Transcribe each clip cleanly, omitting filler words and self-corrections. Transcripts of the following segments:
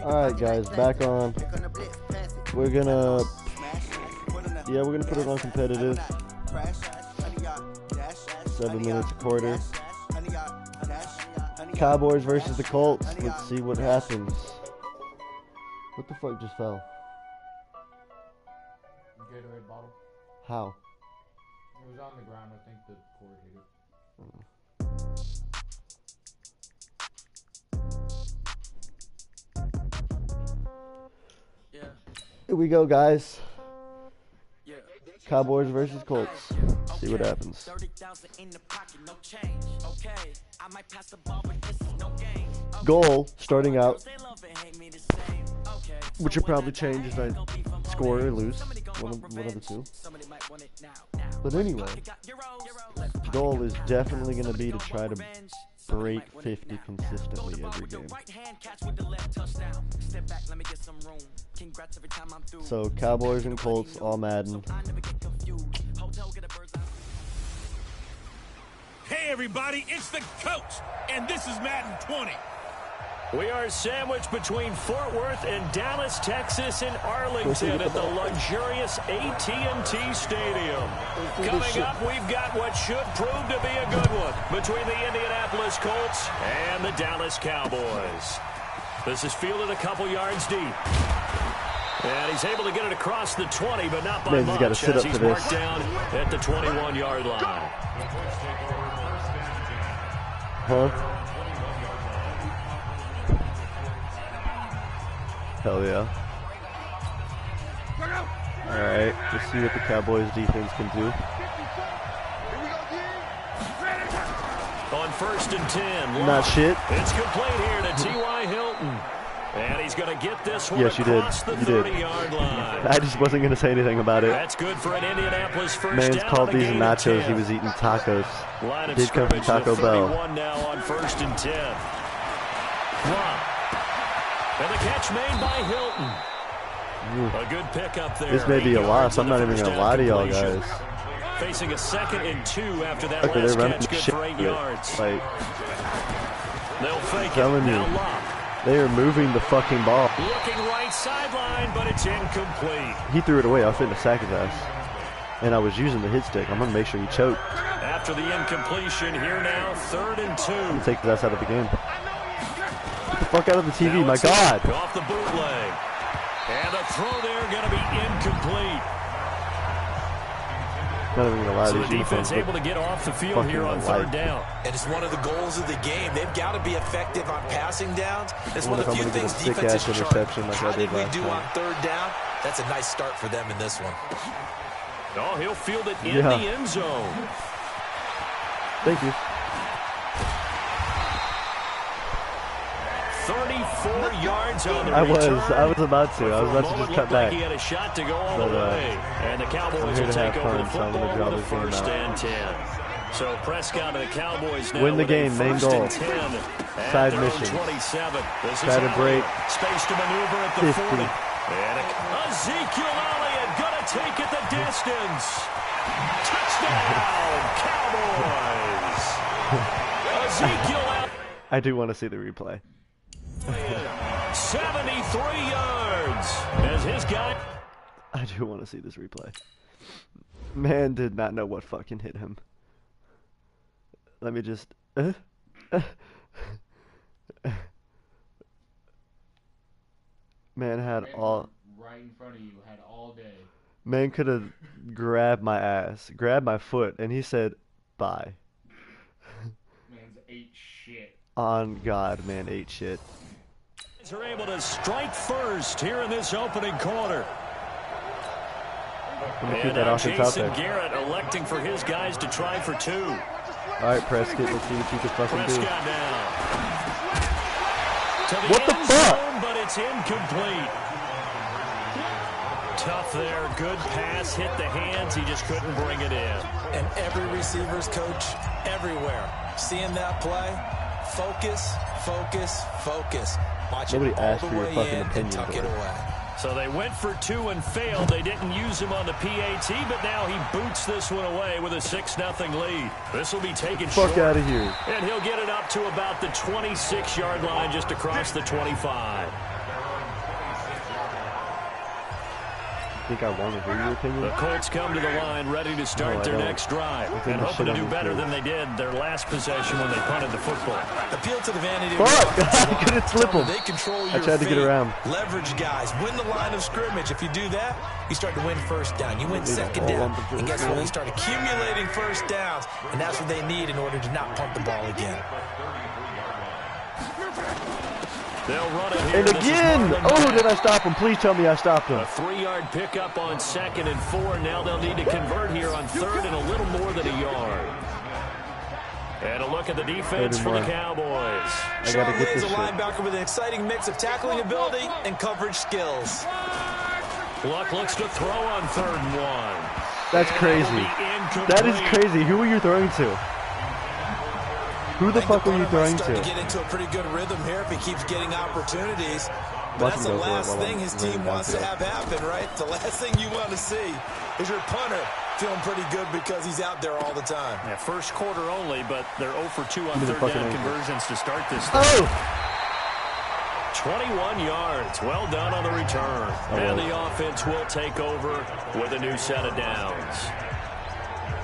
Alright guys, back on. We're gonna put it on competitive. 7 minutes a quarter. Cowboys versus the Colts. Let's see what happens. What the fuck just fell? Gatorade bottle. How? It was on the ground. I think the cord hit it. Here we go, guys. Cowboys versus Colts. See what happens. Goal, starting out, which will probably change as I score or lose. One of the two. But anyway, goal is definitely going to be to try to break 50 consistently every game. So Cowboys and Colts, all Madden. Hey everybody, it's the coach, and this is Madden 20. We are sandwiched between Fort Worth and Dallas, Texas, and Arlington at the luxurious AT&T Stadium. Coming up, we've got what should prove to be a good one between the Indianapolis Colts and the Dallas Cowboys. This is fielded a couple yards deep. And he's able to get it across the 20, but not by much, gotta sit up as he's for marked this. down at the 21-yard line. Huh? Hell yeah. Alright, let's see what the Cowboys defense can do. On 1st and 10. Not shit. It's complete here to T.Y. Hilton. And he's going to get this one Yes, you did. across the You did. 30-yard line. I just wasn't going to say anything about it. That's good for an Indianapolis first Man's down. called on a these gain of nachos. 10. He was eating tacos. Line of Did come from scrimmage Taco to Bell. 31 now on 1st and 10. One. And the catch made by Hilton. A good pickup there. This may be a 8 loss. yards I'm on not the even going first to lie to down y'all, completion. guys. Facing a 2nd and 2 after that Okay, last they're running catch. Good shit. for 8 yards. Like, They'll fake it. telling you. Now Locke. They are moving the fucking ball. Looking right sideline, but it's incomplete. He threw it away. I was fitting to sack his ass. And I was using the hit stick. I'm going to make sure he choked. After the incompletion, here now, 3rd and 2. Take his ass out of the game. Get the fuck out of the TV, Now my it's God. off the bootleg. And the throw there going to be incomplete. Not even going to lie So to the you. defense able to get off the field here on 3rd down. And it's one of the goals of the game. They've got to be effective on passing downs. It's one of the I'm few gonna get a things sick defenses ass chart. interception like How I did did we last do time. on 3rd down? That's a nice start for them in this one. Oh, he'll field it in Yeah. the end zone. Thank you. 34 yards on the I was return. about to. I was For a about to moment, just looked cut like back. He had a shot to go all But, the way. And the Cowboys I'm here will to have take over fun, the so I'm gonna football draw with a this game 1st out. and 10. So Prescott and the Cowboys now Win the with a game, main 1st goal. and 10 at Side their own mission. 27. This Try is to Elliott. break Space to maneuver at the 50. 40. And Ezekiel Elliott gonna take it the distance. Touchdown, Cowboys. Ezekiel Elliott. I do want to see the replay. 73 yards as his guy. I do want to see this replay. Man did not know what fucking hit him. Let me just... Man had all... Right in front of you, had all day. Man could have grabbed my ass, grabbed my foot, and he said, bye. Man's ate shit. On God, man ate shit. Are able to strike first here in this opening quarter. I'm gonna keep And that now offense out Jason there. Garrett electing for his guys to try for 2. Alright, Prescott, let's see what you can fucking do. Prescott now. To the What the end fuck? zone, but it's incomplete. Tough there. Good pass. Hit the hands. He just couldn't bring it in. And every receiver's coach everywhere. Seeing that play, focus, focus, focus. Watch Nobody it all asked the for your way fucking in opinion, and tuck boy. it away. So they went for 2 and failed. They didn't use him on the PAT, but now he boots this one away with a 6-0 lead. This will be taken short. Fuck out of here. And he'll get it up to about the 26-yard line, just across the 25. I think I want to hear your opinion. The Colts come to the line ready to start their next drive and hoping to do better than they did their last possession when they punted the football. Appeal to the vanity. Fuck! I couldn't slip him. They control your I tried to get around. Leverage guys. Win the line of scrimmage. If you do that, you start to win first down. You win second down. And guess what? You start accumulating first downs. And that's what they need in order to not punt the ball again. They'll run it here. And again! Oh, did I stop him? Please tell me I stopped him. A 3-yard pickup on 2nd and 4. Now they'll need to convert here on 3rd and a little more than a yard. And a look at the defense for the Cowboys. I gotta get this a shit. linebacker with an exciting mix of tackling ability and coverage skills. Luck looks to throw on 3rd and 1. That's crazy. That is crazy. Who are you throwing to? Who the fuck are you throwing to? Get into a pretty good rhythm here if he keeps getting opportunities. But that's the last thing his team wants to have happen, right? The last thing you want to see is your punter feeling pretty good because he's out there all the time. Yeah, first quarter only, but they're 0 for 2 on 3rd down conversions to start this thing. Oh! 21 yards. Well done on the return. And the offense will take over with a new set of downs.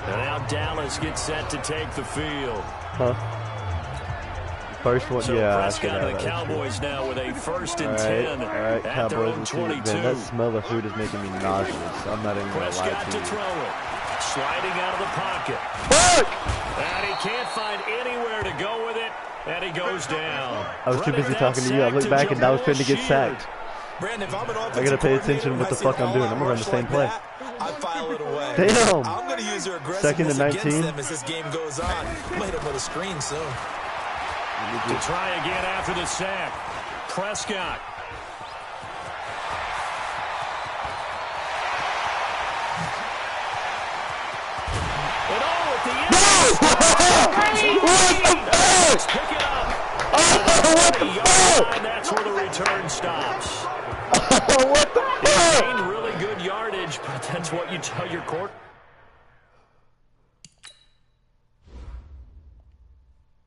And now Dallas gets set to take the field. Huh? First one, So yeah. Prescott and the Cowboys now with a 1st and 10 all right, at their own Cowboys. 22. Man, that smell of food is making me nauseous. I'm not even gonna lie Prescott to to you. throw it. Sliding out of the pocket. Fuck! And he can't find anywhere to go with it. And he goes down. I was too busy talking to you. I looked back and I was finna get sacked. Brandon, if I'm an I gotta pay attention to what the fuck I'm doing. I'm gonna run the same play. I file it away. Damn. I'm gonna use their aggressiveness 2nd and against 19. them as this game goes on. I'm gonna hit him with a screen soon. To try again after the sack. Prescott. And at the end. Pick it up. What the fuck? And that's where the return stops. What the He fuck? gained really good yardage, but that's what you tell your court.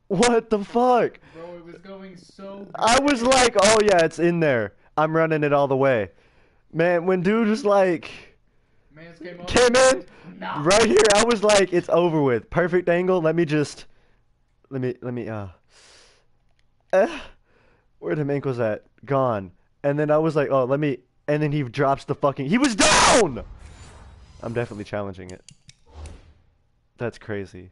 What the fuck? Bro, it was going so good. I was like, oh yeah, it's in there. I'm running it all the way. Man, when dude was like, Mans came up. came in, Nah. right here, I was like, it's over with. Perfect angle. Let me, where the ankles at? Gone. And then I was like, oh, and then he drops the fucking, he was down! I'm definitely challenging it. That's crazy.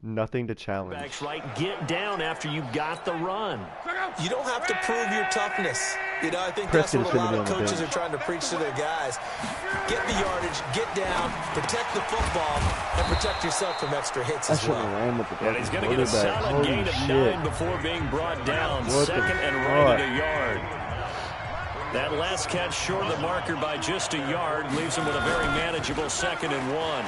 Nothing to challenge. Backs right, get down after you got the run. You don't have to prove your toughness. You know, I think Prescott that's what a lot is of gonna be on the coaches bench. are trying to preach to their guys. Get the yardage, get down, protect the football, and protect yourself from extra hits I as should well. have ran with the And he's going to get a quarterback. solid Holy gain of shit. 9 before being brought down. What the 2nd and right fuck? at a yard. That last catch short of the marker by just a yard leaves him with a very manageable 2nd and 1.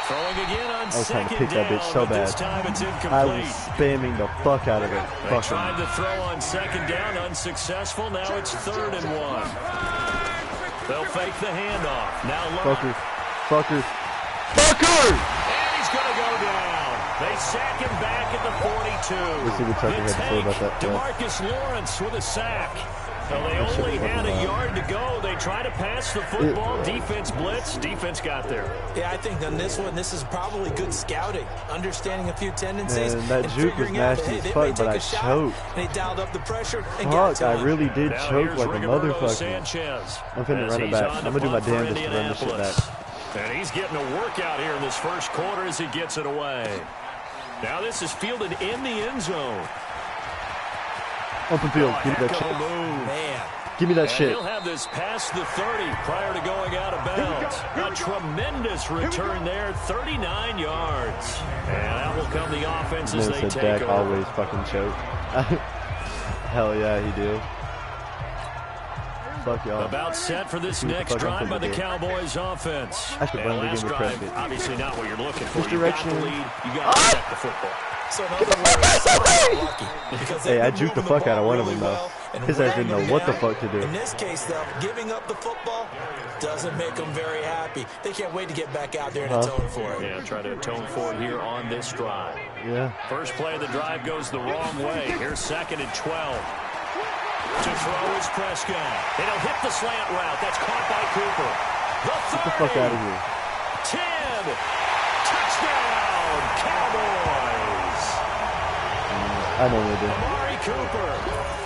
Throwing again on I was trying to 2nd pick that down, bitch so but this bad. time it's I was incomplete. spamming the fuck out of it. They Fuck tried him. to throw on 2nd down, unsuccessful. Now it's 3rd and 1. They'll fake the handoff. Now Luck. Fucker. Fucker. Fucker! And he's going to go down. They sack him back at the 42. Let's see what Tucker had to say about that play. DeMarcus Lawrence with a sack. Well, they That shit only was had fucking a wild. yard to go. They try to pass the football. Defense blitz. Defense got there. Yeah, I think on this one, this is probably good scouting, understanding a few tendencies, Man, that and juke was figuring out nasty that, hey, as they fuck, may but take I a shot, choked. and they dialed up the pressure and got it Fuck, I to him. really did Now choke here's like a Rigoberto motherfucker. Sanchez I'm finna as run it he's back. on I'm the gonna do my punt for damnedest to run this shit Indianapolis. back. And he's getting a workout here in this first quarter as he gets it away. Now this is fielded in the end zone. Open field. Give me that Heck of a shit. move. Man, Give me that And shit. he'll have this past the 30 prior to going out of bounds. A tremendous return there, 39 yards. And that will come the offense as Never they said take Dak over. always fucking choke. Hell yeah, he do. Fuck y'all. About set for this See what the next fuck I'm drive by finna the do. Cowboys offense. I should And run the last game with drive, Prescott. obviously not what you're looking for. You got Misdirection. the lead, you got to protect the football. So in other words, somebody's lucky. Hey, I juked the fuck out of one of them, though. His ass didn't know what the fuck to do. In this case, though, giving up the football doesn't make them very happy. They can't wait to get back out there and atone for it. Yeah, try to atone for it here on this drive. Yeah. First play of the drive goes the wrong way. Here's 2nd and 12. To throw is Prescott. And he'll hit the slant route. That's caught by Cooper. Get the fuck out of here. 10. Touchdown, Cowboys. I know they did. Amari Cooper,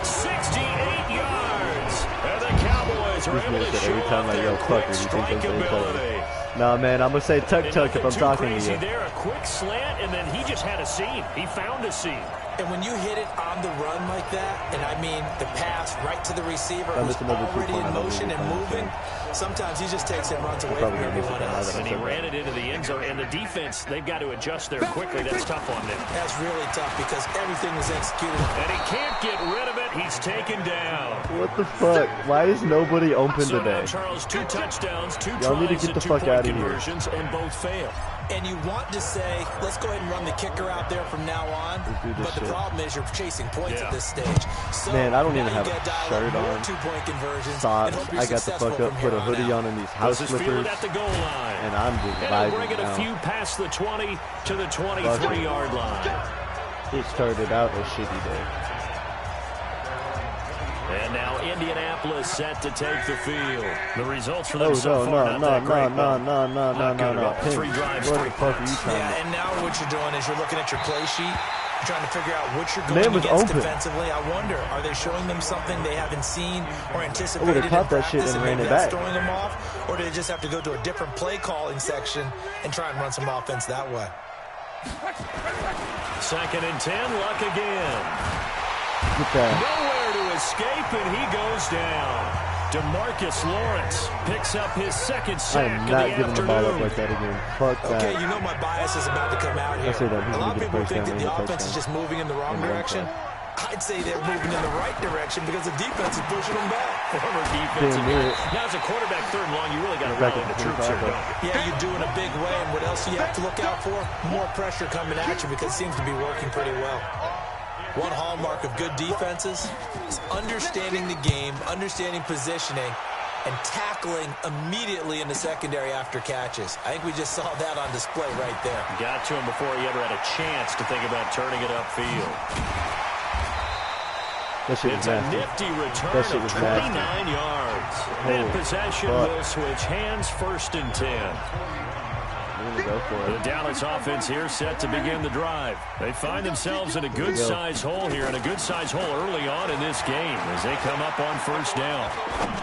68 yards. And the Cowboys are able to show every time off I their yell quick Tucker, you think strike I'm saying ability. Nah, man, I'm gonna say tuck if I'm talking to crazy you. there, a quick slant, and then he just had a seam. He found a seam. And when you hit it on the run like that, and I mean the pass right to the receiver who's already in motion and moving, sometimes he just takes it and runs away from everyone else. And he ran it into the end zone. And the defense, they've got to adjust there quickly. That's tough on them. That's really tough because everything was executed. And he can't get rid of it. He's taken down. What the fuck? Why is nobody open So today? now, Charles, 2 touchdowns, 2 Y'all need to tries, get the and 2 fuck point out of here. conversions, and both fail. And you want to say, let's go ahead and run the kicker out there from now on. But the problem is you're chasing points at this stage. So Man, I don't even have you a gotta dial shirt up more on. 2-point conversions. Socks. and hope you're I got the successful fuck up, from put a here on hoodie out. on in these house This is fielded slippers, at the goal line. and I'm just And he'll vibing bring it a now. few past the 20 to the 23-yard line. It started out a shitty day. And now Indianapolis set to take the field. The results for Oh them so far not that great. no. Good. 3 drives, What 3 the fuck are you points. trying to Yeah, and now what you're doing is you're looking at your play sheet. You're trying to figure out what you're Man going was against open. defensively. I wonder, are they showing them something they haven't seen or anticipated in caught that shit practice and and ran maybe it that's back. throwing them off? Or do they just have to go to a different play calling section and try and run some offense that way? 2nd and 10, Luck again. get that? Nowhere to escape, and he goes down. DeMarcus Lawrence picks up his 2nd I sack am of not the giving the ball up afternoon. like that again. Fuck that. Okay, you know my bias is about to come out here. say that he's A lot gonna of get a people first think down that the and a offense is touchdown. just moving in the wrong And one direction. try. I'd say they're moving in the right direction because the defense is pushing them back. Former defensive near guy. it. Now, as a quarterback, 3rd and long, you really got to Back rally at the the troops here, 25, don't you? Yeah, you do in a big way, and what else do you have to look out for? More pressure coming at you because it seems to be working pretty well. One hallmark of good defenses is understanding the game, understanding positioning, and tackling immediately in the secondary after catches. I think we just saw that on display right there. Got to him before he ever had a chance to think about turning it upfield. That shit was It's a nasty. nifty return That shit of was 29 nasty. yards. Holy That possession fuck. will switch hands, 1st and 10. I'm gonna go for The it. Dallas offense here set to begin the drive. They find themselves in a good-sized hole here, and a good-sized hole early on in this game as they come up on 1st down.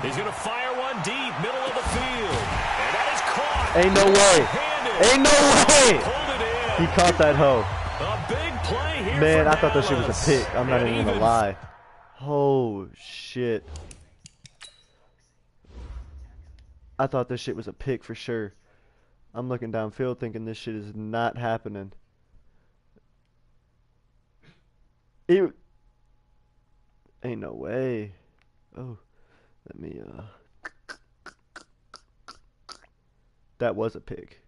He's going to fire one deep, middle of the field. And that is caught. Ain't no way. Handed. Ain't no way. Pulled it in. He caught that hoe. A big play here Man, for I thought that shit was Dallas. a pick. I'm not And even gonna lie. Oh shit. I thought this shit was a pick for sure. I'm looking downfield thinking this shit is not happening. It ain't no way. Oh, let me that was a pick.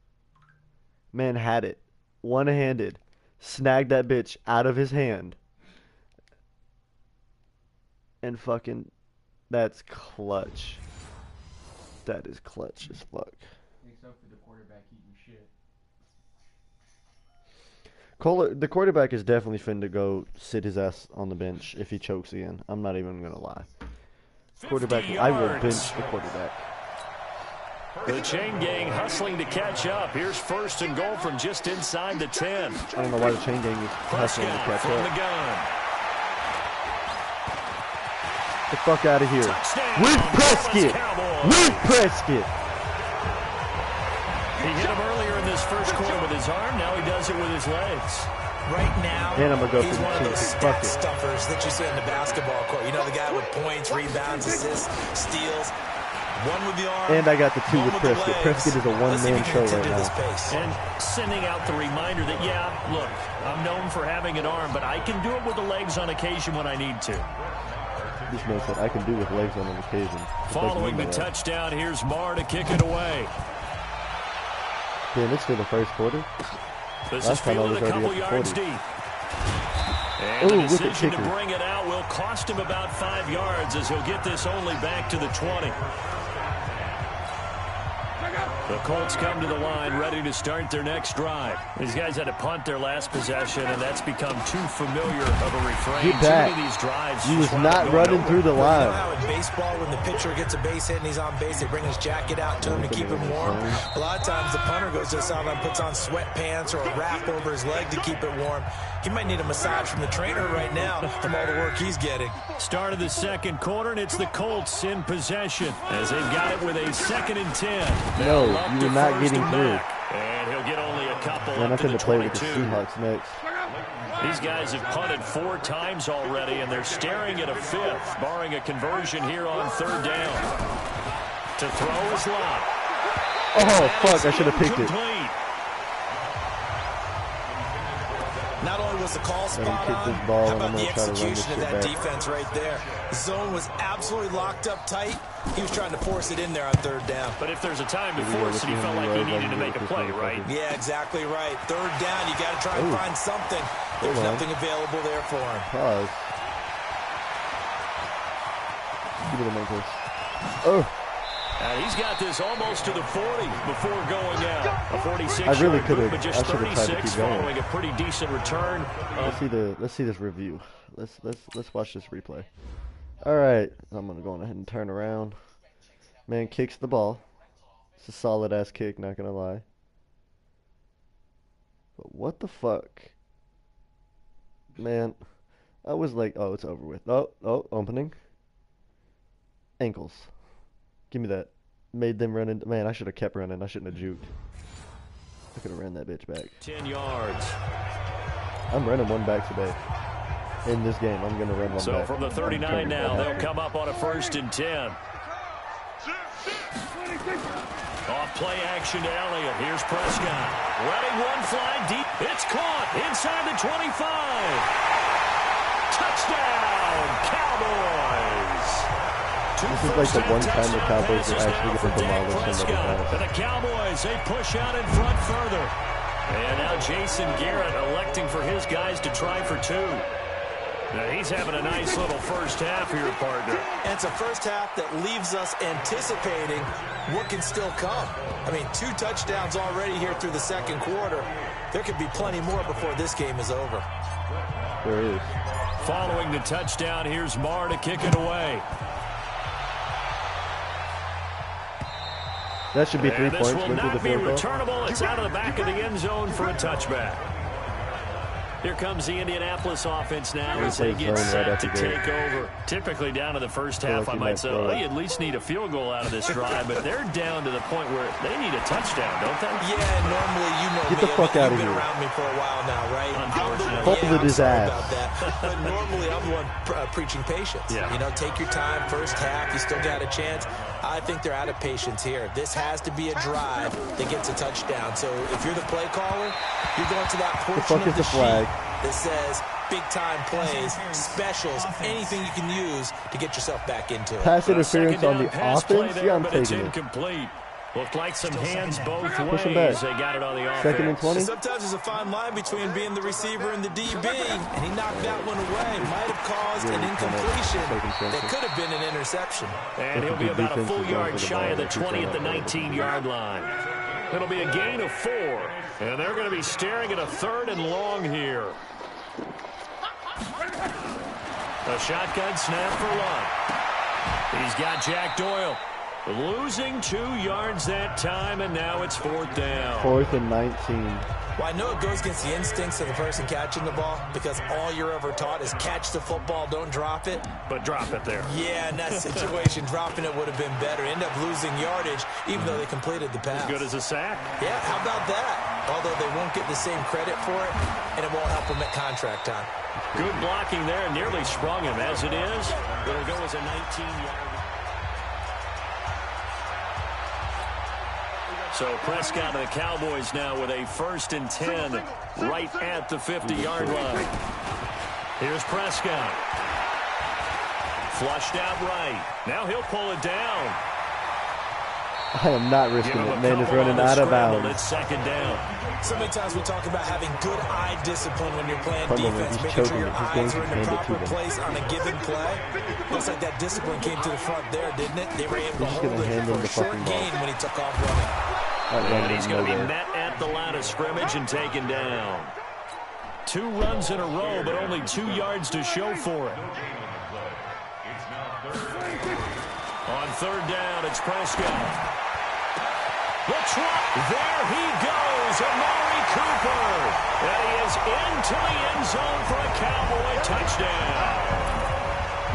Man had it. One-handed. Snagged that bitch out of his hand. And fucking, that's clutch. That is clutch as fuck. Except for the quarterback eating shit. The quarterback is definitely finna go sit his ass on the bench if he chokes again. I'm not even gonna lie. 50 Quarterback, I will yards. bench the quarterback. The chain gang hustling to catch up. Here's 1st and goal from just inside the 10. I don't know why the chain gang is hustling to Prescott catch from the up. gun. The fuck out of here. Touchdown, With Dallas Prescott. Cowboys. With Prescott. He hit him earlier in this 1st quarter with his arm. Now he does it with his legs. Right now, And I'm gonna go he's for the one of those cheese. Fuck stat it. stuffers that you see in the basketball court. You know, the guy with points, rebounds, assists, steals. One with the arm. And I got the 2 one with the Prescott. legs. Prescott is a Let's see if one-man he can show continue right this now. pace. And sending out the reminder that, yeah, look, I'm known for having an arm, but I can do it with the legs on occasion when I need to. This man said I can do with legs on an occasion. What does he Following mean the by that? touchdown, here's Marr to kick it away. Damn, it's still the 1st quarter. This Last is time I fielded was a already couple up to yards 40. deep. And the decision to bring it out will cost him about 5 yards as he'll get this only back to the 20. The Colts come to the line ready to start their next drive. These guys had to punt their last possession, and that's become too familiar of a refrain. Get back. Too many of these drives. He was not running through the line. You know how in baseball, when the pitcher gets a base hit and he's on base, they bring his jacket out to him to keep him warm. A lot of times the punter goes to the sideline, puts on sweatpants or a wrap over his leg to keep it warm. He might need a massage from the trainer right now from all the work he's getting. Start of the second quarter, and it's the Colts in possession as they've got it with a 2nd and 10. No, you were not getting through. And he'll get only a couple Man, I up to the couldn't play with 22. the Seahawks next. These guys have punted 4 times already, and they're staring at a 5th, barring a conversion here on 3rd down. To throw is Lott. Oh, fuck, I should have picked it. Not only was the call spot on, ball, how about the execution of that defense right there? The zone was absolutely locked up tight. He was trying to force it in there on 3rd down. But if there's a time to force it, he felt like he needed to make a play, right? Yeah, exactly right. 3rd down, you got to try and find something. There's nothing available there for him. Pause. Give me the Memphis. Oh. He's got this almost to the 40 before going out. A 46 I really could have. but just 36 following a pretty decent return. Let's see this review. Let's watch this replay. All right, I'm gonna go on ahead and turn around. Man kicks the ball. It's a solid ass kick, not gonna lie. But what the fuck, man? I was like, oh, it's over with. Oh, opening. Ankles. Give me that. Made them run into. Man, I should have kept running. I shouldn't have juked. I could have ran that bitch back. 10 yards. I'm running one back today. In this game, I'm going to run one back. So from the 39 now, they'll come up on a 1st and 10. Off play action to Elliott. Here's Prescott. Running one fly deep. It's caught inside the 25. Touchdown, Cowboys. This is like the one time the Cowboys are actually going to demolish somebody. And the Cowboys, they push out in front further. And now Jason Garrett electing for his guys to try for 2. Now he's having a nice little first half here, partner. And it's a first half that leaves us anticipating what can still come. I mean, 2 touchdowns already here through the second quarter. There could be plenty more before this game is over. There is. Following the touchdown, here's Marr to kick it away. That should be 3 points. This will not be returnable. It's out of the back of the end zone for a touchback. Here comes the Indianapolis offense now as they get set to take over. Typically down to the first half, I might say, oh, you at least need a field goal out of this drive, but they're down to the point where they need a touchdown, don't they? Yeah, normally, you know, get the fuck out of here. You've been around me for a while now, right? Folded his ass. About that. But normally, I'm the one preaching patience. Yeah. You know, take your time, first half, you still got a chance. I think they're out of patience here. This has to be a drive that gets a touchdown. So if you're the play caller, you're going to that portion of the sheet that says big-time plays, specials, anything you can use to get yourself back into it. Pass interference on the offense? Yeah, I'm taking it. Incomplete. Looked like some hands both Push him ways. back. They got it on the offense. 2nd and 20. Sometimes there's a fine line between being the receiver and the DB, and he knocked that one away. Might have caused an incompletion that could have been an interception. And he'll be about a full yard shy of the 20 at the 19-yard line. It'll be a gain of 4, and they're going to be staring at a 3rd and long here. A shotgun snap for Lott. He's got Jack Doyle. Losing 2 yards that time, and now it's 4th down. 4th and 19. Well, I know it goes against the instincts of the person catching the ball because all you're ever taught is catch the football, don't drop it. But drop it there. Yeah, in that situation, dropping it would have been better. End up losing yardage, even though they completed the pass. As good as a sack. Yeah, how about that? Although they won't get the same credit for it, and it won't help them at contract time. Good blocking there, nearly sprung him. As it is, it'll go as a 19-yard. So Prescott and the Cowboys now with a 1st and 10 right at the 50-yard line. Here's Prescott. Flushed out right. Now he'll pull it down. I am not risking it. Man is running out of bounds. It's second down. So many times we talk about having good eye discipline when you're playing Come on, defense, he's making sure choking your it. He's eyes going are to in the hand it to proper them. place on a given play. Looks like that discipline came to the front there, didn't it? They were able to He's just hold gonna it hand for him a the short fucking ball. gain when he took off running. And he's going to be met at the line of scrimmage and taken down. 2 runs in a row, but only 2 yards to show for it. On third down, it's Prescott. The trap, there he goes, Amari Cooper. And he is into the end zone for a Cowboy touchdown.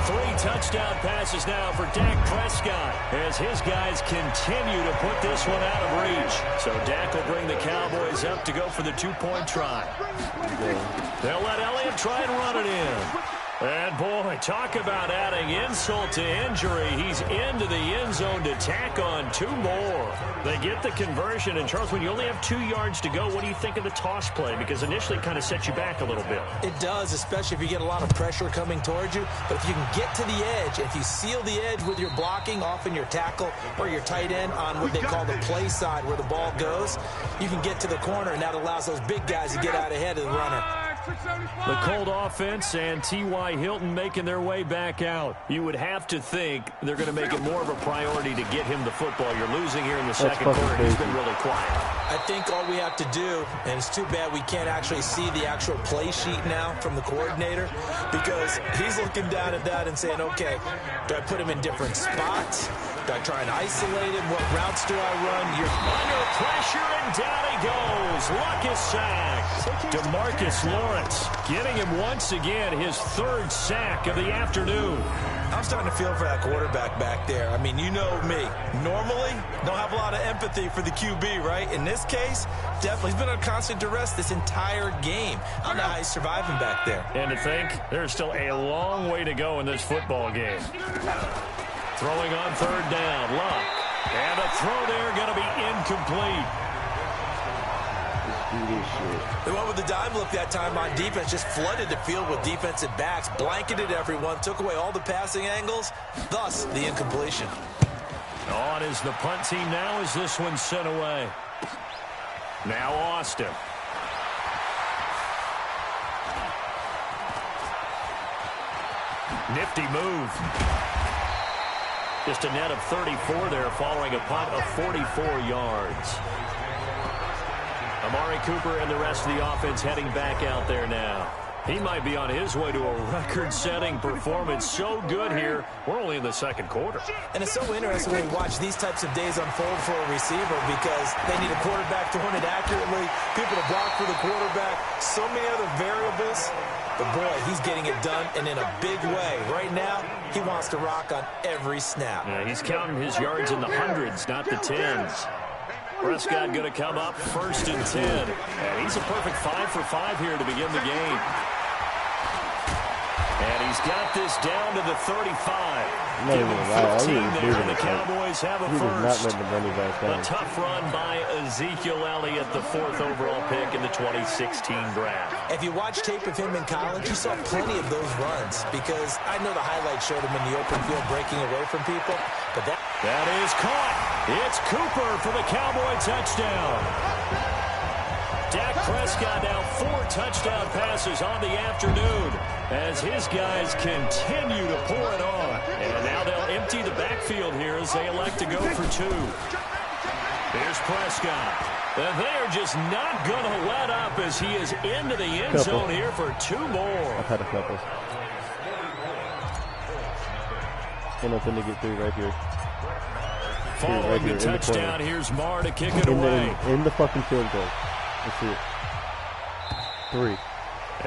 3 touchdown passes now for Dak Prescott as his guys continue to put this one out of reach. So Dak will bring the Cowboys up to go for the 2-point try. They'll let Elliott try and run it in. And, boy, talk about adding insult to injury. He's into the end zone to tack on 2 more. They get the conversion. And, Charles, when you only have 2 yards to go, what do you think of the toss play? Because initially it kind of sets you back a little bit. It does, especially if you get a lot of pressure coming towards you. But if you can get to the edge, if you seal the edge with your blocking, often your tackle or your tight end on what they call the play side where the ball goes, you can get to the corner, and that allows those big guys to get out ahead of the runner. The Colt offense and T.Y. Hilton making their way back out. You would have to think they're going to make it more of a priority to get him the football. You're losing here in the second quarter. He's been really quiet. I think all we have to do, and it's too bad we can't actually see the actual play sheet now from the coordinator, because he's looking down at that and saying, okay, do I put him in different spots? Do I try and isolate him? What routes do I run? You're under pressure, and down he goes. Luck is sacked. DeMarcus Lawrence getting him once again his 3rd sack of the afternoon. I'm starting to feel for that quarterback back there. I mean, you know me. Normally, don't have a lot of empathy for the QB, right? In this case, definitely. He's been on constant duress this entire game. I don't know how he's surviving back there. And to think, there's still a long way to go in this football game. Throwing on third down, Luck. And a throw there going to be incomplete. They went with the dime look that time on defense, just flooded the field with defensive backs, blanketed everyone, took away all the passing angles, thus the incompletion. On is the punt team now as this one's sent away. Now Austin. Nifty move. Just a net of 34 there following a punt of 44 yards. Amari Cooper and the rest of the offense heading back out there now. He might be on his way to a record-setting performance. So good here. We're only in the second quarter. And it's so interesting when you watch these types of days unfold for a receiver because they need a quarterback throwing it accurately, people to block for the quarterback, so many other variables. But, boy, he's getting it done, and in a big way. Right now, he wants to rock on every snap. Yeah, he's counting his yards in the hundreds, not the tens. Prescott going to come up 1st and 10. And he's a perfect 5 for 5 here to begin the game. And he's got this down to the 35. Give him 15 there, and the Cowboys have a first. A tough run by Ezekiel Elliott, the 4th overall pick in the 2016 draft. If you watch tape of him in college, you saw plenty of those runs because I know the highlights showed him in the open field breaking away from people. But that is caught. It's Cooper for the Cowboy touchdown. Dak Prescott now 4 touchdown passes on the afternoon as his guys continue to pour it on. And now they'll empty the backfield here as they elect to go for 2. Here's Prescott. And they are just not going to let up as he is into the end zone here for 2 more. I've had a couple. And nothing to get through right here. Following the touchdown, here's Marr to kick it away. In the fucking field goal. Let's see it. 3.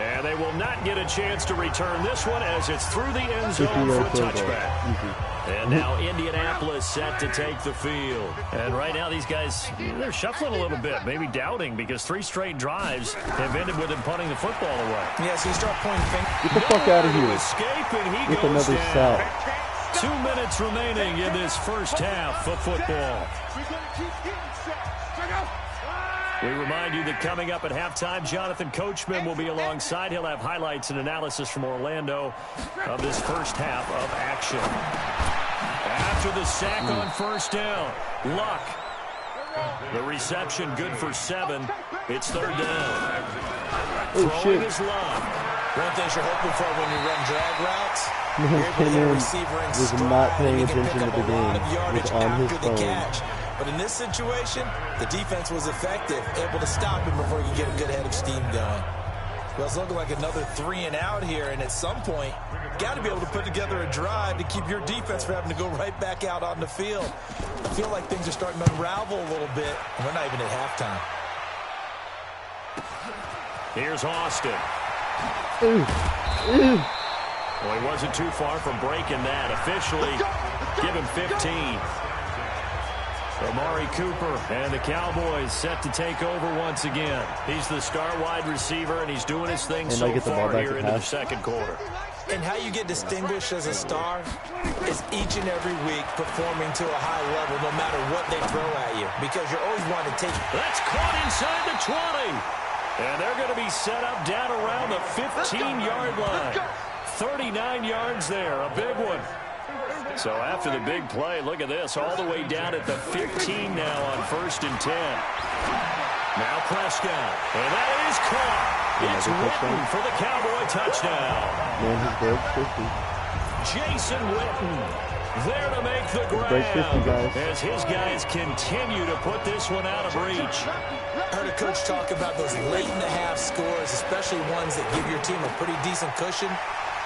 And they will not get a chance to return this one as it's through the end zone for a touchback. And now Indianapolis set to take the field. And right now these guys, they're shuffling a little bit, maybe doubting because 3 straight drives have ended with him punting the football away. Yeah, so you start pointing fingers. Get the fuck out of here. Escape and he Get goes another down. sack. 2 minutes remaining in this first half of football. We remind you that coming up at halftime, Jonathan Coachman will be alongside. He'll have highlights and analysis from Orlando of this first half of action. After the sack on first down, Luck. The reception good for 7. It's third down. Throwing his Luck. One thing you're hoping for when you run drag routes, was not paying attention to the game. Was on his phone. But in this situation, the defense was effective, able to stop him before you get a good head of steam going. Well, it's looking like another 3 and out here, and at some point, got to be able to put together a drive to keep your defense from having to go right back out on the field. I feel like things are starting to unravel a little bit, and we're not even at halftime. Here's Austin. Well, he wasn't too far from breaking that. Officially, give him 15. Amari Cooper and the Cowboys set to take over once again. He's the star wide receiver, and he's doing his thing so far here into the second quarter. And how you get distinguished as a star is each and every week performing to a high level no matter what they throw at you, because you're always wanting to take. That's caught inside the 20. And they're going to be set up down around the 15-yard line. 39 yards there, a big one. So after the big play, look at this, all the way down at the 15 now on 1st and 10. Now Prescott, and that is caught. It's Witten for the Cowboy touchdown. Man, he's big, 50. Jason Witten there to make the grab as his guys continue to put this one out of reach. I heard a coach talk about those late-in-the-half scores, especially ones that give your team a pretty decent cushion.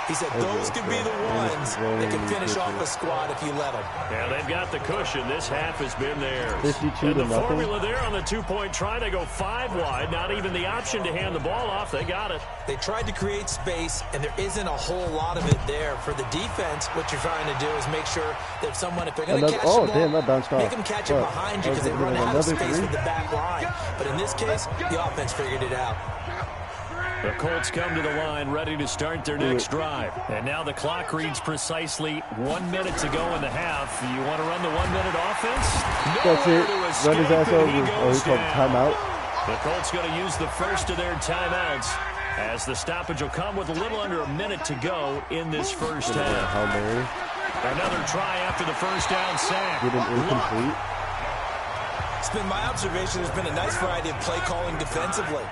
He said those could be the ones that can finish off a squad if you let them. Yeah, they've got the cushion. This half has been theirs. 52 and to the nothing. formula there on the two-point try, they go 5 wide. Not even the option to hand the ball off. They got it. They tried to create space, and there isn't a whole lot of it there. For the defense, what you're trying to do is make sure that someone, if they're going to catch the ball, that bounced off. make them catch it behind you because they run out of space with the back line. But in this case, the offense figured it out. The Colts come to the line ready to start their next drive. And now the clock reads precisely 1 minute to go in the half. You want to run the 1 minute offense? That's it. Run his ass over. He called timeout. The Colts going to use the first of their timeouts as the stoppage will come with a little under a minute to go in this first half. Hail Mary. Another try after the first down sack. Get an incomplete. It's been my observation there's been a nice variety of play calling defensively.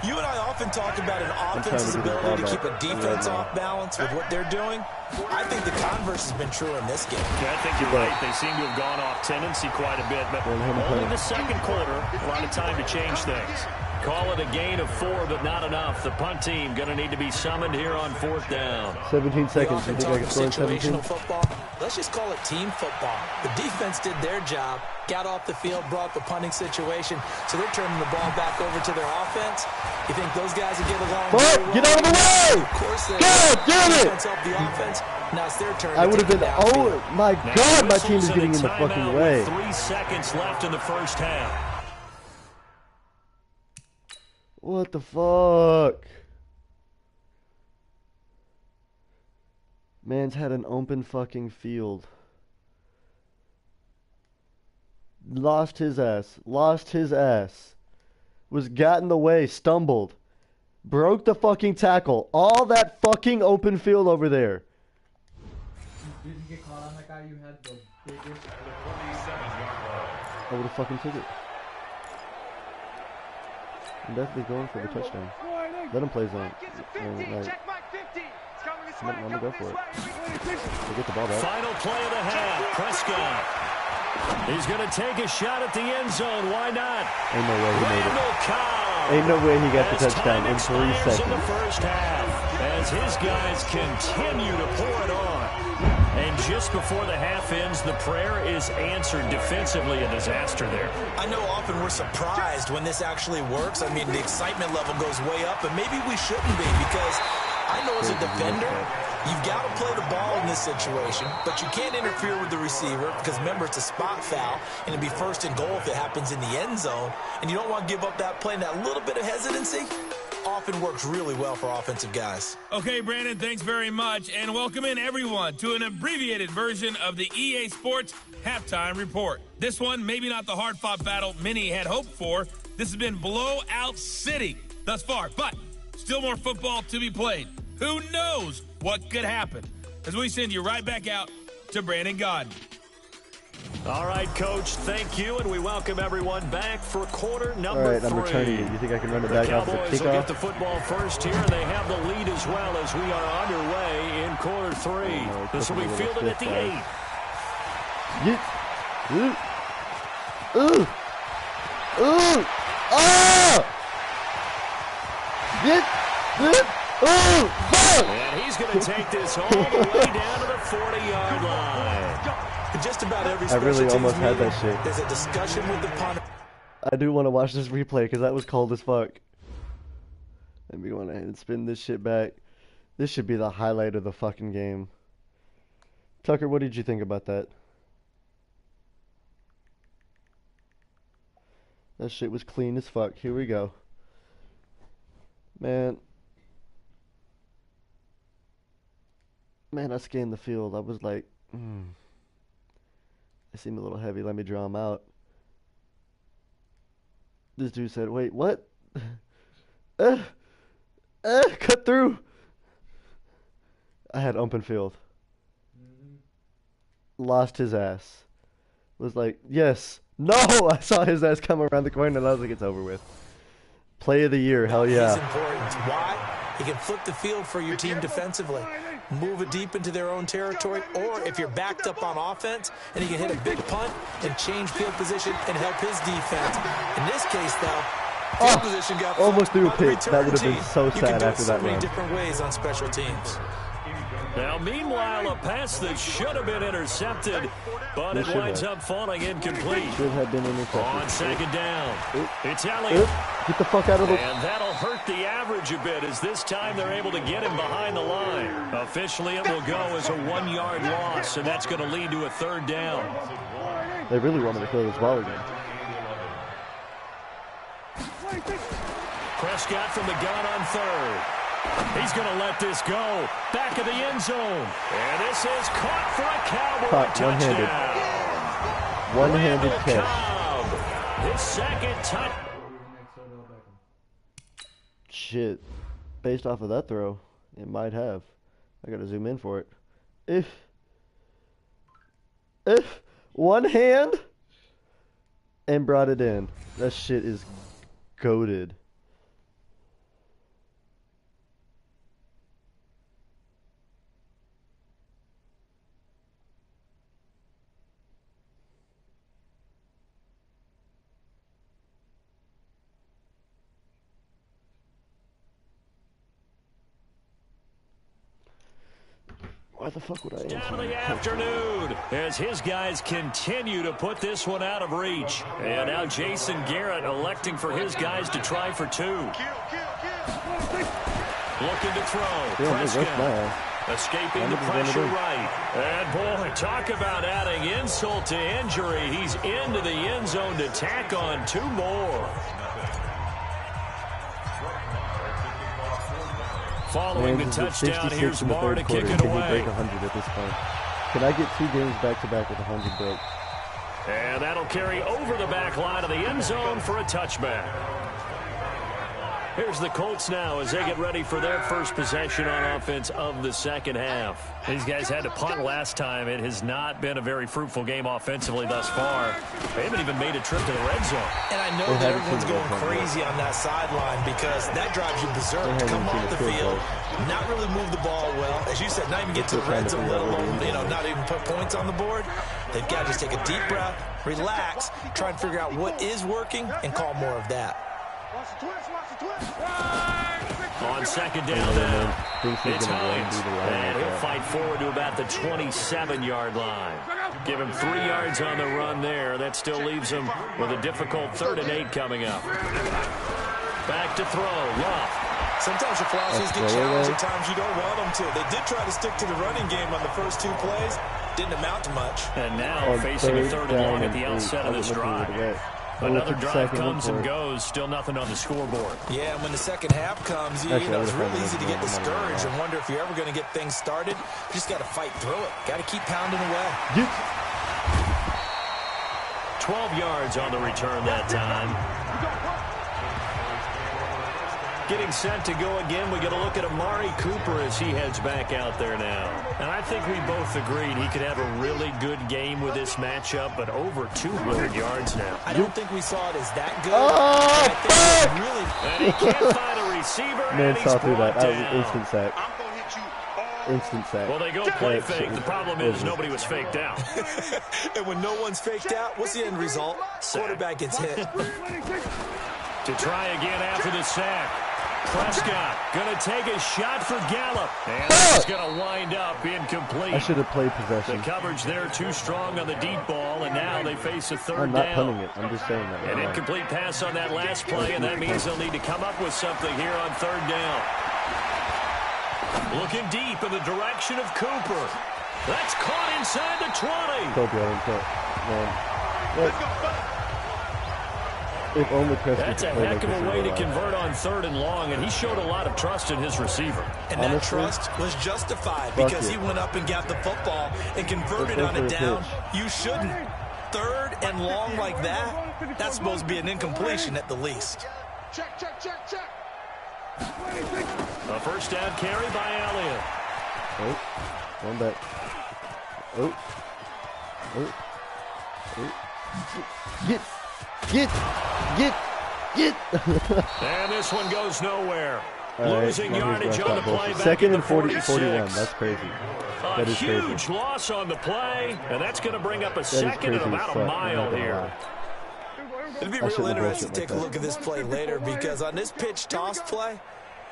You and I often talk about an offense's ability to keep a defense off balance with what they're doing. I think the converse has been true in this game. Yeah, I think you're right. They seem to have gone off tendency quite a bit, but only the second quarter, a lot of time to change things. Call it a gain of 4, but not enough. The punt team going to need to be summoned here on 4th down. 17 seconds. You think I can score in 17? Football. Let's just call it team football. The defense did their job, got off the field, brought the punting situation, so they're turning the ball back over to their offense. You think those guys will get along very well? Get out of the way! Of course they God damn it! Defense helped the offense. Now it's their turn. I would have been, oh my Now, God, my team is getting in the timeout fucking way. with 3 seconds left in the first half. What the fuck? Man's had an open fucking field. Lost his ass. Was got in the way, stumbled. Broke the fucking tackle. All that fucking open field over there. Did you get caught on that guy? You had the biggest. I would have fucking took it. I'm definitely going for the touchdown. Let him play zone. Let him go for it. We'll get the ball back. Final play of the half. Prescott. He's going to take a shot at the end zone. Why not? Ain't no way he made Randall it. Cobb. Ain't no way he got the As touchdown time in 3 expires in the seconds. first half, as his guys continue to pour it on. And just before the half ends, the prayer is answered defensively. A disaster there. I know often we're surprised when this actually works. I mean, the excitement level goes way up, and maybe we shouldn't be, because I know as a defender, you've got to play the ball in this situation, but you can't interfere with the receiver because, remember, it's a spot foul, and it'd be 1st and goal if it happens in the end zone, and you don't want to give up that play. And that little bit of hesitancy often works really well for offensive guys. Okay, Brandon, thanks very much, and welcome in everyone to an abbreviated version of the EA Sports Halftime Report. This one, maybe not the hard-fought battle many had hoped for. This has been blowout city thus far, but still more football to be played. Who knows what could happen? As we send you right back out to Brandon Gaudin. All right, Coach, thank you, and we welcome everyone back for quarter number 3. All right, I'm returning it. You think I can run it back off the Cowboys will kickoff? get the football first here, and they have the lead as well as we are underway in quarter 3. This will be fielded at the 8. And he's going to take this all the way down to the 40-yard line. Just about every I really almost had that shit. There's a discussion with the punter. I do want to watch this replay because that was cold as fuck. Let me go on ahead and spin this shit back. This should be the highlight of the fucking game. Tucker, what did you think about that? That shit was clean as fuck. Here we go. Man, I scanned the field. I was like, they seem a little heavy. Let me draw them out. This dude said, wait, what? Cut through. I had open field. Lost his ass. Was like, yes. No! I saw his ass come around the corner and I was like, it's over with. Play of the year, hell yeah. He's important. Why? He can flip the field for your team defensively. Move it deep into their own territory, or if you're backed up on offense, and he can hit a big punt and change field position and help his defense. In this case, though, field position got almost threw a on the pick. That would have been so sad after that run. You can do it so many run. different ways on special teams. Now, meanwhile, a pass that should have been intercepted, but it winds up falling incomplete. Should have been intercepted. On second down, it's Elliott. Get the fuck out of the... And that'll hurt the average a bit as this time they're able to get him behind the line. Officially, it will go as a 1-yard loss, and that's going to lead to a 3rd down. They really want me to throw this ball again. Prescott from the gun on 3rd. He's going to let this go. Back of the end zone. And this is caught for a Cowboy touchdown. One-handed catch. Cobb, his 2nd touchdown. Shit. Based off of that throw, it might have. I gotta zoom in for it. If one hand and brought it in. That shit is goated. Why the fuck would I answer? Down to the afternoon as his guys continue to put this one out of reach. And now Jason Garrett electing for his guys to try for 2. Looking to throw. Prescott escaping the pressure right. And boy, talk about adding insult to injury. He's into the end zone to tack on 2 more. Following the touchdown, here's Marr to kick it away. away. Break 100 at this point. Can I get 2 games back-to-back with 100 break? And that'll carry over the back line of the end zone for a touchback. Here's the Colts now as they get ready for their first possession on offense of the second half. These guys had to punt last time. It has not been a very fruitful game offensively thus far. They haven't even made a trip to the red zone. And I know that everyone's going crazy on that sideline because that drives you berserk to come off the field, not really move the ball well. As you said, not even get to the red zone, let alone, not even put points on the board. They've got to just take a deep breath, relax, try and figure out what is working, and call more of that. On second down now, it's Hines, and he'll fight forward to about the 27-yard line. Give him 3 yards on the run there. That still leaves him with a difficult 3rd and 8 coming up. Back to throw, Luff. Sometimes your philosophies get challenged. At times you don't want them to. They did try to stick to the running game on the first 2 plays. Didn't amount to much. And now facing a 3rd and long at the outset of this drive. Another drive comes and goes, still nothing on the scoreboard. Yeah, and when the second half comes, it's real easy to get discouraged and wonder if you're ever going to get things started. You just got to fight through it. Got to keep pounding away. 12 yards on the return that time. Getting set to go again, we get a look at Amari Cooper as he heads back out there now. And I think we both agreed he could have a really good game with this matchup, but over 200 yards now. I don't think we saw it as that good. Oh, fuck! Really... And he can't find a receiver, Man and saw he's through that. brought That was down. an instant sack. Instant sack. Well, they go play That fake. shit The problem is was- nobody was faked out. And when no one's faked out, what's the end result? Quarterback gets hit. To try again after the sack. Prescott going to take a shot for Gallup. And it's going to wind up incomplete. I should have played The possession. coverage there too strong on the deep ball, and now they face a third I'm not down. punting it. I'm just saying that. An right now. incomplete pass on that last play, and that means they'll need to come up with something here on third down. Looking deep in the direction of Cooper. That's caught inside the 20. Go, Bjorn, go. Man. If only Prescott That's a could play heck like of this a in way real to life. convert on third and long, and he showed a lot of trust in his receiver. And that Honestly, trust was justified fuck because it. he went up and got the football and converted Let's on go it for a down. pitch. You shouldn't. Third and long like that, that's supposed to be an incompletion at the least. A first down carry by Elliott. Oh, one back. Oh. Oh. Oh. Get. And this one goes nowhere. All right, Losing now here's yardage where I on the stop play bullshit. back Second at and the 41. 46. That's crazy. A That is huge crazy. loss on the play, and that's going to bring up a That is second and crazy as about fuck, a I'm not mile gonna here. lie. It'd be I real shouldn't have interesting to bullshit take a like look that. at this play later because on this pitch toss play,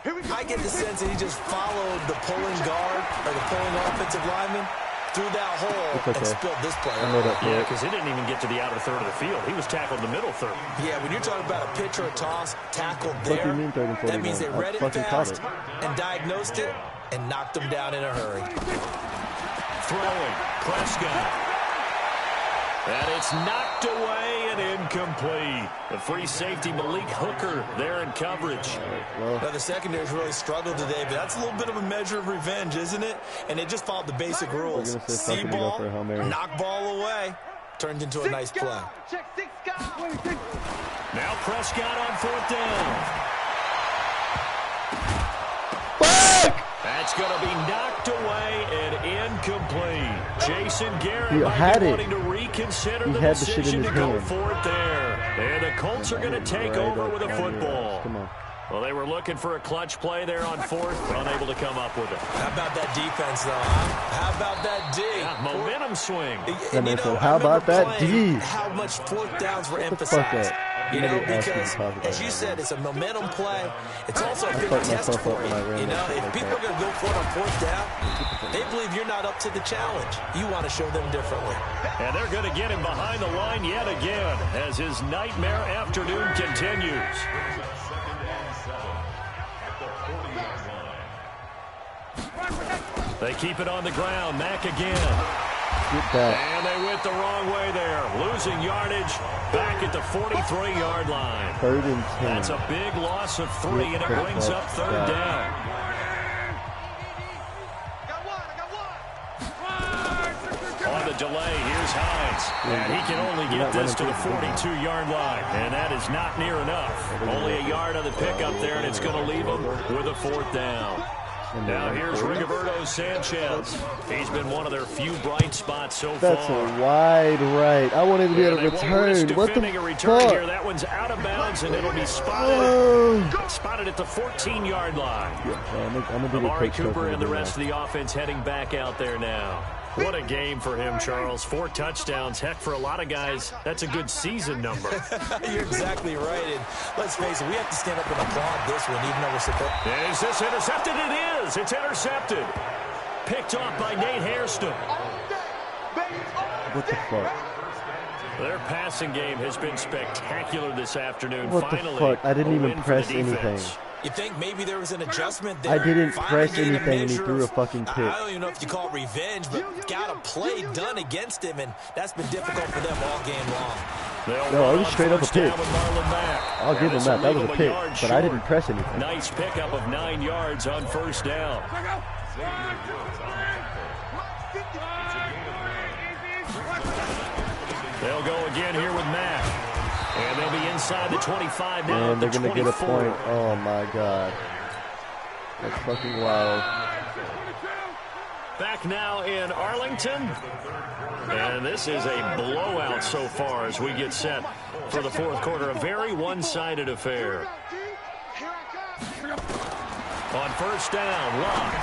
I get the sense that he just followed the pulling guard or the pulling offensive lineman through that hole It's okay. and spilled this play. I know that Yeah, play. because he didn't even get to the outer third of the field. He was tackled in the middle third. Yeah, when you're talking about a pitch or a toss tackled What do there, you mean third and that means they 41? I read it fucking caught fast it. and diagnosed it and knocked him down in a hurry. Throwing, Prescott. And it's knocked away and incomplete. The free safety, Malik Hooker, there in coverage. Well, Now, the secondary's really struggled today, but that's a little bit of a measure of revenge, isn't it? And they just followed the basic rules. gonna say See fucking go ball, for a Hail Mary. knock ball away, turned into a nice play. Now Prescott on fourth down. That's going to be knocked away and incomplete. Jason Garrett He might had be it. wanting to reconsider He the had the shit in decision his to go hand. for it there. And the Colts are going to take right over up with a on your football. ass. Come on. Well, they were looking for a clutch play there on fourth, but unable to come up with it. How about that defense, though, huh? How about that D? Yeah, momentum swing. And, man you said, know, "How I about remember that playing D?" how much fourth downs were What the fuck emphasized. up? You You know, never asked me to because, talk about as you that. said, it's a momentum play. It's also a good fucked test myself for up when I you. ran You know, that if like people that. are going to go for it on fourth down, they believe you're not up to the challenge. You want to show them differently. And they're going to get him behind the line yet again as his nightmare afternoon continues. They keep it on the ground. Mack again. Get that. And they went the wrong way there. Losing yardage back at the 43-yard line. Third and 10. That's a big loss of 3, and it brings up third down. On the delay, here's Hines. And he can only get this to the 42-yard line. And that is not near enough. Only a yard on the pickup there, and it's going to leave him with a fourth down. Now here's Rigoberto Sanchez. He's been one of their few bright spots so That's far. a wide right. I wanted to be able to They won't risk return. What the defending a return here. fuck? That one's out of bounds, and it'll be spotted. Oh. Spotted at the 14-yard line. I'm gonna do the Amari quick stuff Cooper in and the video. rest of the offense heading back out there now. What a game for him, Charles. 4 touchdowns. Heck, for a lot of guys, that's a good season number. You're exactly right. And let's face it, we have to stand up and applaud this one, even though we're supposed. Is this intercepted? It is. It's intercepted. Picked off by Nate Hairston. What the fuck? Their passing game has been spectacular this afternoon. What the Finally, fuck? I didn't a even win for press the defense. anything. You think maybe there was an adjustment there? I didn't Finally press getting anything, and he measure threw a of- fucking pick. I don't even know if you call it revenge, but got a play done against him, and that's been difficult for them all game long. They'll No, run it was on straight up a first down pick. with Marlon Mack. I'll give him it's that. That was a legal pick, yard but I didn't short. press anything. Nice pickup of 9 yards on first down. They'll go again here with Mack. And they'll be inside the 25 now. And they're going to get a point. Oh, my God. That's fucking wild. Back now in Arlington. And this is a blowout so far as we get set for the fourth quarter. A very one-sided affair. On first down, Locke.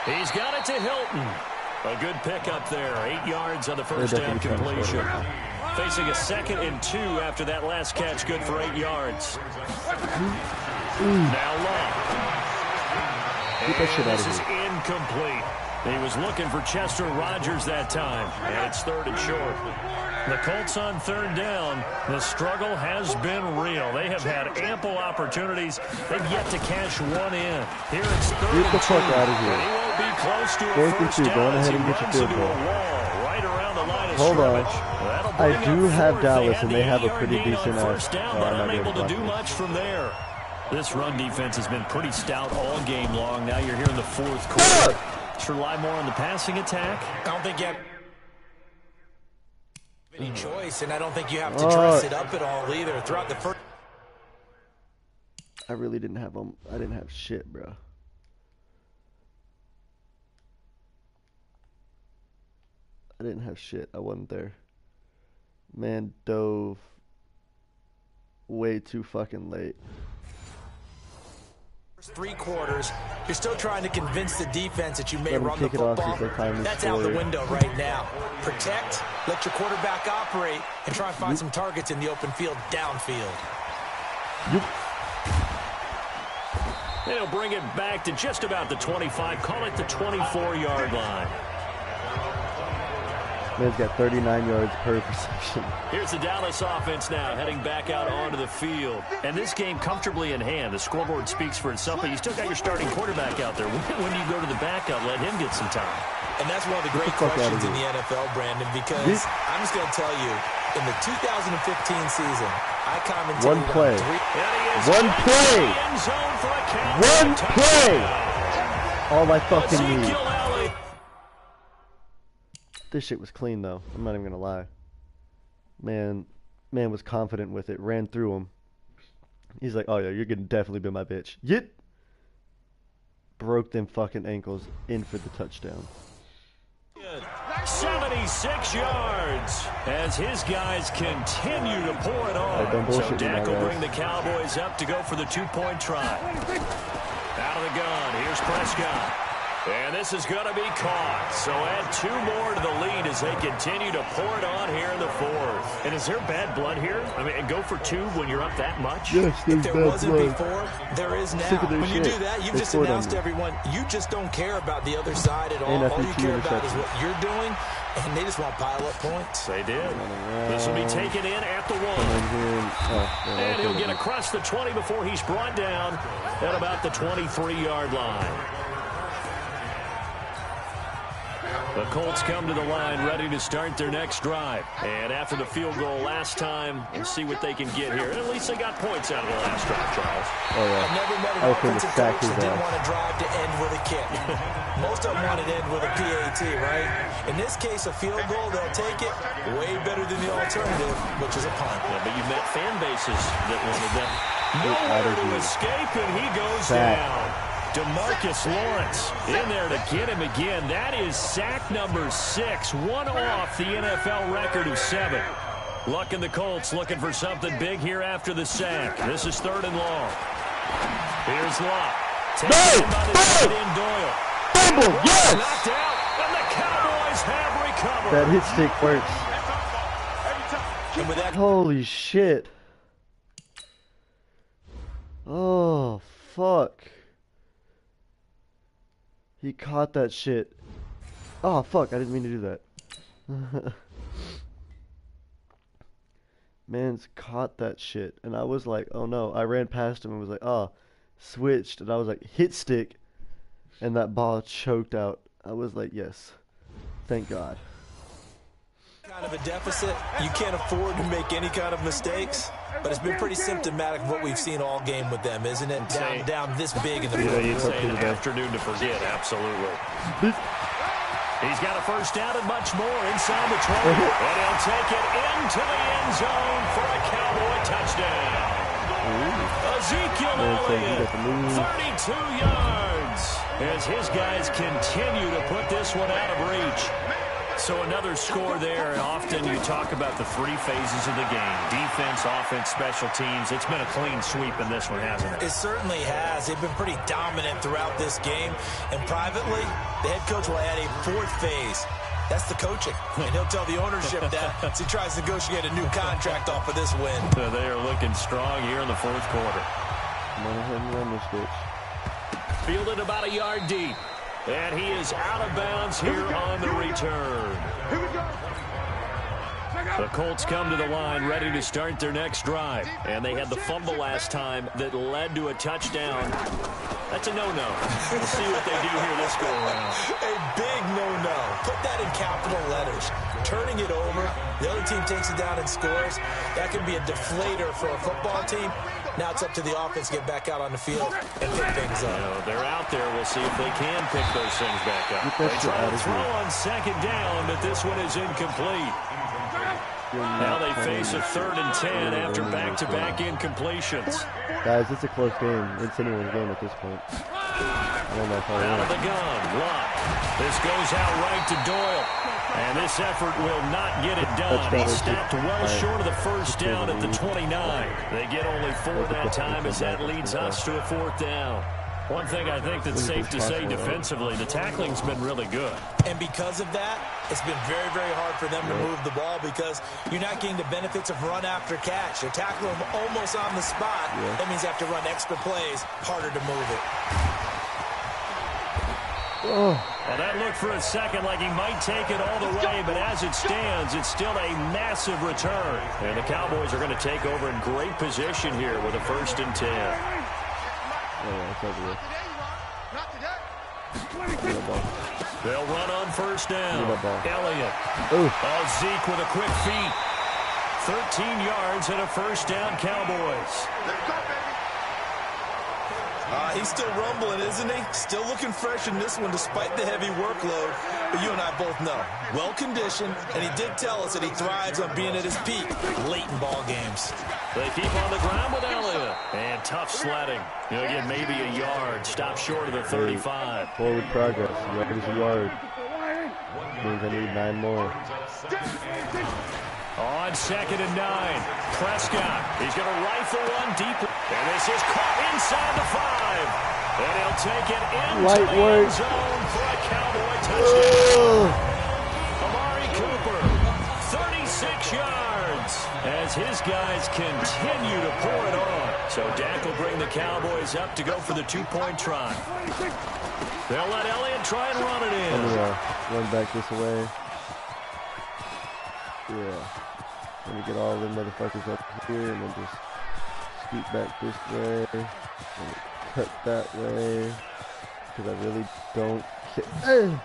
He's got it to Hilton. A good pickup there. 8 yards on the first down completion. Facing a 2nd and 2 after that last catch. Good for 8 yards. Now Locke. Keep that shit out This of is here. incomplete. He was looking for Chester Rogers that time, and it's 3rd and short. The Colts on 3rd down. The struggle has been real. They have had ample opportunities. They've yet to cash one in. Here it's 3rd Get the fuck and 2. out of here. And he won't be close to a 4th and first 2. down Go on as ahead he and get your runs field into a goal. wall right around the line of Hold on. scrimmage. That'll I bring do up have 4th. Dallas, and had they the have a 8-yard pretty gain on decent first down, but I might be unable able to to do block much from there. This run defense has been pretty stout all game long. Now you're here in the fourth quarter. Let's rely more on the passing attack. I don't think you have any choice, and I don't think you have to dress it up at all either. Throughout the first. I really didn't have them. I didn't have shit, bro. I didn't have shit. I wasn't there. Man dove way too fucking late. 3 quarters, you're still trying to convince the defense that you may Let 'em run the kick it off, football. since their time is That's out the forward. window right now. Protect, let your quarterback operate, and try and find some targets in the open field, downfield. They'll bring it back to just about the 25. Call it the 24-yard line. Man's got 39 yards per reception. Here's the Dallas offense now, heading back out onto the field. And this game comfortably in hand. The scoreboard speaks for itself, but you still got your starting quarterback out there. When you go to the backup, let him get some time. And that's one of the great fuck outta questions in here. the NFL, Brandon, because I'm just going to tell you, in the 2015 season, I commentated One play. on 3. One play. One play. All I fucking need. Ezekiel Elliott. This shit was clean though. I'm not even gonna lie. Man was confident with it. Ran through him. He's like, oh yeah, you're gonna definitely be my bitch. Yit. Broke them fucking ankles in for the touchdown. 76 yards as his guys continue to pour it on. don't bullshit So me, Dak my will guys. bring the Cowboys up to go for the 2-point try. Out of the gun, here's Prescott. And this is going to be caught. So add 2 more to the lead as they continue to pour it on here in the fourth. And is there bad blood here? I mean, and go for 2 when you're up that much? Yes, If there wasn't before, there is now. Sick of their When you shit. do that, you've They just scored on announced to me. everyone, you just don't care about the other side at all. And All you FET care about is interception. what you're doing, and they just want to pile up points. They did. This will be taken in at the 1. And he'll get across the 20 before he's brought down at about the 23-yard line. The Colts come to the line ready to start their next drive. And after the field goal last time, we'll see what they can get here. And at least they got points out of the last drive, Charles. Oh yeah. I've never met I an was gonna offensive sack coach his that didn't ass. want to drive to end with a kick. Most of them wanted to end with a PAT, right? In this case, a field goal, they'll take it way better than the alternative, which is a punt. Yeah, but you've met fan bases that wanted them. Nowhere to escape, and he goes down. DeMarcus Lawrence in there to get him again. That is sack number 6, one off the NFL record of 7. Luck in the Colts looking for something big here after the sack. This is 3rd and long. Here's Luck. Taken by the tight end Doyle. Fumble, yes! Knocked out, and the Cowboys have recovered. That hit stick works. And with that, Holy shit. Oh, fuck. He caught that shit. Oh, fuck. I didn't mean to do that. Man's caught that shit. And I was like, oh no. I ran past him and was like, oh, switched. And I was like, hit stick. And that ball choked out. I was like, yes. Thank God. kind of a deficit, you can't afford to make any kind of mistakes. But it's been pretty symptomatic of what we've seen all game with them, isn't it? Down this big in the field. You'd say an afternoon to forget, absolutely. He's got a first down and much more inside the 20. And he'll take it into the end zone for a count. touchdown. Ezekiel Elliott, 32 yards, as his guys continue to put this one out of reach. So another score there. Often you talk about the three phases of the game: defense, offense, special teams. It's been a clean sweep in this one, hasn't it? It certainly has. They've been pretty dominant throughout this game. And privately, the head coach will add a fourth phase. That's the coaching. And he'll tell the ownership that as he tries to negotiate a new contract off of this win. So they are looking strong here in the fourth quarter. Run this bitch. Fielded about a yard deep. And he is out of bounds here on the return. The Colts come to the line ready to start their next drive. And they had the fumble last time that led to a touchdown. That's a no-no. We'll see what they do here this go around. A big no-no. Put that in capital letters. Turning it over, the other team takes it down and scores. That can be a deflator for a football team. Now it's up to the offense to get back out on the field and pick things up. They're out there. We'll see if they can pick those things back up. They try to throw on second down, but this one is incomplete. Now they face a 3rd and 10 after back-to-back incompletions. Guys, it's a close game. It's anyone's game at this point. Out of the gun, Luck. This goes out right to Doyle. And this effort will not get it done. He stopped well short of the first down at the 29. They get only 4 that time as that leads us to a 4th down. One thing I think that's safe to say defensively, the tackling's been really good. And because of that, it's been very, very hard for them to move the ball because you're not getting the benefits of run after catch. You're tackling them almost on the spot. That means you have to run extra plays, harder to move it. Well, that looked for a second like he might take it all the way, but as it stands, it's still a massive return. And the Cowboys are going to take over in great position here with a 1st and 10. They'll run on 1st down. Elliott. Zeke with a quick feet. 13 yards and a 1st down, Cowboys. He's still rumbling, isn't he? Still looking fresh in this one despite the heavy workload. But you and I both know, well-conditioned, and he did tell us that he thrives on being at his peak late in ball games. They keep on the ground with Elliott. And tough sledding. He'll get maybe a yard. Stop short of the 35. Forward progress. Yard is a yard. Means I need 9 more. On 2nd and 9. Prescott. He's going to rifle one deep. And this is caught inside the 5. And he'll take it into the end zone for a Cowboy touchdown. Amari Cooper, 36 yards, as his guys continue to pour it on. So Dak will bring the Cowboys up to go for the 2-point try. They'll let Elliott try and run it in. Run back this way. Yeah. Let me get all them motherfuckers up here and then just scoot back this way and cut that way because I really don't care.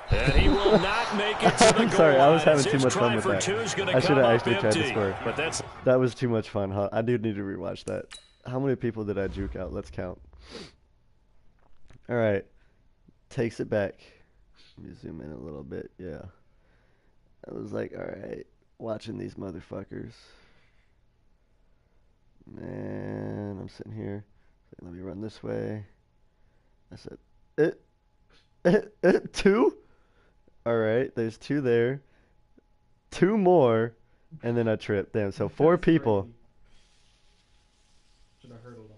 And he will not make it to the goal. Sorry, I was having line. too much fun with that. I should have actually tried to score. But that was too much fun, huh? I do need to rewatch that. How many people did I juke out? Let's count. All right. Takes it back. Let me zoom in a little bit. Yeah. I was like, all right, watching these motherfuckers. Man, I'm sitting here. Let me run this way. I said, 2? All right, there's 2 there. 2 more, and then I tripped. Damn, so 4 people. Should have hurdled him.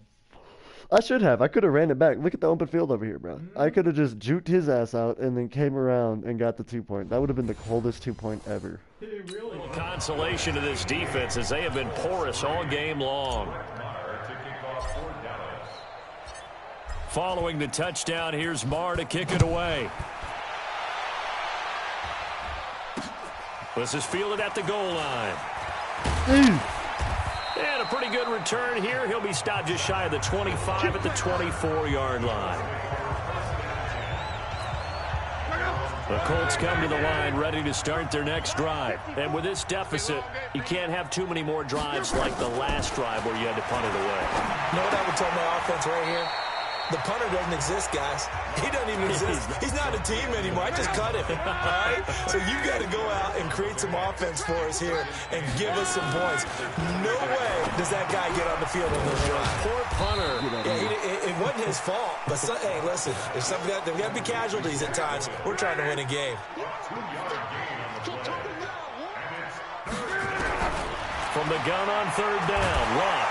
I should have. I could have ran it back. Look at the open field over here, bro. I could have just juked his ass out and then came around and got the 2-point. That would have been the coldest 2-point ever. Really? Consolation to this defense as they have been porous all game long. Following the touchdown, here's Marr to kick it away. This is fielded at the goal line. And a pretty good return here. He'll be stopped just shy of the 25 at the 24-yard line. The Colts come to the line ready to start their next drive. And with this deficit, you can't have too many more drives like the last drive where you had to punt it away. You know what I would tell my offense right here? The punter doesn't exist, guys. He doesn't even exist. He's not a team anymore. I just cut him. All right? So you got to go out and create some offense for us here and give us some points. No way does that guy get on the field on this drive. Poor punter. Yeah, it wasn't his fault. But, hey, listen, there's got to be casualties at times. We're trying to win a game. From the gun on third down, Lott.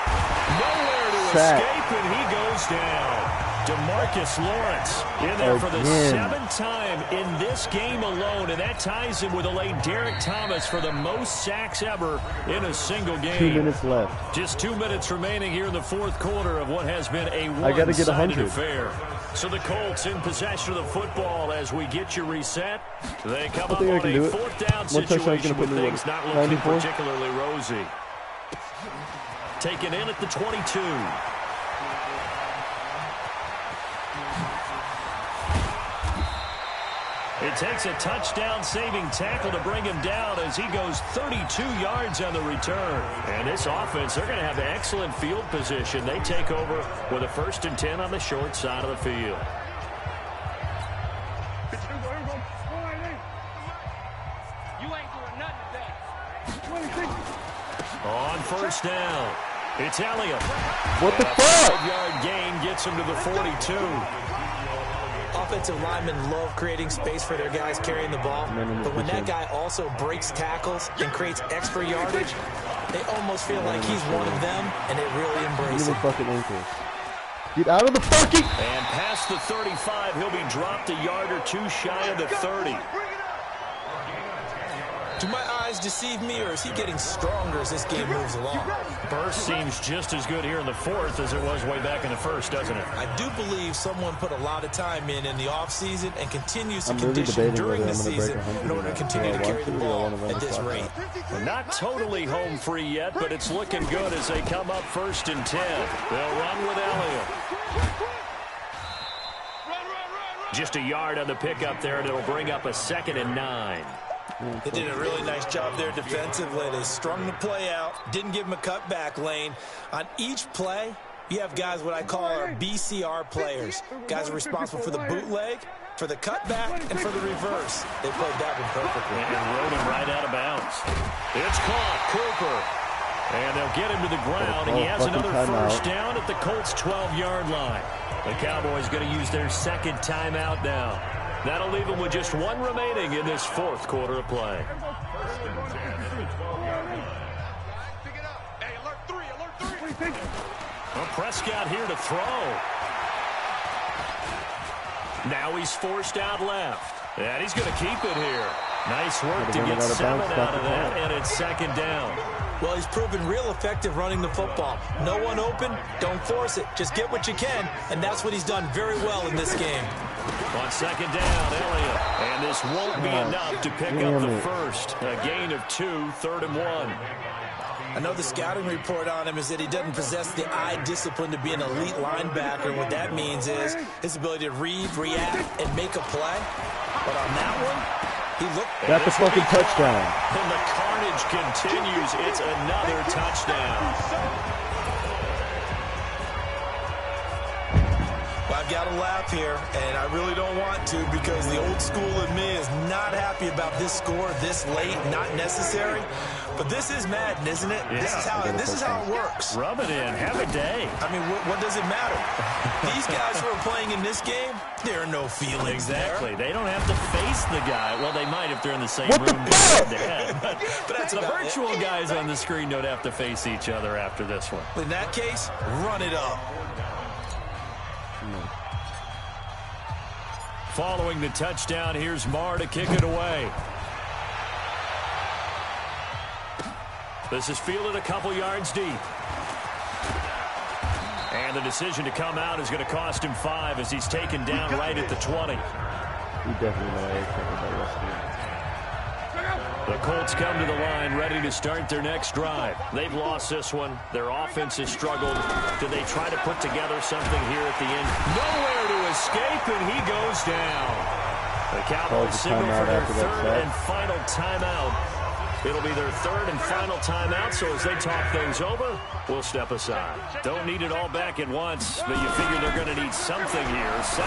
Nowhere to escape, and he goes down. DeMarcus Lawrence in there for the 7th time in this game alone, and that ties him with a late Derek Thomas for the most sacks ever in a single game. 2 minutes left. Just 2 minutes remaining here in the fourth quarter of what has been a one-sided affair. So the Colts in possession of the football as we get you reset. They come up on a 4th down situation with things not looking particularly rosy. Taken in at the 22. It takes a touchdown-saving tackle to bring him down as he goes 32 yards on the return. And this offense, they're going to have excellent field position. They take over with a 1st and 10 on the short side of the field. On 1st down, it's Elliott. What the fuck? 5-yard gain gets him to the 42. Offensive linemen love creating space for their guys carrying the ball, but when that guy also breaks tackles and creates extra yardage, they almost feel like he's one of them, and they really embrace it. Fucking ankles. Get out of the fucking... And past the 35, he'll be dropped a yard or two shy of the 30. Do my eyes deceive me, or is he getting stronger as this game moves along? Burst seems just as good here in the 4th as it was way back in the 1st, doesn't it? I do believe someone put a lot of time in the offseason and continues to condition during the season in order to continue to carry the ball at this rate. Well, not totally home free yet, but it's looking good as they come up 1st and 10. They'll run with Elliott. Just a yard on the pickup there, and it'll bring up a 2nd and 9. They did a really nice job there defensively. They strung the play out, didn't give him a cutback lane. On each play, you have guys what I call our BCR players. Guys are responsible for the bootleg, for the cutback, and for the reverse. They played that one perfectly. And rode him right out of bounds. It's caught, Cooper. And they'll get him to the ground, and he has another 1st down at the Colts' 12-yard line. The Cowboys going to use their 2nd timeout now. That'll leave them with just 1 remaining in this 4th quarter of play. Well, Prescott here to throw. Now he's forced out left. And he's going to keep it here. Nice work to get 7 out of that, and it's 2nd down. Well, he's proven real effective running the football. No one open, don't force it. Just get what you can, and that's what he's done very well in this game. On 2nd down, Elliott. And this won't be enough to pick up the 1st. A gain of 2, 3rd and 1. I know the scouting report on him is that he doesn't possess the eye discipline to be an elite linebacker. What that means is his ability to read, react, and make a play. But on that one, he looked... That's a fucking touchdown. And the carnage continues. It's another touchdown. I've got to laugh here, and I really don't want to because the old school in me is not happy about this score this late, not necessary. But this is Madden, isn't it? Yeah. This is how it works. Rub it in. Have a day. I mean, what does it matter? These guys who are playing in this game, there are no feelings exactly. there. They don't have to face the guy. Well, they might if they're in the same room. But that's the virtual guys on the screen don't have to face each other after this one. In that case, run it up. Following the touchdown, here's Marr to kick it away. This is fielded a couple yards deep. And the decision to come out is going to cost him 5 as he's taken down right at the 20. He definitely knows. The Colts come to the line ready to start their next drive. They've lost this one. Their offense has struggled. Do they try to put together something here at the end? Nowhere to escape, and he goes down. The Cowboys signal for their 3rd and final timeout It'll be their third and final timeout, so as they talk things over, we'll step aside. Don't need it all back at once, but you figure they're going to need something here. 17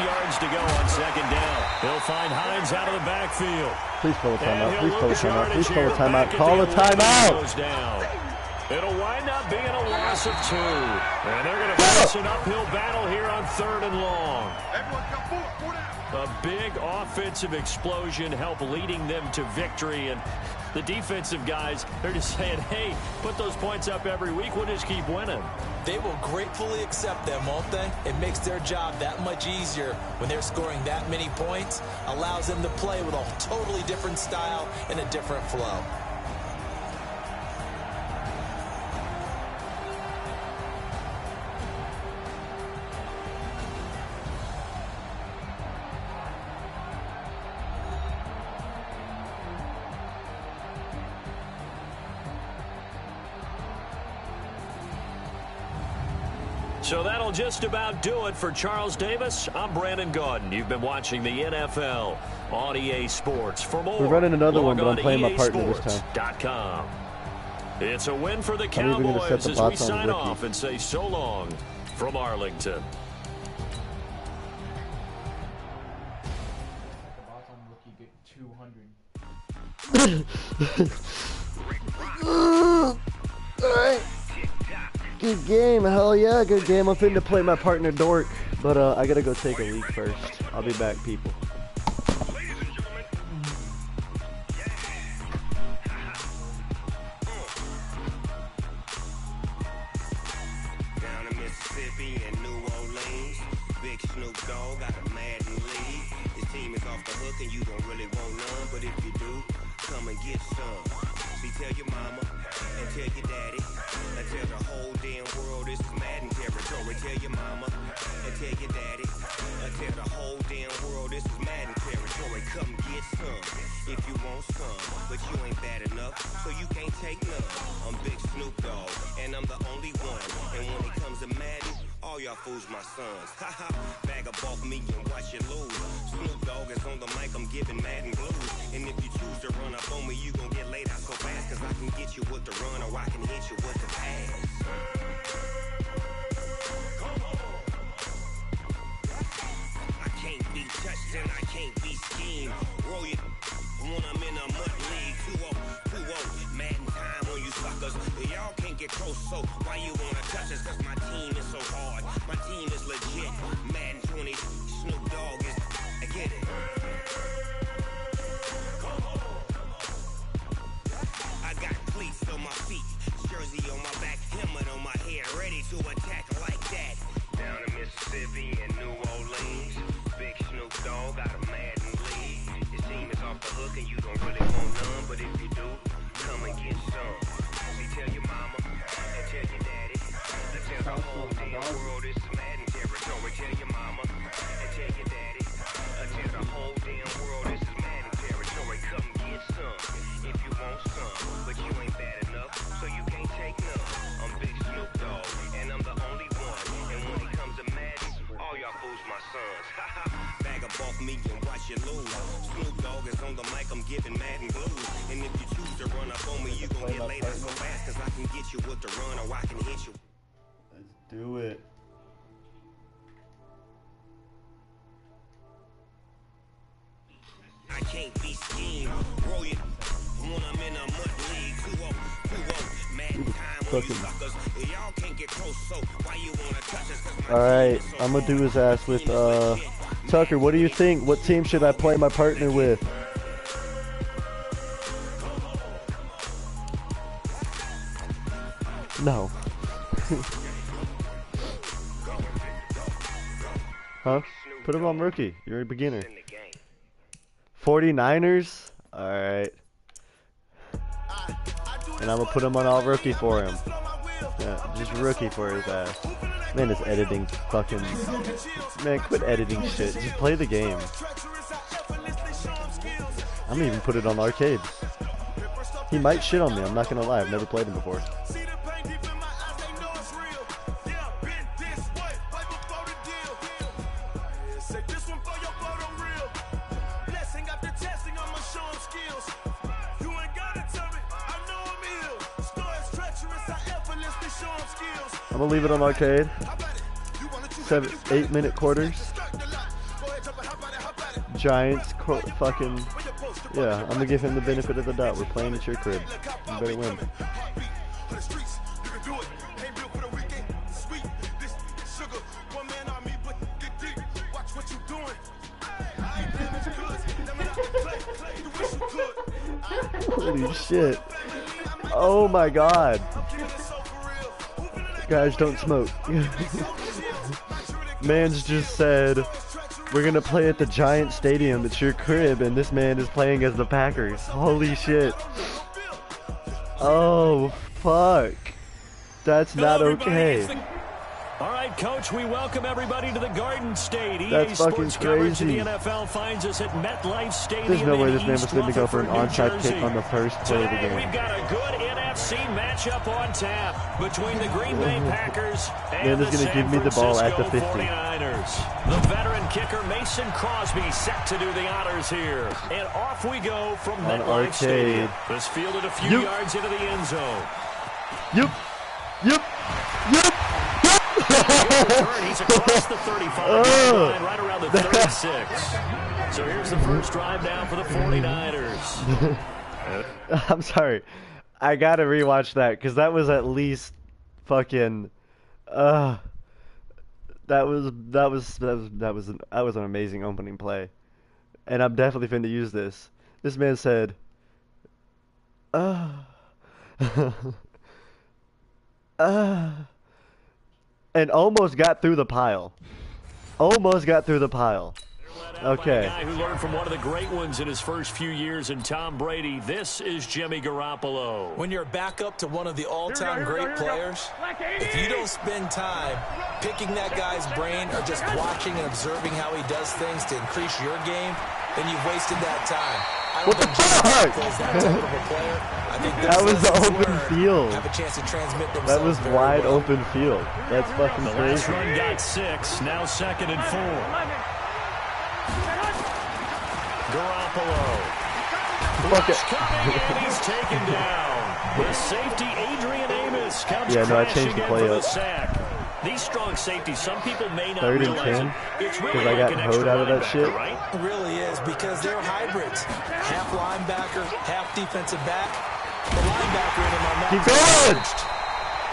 yards to go on second down. He'll find Hines out of the backfield. Please call a timeout. Please call a timeout. Please call a timeout. Call a timeout. It'll wind up being a loss of 2. And they're going to face an uphill battle here on 3rd and long. A big offensive explosion helped leading them to victory. And the defensive guys, they're just saying, hey, put those points up every week. We'll just keep winning. They will gratefully accept them, won't they? It makes their job that much easier when they're scoring that many points. Allows them to play with a totally different style and a different flow. So that'll just about do it for Charles Davis. I'm Brandon Gaudin. You've been watching the NFL on EA Sports. For more, we're running another one, but I'm playing my partner this time. It's a win for the Cowboys as we sign off and say so long from Arlington. All right. Good game, hell yeah, good game. I'm finna play my partner Dork, but I gotta go take a leak first. I'll be back, people. Down in Mississippi and New Orleans, Big Snoop Dogg got a Madden lead. His team is off the hook and you don't really want none, but if you do, come and get some. See, tell your mama and tell your daddy. I tell the whole damn world this is Madden territory. Tell your mama and tell your daddy. I tell the whole damn world this is Madden territory. Come get some if you want some, but you ain't bad enough, so you can't take none. I'm Big Snoop Dogg, and I'm the only one. And when it comes to Madden, all y'all fools my sons. Haha, bag up off me and watch you lose. Snoop Dogg is on the mic, I'm giving Madden blues. And if you choose to run up on me, you gon' get laid out so fast, cause I can get you with the run or I can hit you with the pass. I can't be touched and I can't be schemed. Roll it when I'm in a mud league. 2-0, Madden time on you suckers. Y'all can't get close, so why you wanna touch us? Cause my team is so hard. My team is legit. Madden 20, Snoop Dogg is, I get it. I got cleats on my feet, jersey on my back, helmet on my head, ready to attack like that. Down in Mississippi and New Orleans, Big Snoop Dogg got a Madden lead. His team is off the hook and you don't really want none, but if you do, come and get some. See, tell your mama and tell your daddy. I tell the whole damn world this is Madden territory. Tell your mama and tell your daddy. I tell the whole damn world this is Madden territory. Come get some if you want some, but you ain't bad enough, so you can't take none. I'm Big Snoop Dogg, and I'm the only one. And when it comes to Madden, all y'all fools my sons. Bag up off me and watch you lose. Snoop Dogg is on the mic, I'm giving Madden blues. And if you choose to run up on me, you gon' get laid out so fast, cause I can get you with the run or I can hit you. Let's do it. I can't be schemed. Roll it when I'm in a mud league. 2-0, Madden time on you suckers. Y'all can't get close, so why you wanna touch us? Alright, I'm gonna do his ass with Tucker. What do you think? What team should I play my partner with? No. Huh? Put him on rookie. You're a beginner. 49ers? Alright. And I'm gonna put him on all rookie for him. Yeah, just rookie for his ass. Man, this editing fucking... Man, quit editing shit. Just play the game. I'm gonna even put it on arcade. He might shit on me, I'm not gonna lie. I've never played him before. I'm gonna leave it on arcade. 8-minute quarters. Giants fucking. Yeah, I'm gonna give him the benefit of the doubt. We're playing at your crib. You better win. Holy shit. Oh my god. Guys, don't smoke. Man's just said, we're gonna play at the Giant Stadium, it's your crib, and this man is playing as the Packers. Holy shit. Oh, fuck. That's not okay. All right, Coach, we welcome everybody to the Garden State. That's EA fucking Sports coverage of crazy. the NFL finds us at MetLife Stadium. There's no way this man was East going to go for an Rutherford, onside kick on the first play of the Today, game. we've got a good NFC matchup on tap between the Green Bay Packers and Man is the going to give San me the ball at the Francisco 50. 49ers. The veteran kicker Mason Crosby set to do the honors here. And off we go from On MetLife Stadium. arcade. This fielded a few Yup. yards into the end zone. Yup. Yup. Yup. Return, he's across the 35 line, right around the 36. So here's the first drive down for the 49ers. I'm sorry. I gotta rewatch that because that was at least fucking. That was an amazing opening play, and I'm definitely finna use this. This man said, and almost got through the pile. Almost got through the pile. Okay. A guy who learned from one of the great ones in his first few years in Tom Brady. This is Jimmy Garoppolo. When you're back up to one of the all-time great players, if you don't spend time picking that guy's brain or just watching and observing how he does things to increase your game, then you've wasted that time. I don't think Jimmy Garoppolo is that type of a player. I think That was the lessons open learned field. have a chance to transmit That themselves was very wide well. open field. That's fucking The last crazy. run got 6, now 2nd and 4. Garoppolo. Fuck it. Coming and he's taken down. The safety, Adrian Amos, comes Yeah, no, I crashing changed the in play for the up. sack. These strong safeties, some people may not 3rd and realize 10, it. It's really 'cause I like got an hoed extra out of that linebacker, shit. right? It really is, because they're hybrids. Half linebacker, half defensive back. The linebacker in him are not Keep going! merged.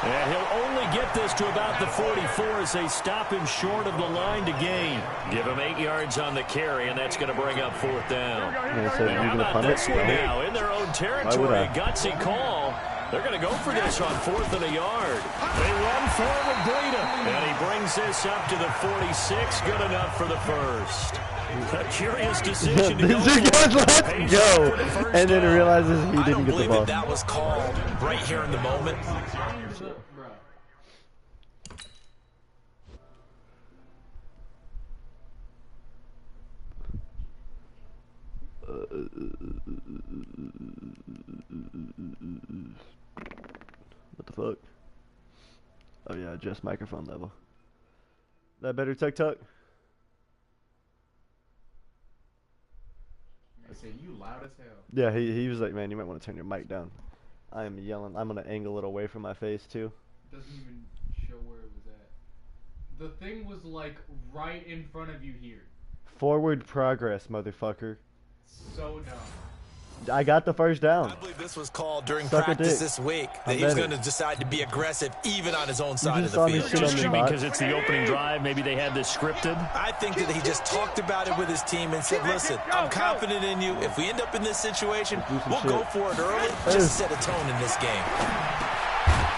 And he'll only get this to about the 44 as they stop him short of the line to gain. Give him 8 yards on the carry, and that's going to bring up 4th down. Yeah, so And you're how gonna about punt it? this one No. now? In their own territory, I? gutsy call. They're going to go for this on 4th and a yard. They run forward, Breida. And he brings this up to the 46. Good enough for the first. A curious decision to go This guy for it. let's Pays go, off for the first and then down. realizes he I didn't don't get the believe ball. that was called right here in the moment. What the fuck? Oh yeah, adjust microphone level. That better, Tuck Tuck? I say you loud as hell. Yeah, he was like, man, you might want to turn your mic down. I am yelling. I'm gonna angle it away from my face too. Doesn't even show where it was at. The thing was like right in front of you here. Forward progress, motherfucker. So dumb. I got the first down. I believe this was called during Suck a practice dick. this week. That I'm he was betting. going to decide to be aggressive even on his own side just of saw the me field. shit on Just the because spot. it's the opening drive, maybe they had this scripted. I think that he just talked about it with his team and said, listen, I'm confident in you. If we end up in this situation, do some we'll go shit. for it early. Hey. Just set a tone in this game.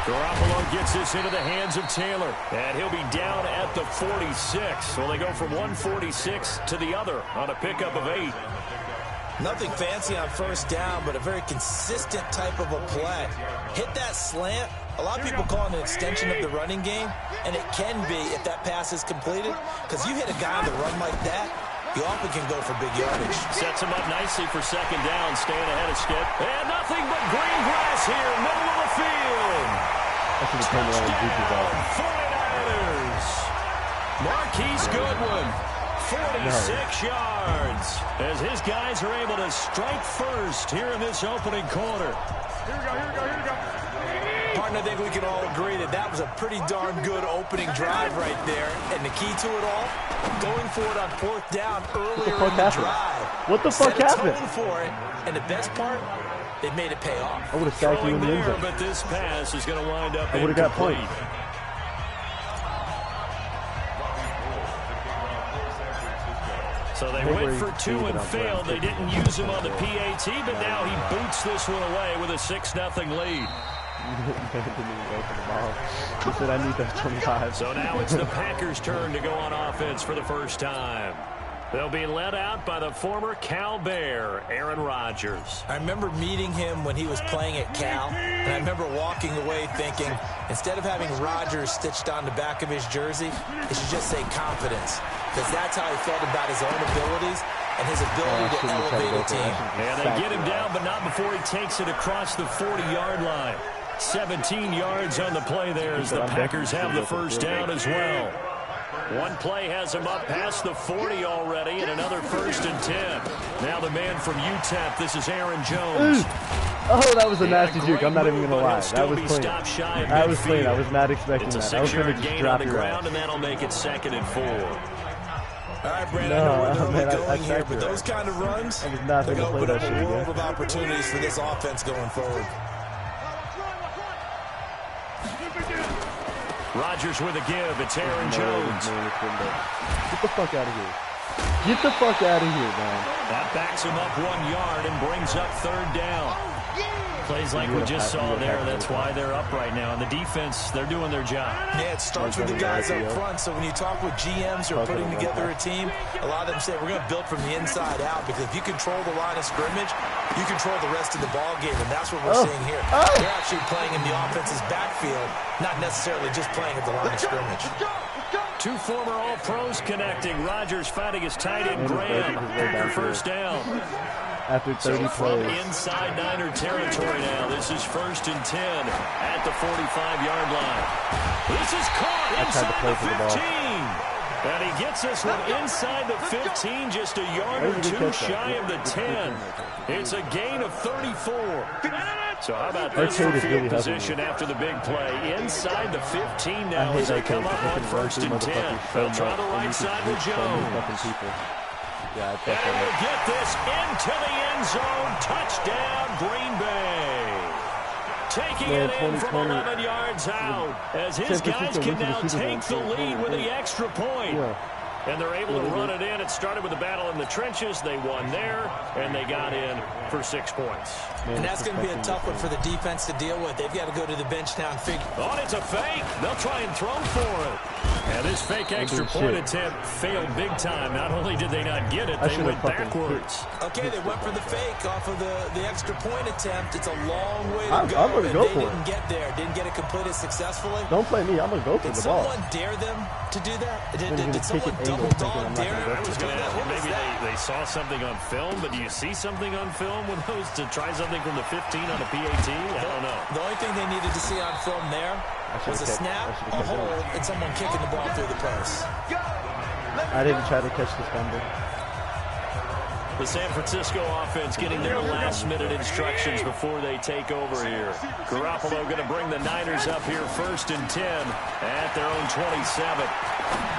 Garoppolo gets this into the hands of Taylor, and he'll be down at the 46. Well, they go from 146 to the other on a pickup of 8. Nothing fancy on first down, but a very consistent type of a play. Hit that slant. A lot of people call it an extension of the running game, and it can be if that pass is completed, because you hit a guy on the run like that, you often can go for big yardage. Sets him up nicely for 2nd down, staying ahead of Skip. And nothing but green grass here, middle of the field. I should have turned around and beat his ass. 49ers. Marquise Goodwin, 46 yards, as his guys are able to strike first here in this opening quarter. Martin, I think we can all agree that that was a pretty darn good opening drive right there. And the key to it all, going for it on 4th down earlier in the drive. What the fuck happened? For it. And the best part, they made it pay off. I would have sacked you in the end zone. But this pass is going to wind up I would have got points. So they went for 2 and failed. They didn't use him on the PAT, but now he boots this one away with a 6-0 lead. He said, I need that 25. So now it's the Packers' turn to go on offense for the first time. They'll be led out by the former Cal Bear, Aaron Rodgers. I remember meeting him when he was playing at Cal, and I remember walking away thinking, instead of having Rodgers stitched on the back of his jersey, it should just say confidence, because that's how he felt about his own abilities and his ability to elevate a team. And they get him down, but not before he takes it across the 40-yard line. 17 yards on the play there as the Packers have the first down as well. One play has him up past the 40 already, and another 1st and 10. Now the man from UTEP, this is Aaron Jones. Oh, that was a nasty juke. I'm not even going to lie. That was clean. That was clean. I was not expecting that. I was going to just drop your ass. And that'll make it 2nd and 4. All right, Brandon, I know we're normally going here, but those kind of runs, I was not they're going to going to play open that up a shit world again. of opportunities for this offense going forward. Rodgers with a give. It's Aaron Jones. Get the fuck out of here. Get the fuck out of here, man. That backs him up 1 yard and brings up 3rd down. Plays like we just saw there. That's why they're up right now. And the defense, they're doing their job. Yeah, it starts with the guys up front. So when you talk with GMs who are putting together a team, a lot of them say we're going to build from the inside out, because if you control the line of scrimmage, you control the rest of the ball game, and that's what we're seeing here. They're actually playing in the offense's backfield, not necessarily just playing at the line of scrimmage. 2 former All-Pros connecting. Rodgers fighting his tight end Graham. Packer first down. After 30 From plays. inside Niner territory now. This is 1st and 10 at the 45-yard line. This is caught inside the 15. And he gets this one inside the 15, just a yard or 2 shy of the 10. It's a gain of 34. So how about this for field position after the big play? Inside the 15 now as they come up on 1st and 10. They'll try the right side with Jones. Yeah, and we'll get this into the end zone. Touchdown, Green Bay. Taking it in from 11 yards out as his guys can now take the lead with the extra point. And they're able to run it in. It started with a battle in the trenches. They won there, and they got in for 6 points. And that's going to be a tough one for the defense to deal with. They've got to go to the bench now and figure. Oh, it's a fake. They'll try and throw for it. And this fake extra point attempt failed big time. Not only did they not get it, they went backwards. Okay, they went for the fake off of the extra point attempt. It's a long way to go. I'm going to go for it. They didn't get there. Didn't get it completed successfully. Don't play me. I'm going to go for the ball. Did someone dare them to do that? Did someone double dog dare them to do that? Maybe they saw something on film, but do you see something on film with those to try something from the 15 on a PAT? I don't know. The only thing they needed to see on film there was a snap, a hold, and someone kicking the ball through the post. I didn't try to catch the fumble. The San Francisco offense getting their last-minute instructions before they take over here. Garoppolo going to bring the Niners up here 1st and 10 at their own 27.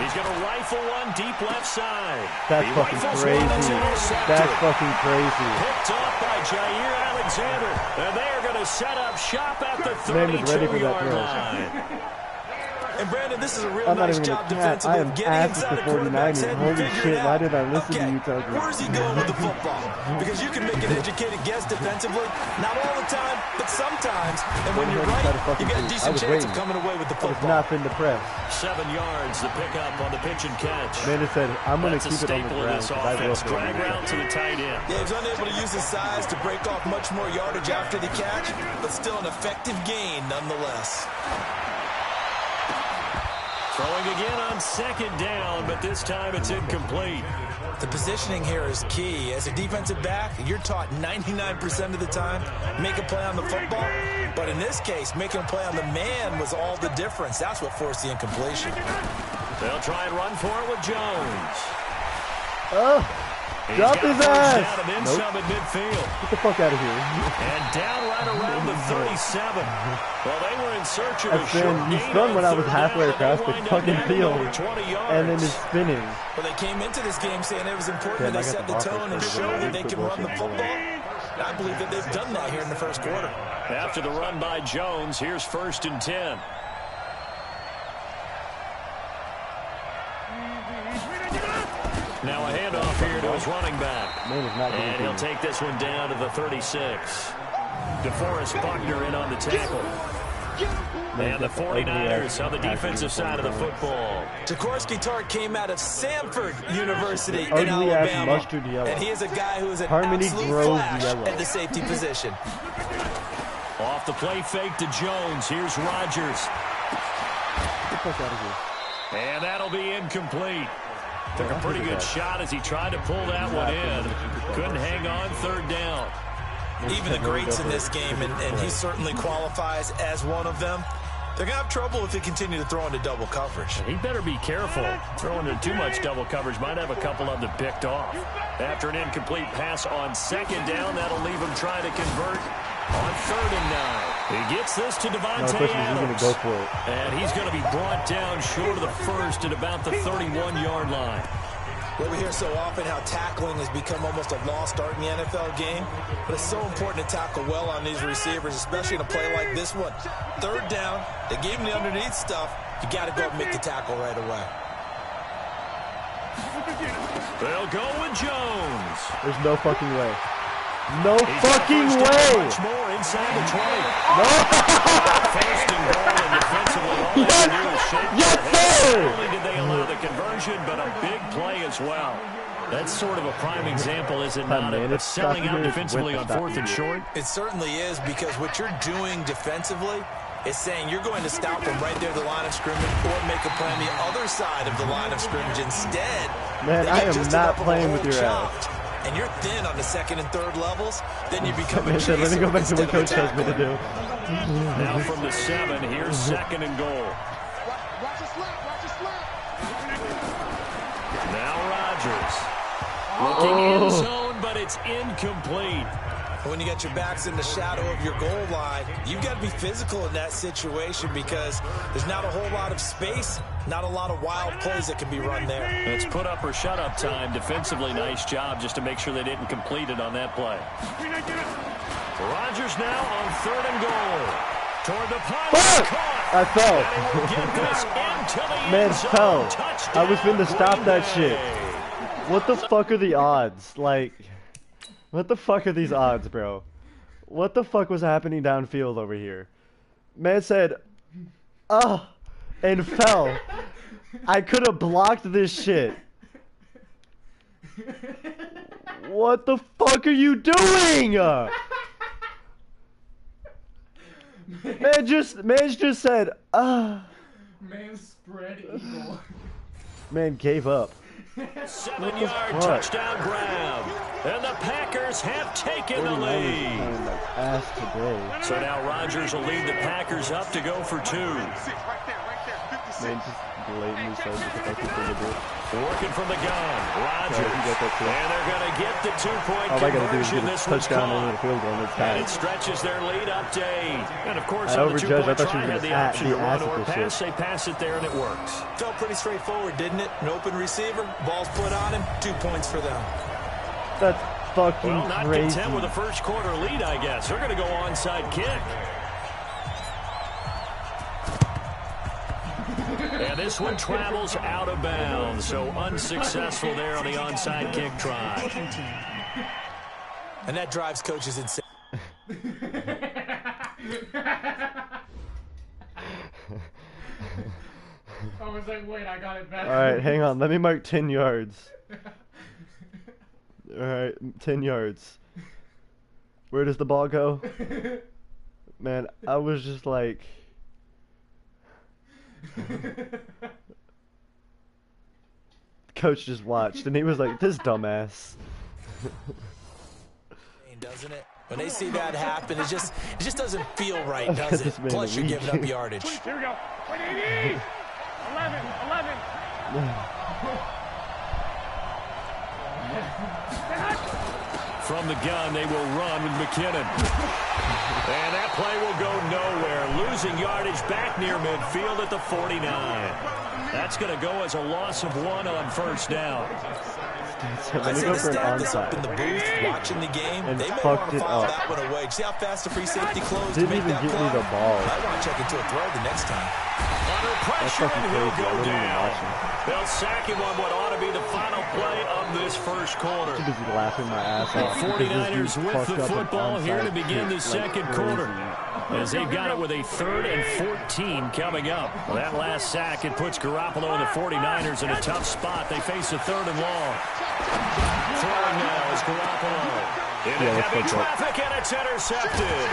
He's going to rifle one deep left side. That's fucking crazy. That's fucking crazy. Picked up by Jair Alexander. And they are going to set up shop at the 32-yard line. And Brandon, this is a real nice job defensively of getting inside the quarterback's head and figuring it out. Why did I listen to you talking? Where's he going with the football? Because you can make an educated guess defensively. Not all the time, but sometimes. And when you're right, you got a decent chance of coming away with the football. I was not in the press. 7 yards, the pickup on the pitch and catch. Man said, I'm going to keep it on the ground. Drag route to the tight end. Yeah, he was unable to use his size to break off much more yardage after the catch, but still an effective gain nonetheless. Throwing again on 2nd down, but this time it's incomplete. The positioning here is key. As a defensive back, you're taught 99% of the time, make a play on the football. But in this case, making a play on the man was all the difference. That's what forced the incompletion. They'll try and run for it with Jones. Drop his ass! Down and then Nope. some at midfield. Get the fuck out of here. And down right around the 37. Well, they were in search of a That's short been, he gain spun on when I was third halfway down, across and the they wind up fucking down field. over 20 yards. And then just spinning. Well, they came into this game saying it was important Damn, that they I got set the the offense tone and for the show that game. they can run the football. And I believe that they've done that here in the first quarter. After the run by Jones, here's 1st and 10. Now a handoff here to his running back. Man is not going And he'll take this one down to the 36. DeForest Buckner in on the tackle. And the 49ers on the defensive side of the football. Jaworski Tartt came out of Samford University in Ugly ass Alabama. mustard yellow. And he is a guy who is an Harmony absolute Grove flash yellow. at the safety position. Off the play fake to Jones. Here's Rodgers. Get the fuck out of here. And that'll be incomplete. Took a pretty good shot as he tried to pull that one in. Couldn't hang on 3rd down. Even the greats in this game, and he certainly qualifies as one of them, they're going to have trouble if they continue to throw into double coverage. He better be careful. Throwing into too much double coverage might have a couple of them picked off. After an incomplete pass on 2nd down, that'll leave him trying to convert on 3rd and 9. He gets this to No, Devontae question is he's going Adams. to go for it. And he's going to be brought down short of the 1st at about the 31-yard line. Well, we hear so often how tackling has become almost a lost art in the NFL game, but it's so important to tackle well on these receivers, especially in a play like this one. 3rd down, they gave him the underneath stuff. You got to go and make the tackle right away. They'll go with Jones. There's no fucking way. No He's got fucking first down, way! much more inside the 20. No! First and goal, and defensively, all they had to do was shake Yes, their head. sir! Not only did they allow the conversion, but a big play as well. That's sort of a prime example, is it not, man, of it's selling stop out here, defensively on it's with 4th and stop short? It certainly is, because what you're doing defensively is saying you're going to stop them right there at the line of scrimmage or make a play on the other side of the line of scrimmage. Instead, Man, they I get am just not enough of a playing with hole your chopped, and you're thin on the 2nd and 3rd levels, then you become a Man said, let me chaser go back to instead what of a Coach tells me to tackler. do. Now from the 7, here's 2nd and goal. Now Rodgers. Looking in zone, but it's incomplete. When you got your backs in the shadow of your goal line, you've got to be physical in that situation because there's not a whole lot of space, not a lot of wild plays that can be run there. It's put up or shut up time. Defensively, nice job just to make sure they didn't complete it on that play. Rodgers now on 3rd and goal. Toward the pile. Fuck! I fell. Man fell. I was finna stop that shit. What the fuck are the odds? Like, what the fuck are these odds, bro? What the fuck was happening downfield over here? Man said, and fell. I could have blocked this shit. What the fuck are you doing? Man just said, Man spread eagle. Man gave up. 7-yard touchdown grab. And the Packers have taken the lead. Ass today. So now Rodgers will lead the Packers up to go for 2. Man just blatantly says what the fuck he's gonna do. Working from the gun, Rodgers. Yeah, he got that too. And they're going to get the 2-point All I gotta do is conversion. get a This one's touchdown and caught. then a field goal and it's And tied. it stretches their lead up to 8. And of course, I on the overjudged. I 2-point thought she try, was had the gonna option be to run ass or at this pass. shit. They pass it there, and it works. Felt pretty straightforward, didn't it? An open receiver, ball's put on him, 2 points for them. That's fucking Well, not crazy. content with a first quarter lead, I guess. They're going to go onside kick. And this one travels out of bounds, so unsuccessful there on the onside kick try. And that drives coaches insane. I was like, wait, I got it back. Alright, hang on. Let me mark 10 yards. Alright, 10 yards. Where does the ball go? Man, I was just like... Coach just watched, and he was like, this dumbass. Doesn't it? When they see that happen, it just doesn't feel right, does This it? man Plus, you're weak. giving up yardage. Here we go. 180. 11. from the gun, they will run with McKinnon. And that play will go nowhere. Losing yardage back near midfield at the 49. That's going to go as a loss of 1 on first down. I see the staff is up in the booth watching the game. And they may want fucked to it file up. that one away. See how fast the free safety closed to Didn't make even that give play? me the ball. I want to check into a throw the next time. Under That's pressure, fucking and he'll crazy. I go wasn't even down. watching. They'll sack him on what ought to be the final play of this first quarter. I'm too busy laughing my ass off. The 49ers with the football here to begin the second quarter. As they've got it with a 3rd and 14 coming up. Well, that last sack, it puts Garoppolo and the 49ers in a tough spot. They face a 3rd and long. Throwing now is Garoppolo. Into heavy traffic, and it's intercepted.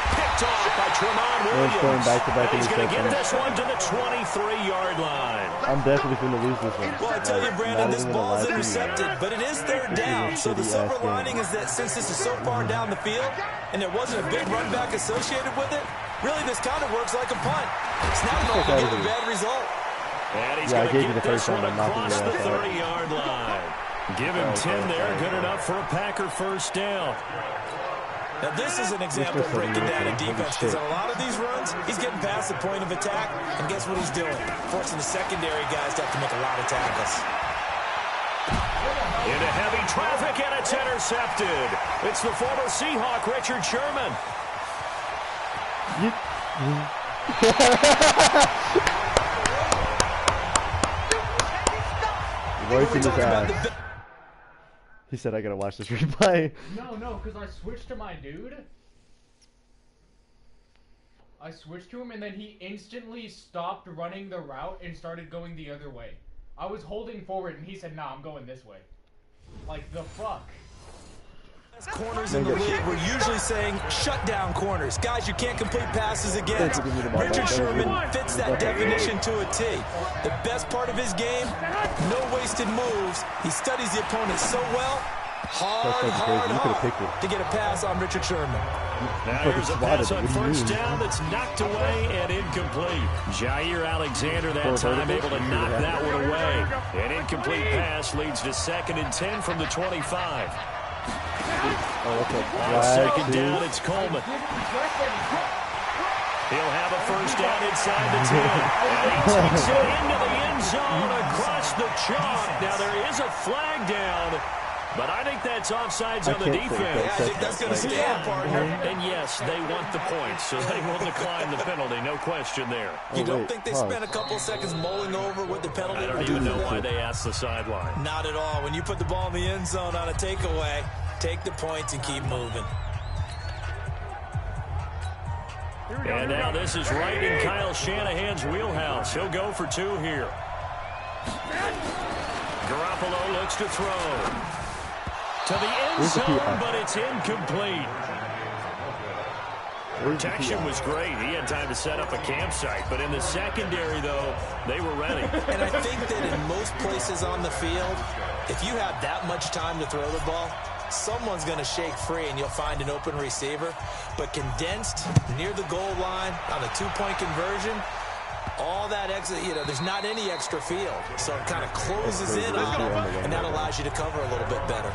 Picked off by Tramon Williams. Going back-to-back He's going to get interceptions. this one to the 23-yard line. I'm definitely going to lose this one. Well, I tell you, Brandon, this ball is intercepted, but it is 3rd down. So the silver Shitty-ass game. lining is that since this is so far down the field and there wasn't a big run back associated with it, really this kind of works like a punt. It's not an altogether bad result. And he's Yeah, I going to gave you get the this first one time. I'm not going across to the do that. 30-yard line. Give him 10 there. Good enough for a Packer first down. Now, this is an example of breaking down a defense because on a lot of these runs, he's getting past the point of attack, and guess what he's doing? Forcing the secondary guys to have to make a lot of tackles. Into heavy traffic, and it's intercepted. It's the former Seahawk, Richard Sherman. Roasting his ass. He said I gotta watch this replay. No, because I switched to my dude. I switched to him, and then he instantly stopped running the route and started going the other way. I was holding forward, and he said, nah, I'm going this way. Like, the fuck? Corners in the league, we're usually saying shut down corners. Guys, you can't complete passes against. Richard Sherman fits that definition to a T. The best part of his game, no wasted moves. He studies the opponent so well. Hard to get a pass on Richard Sherman. Now here's a pass on first down that's knocked away and incomplete. Jair Alexander that time able to knock that one away. An incomplete pass leads to 2nd and 10 from the 25. On second down, it's Coleman. He'll have a first down inside the 10. And he takes it into the end zone across the chalk. Now there is a flag down, but I think that's offsides on the defense. Yeah, I think that's going to stand, partner. And yes, they want the points, so they will decline the penalty. No question there. You don't think they spent a couple seconds mulling over what the penalty I don't would do even know for why them? they asked the sideline. Not at all. When you put the ball in the end zone on a takeaway, take the points and keep moving. And now this is right in Kyle Shanahan's wheelhouse. He'll go for 2 here. Garoppolo looks to throw. To the end zone, but it's incomplete. Protection was great. He had time to set up a campsite. But in the secondary, though, they were ready. And I think that in most places on the field, if you have that much time to throw the ball, someone's going to shake free and you'll find an open receiver. But condensed near the goal line on a 2-point conversion, all that extra, there's not any extra field. So it kind of closes in on it, and that allows you to cover a little bit better.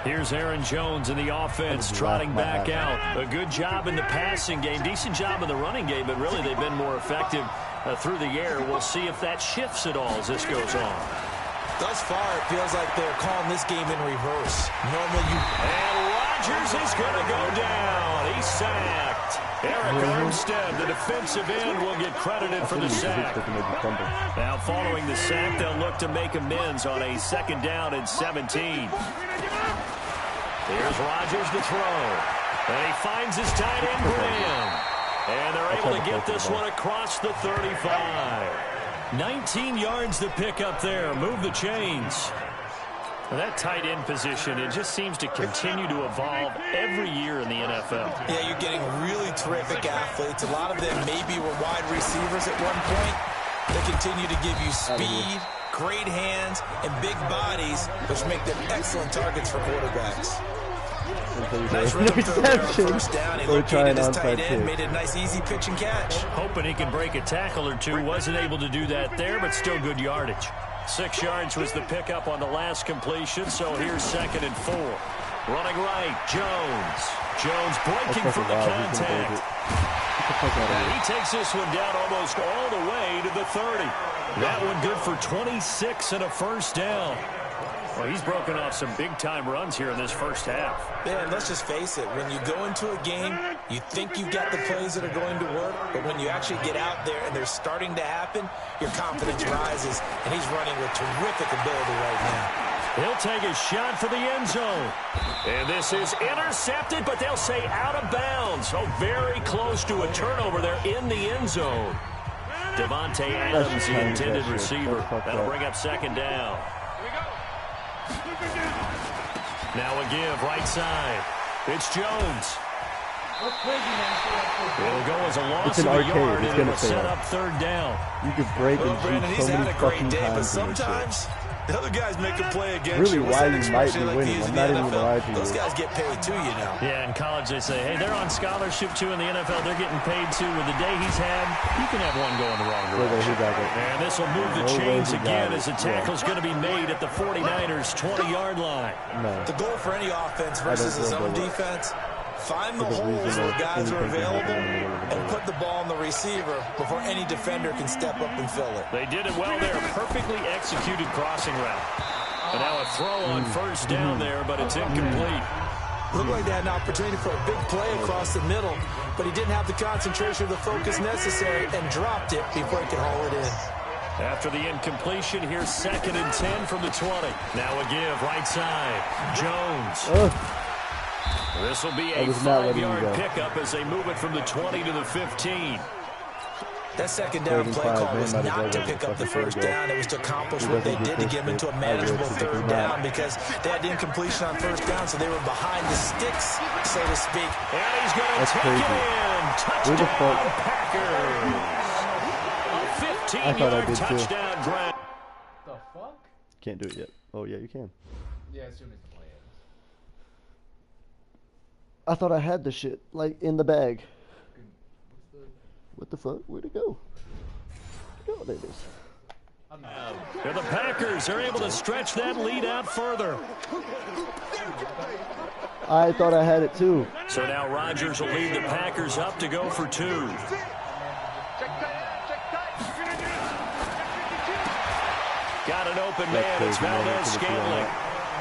Here's Aaron Jones in the offense, trotting back out. A good job in the passing game, decent job in the running game, but really they've been more effective through the air. We'll see if that shifts at all as this goes on. Thus far, it feels like they're calling this game in reverse. Normally And Rodgers is going to go down. He's sacked. Eric Armstead, the defensive end, will get credited for the sack. Now, following the sack, they'll look to make amends on a 2nd down and 17. Here's Rodgers to throw. And he finds his tight end, Graham. And they're able to get this one across the 35. 19 yards to pick up there. Move the chains. That tight end position, it just seems to continue to evolve every year in the NFL. Yeah, you're getting really terrific athletes. A lot of them maybe were wide receivers at one point. They continue to give you speed, great hands, and big bodies, which make them excellent targets for quarterbacks. Nice rhythm throw there on first down. He located his tight end, made a nice easy pitch and catch. Hoping he can break a tackle or two. Wasn't able to do that there, but still good yardage. 6 yards was the pickup on the last completion, so here's 2nd and 4. Running right, Jones. Jones breaking from the contact. And he takes this one down almost all the way to the 30. That one good for 26 and a first down. Well, he's broken off some big-time runs here in this first half. Yeah, and let's just face it. When you go into a game, you think you've got the plays that are going to work, but when you actually get out there and they're starting to happen, your confidence rises, and he's running with terrific ability right now. He'll take a shot for the end zone. And this is intercepted, but they'll say out of bounds. So very close to a turnover there in the end zone. Devontae Adams, the intended receiver. That'll bring up second down. Now a give, right side. It's Jones. It'll go as a loss of a yard, and it'll set up third down. You could break and Brandon, shoot he's so had many a great fucking day, but times in this shit. sometimes the other guys make a play against Really, you. why you might be winning. I'm not even gonna lie to you. Those guys get paid too, you know. Yeah, in college they say, hey, they're on scholarship too in the NFL. They're getting paid too. With the day he's had, you can have one going the wrong direction. And this will move the chains again as the tackle's going to be made at the 49ers' 20-yard line. The goal for any offense versus his own defense, find the holes where guys are available and put the ball on the receiver before any defender can step up and fill it. They did it well there. Perfectly executed crossing route. And now a throw on first down there, but it's incomplete. Looked like they had an opportunity for a big play across the middle, but he didn't have the concentration or the focus necessary and dropped it before he could haul it in. After the incompletion, here's 2nd and 10 from the 20. Now a give, right side. Jones. This will be a 5-yard pickup as they move it from the 20 to the 15. That second down play call was not to pick up the first down. It was to accomplish what they did to get them into a manageable third down because they had the incompletion on first down, so they were behind the sticks, so to speak. And he's going to take it in. Touchdown, Packers. A 15-yard touchdown grab. The fuck? Can't do it yet. Oh, yeah, you can. Yeah, as soon as the play ends. I thought I had the shit, like, in the bag. What the fuck? Where'd it go? Oh, there it is. And the Packers are able to stretch that lead out further. I thought I had it too. So now Rodgers will lead the Packers up to go for 2. Got an open man. It's Valdez-Scantling.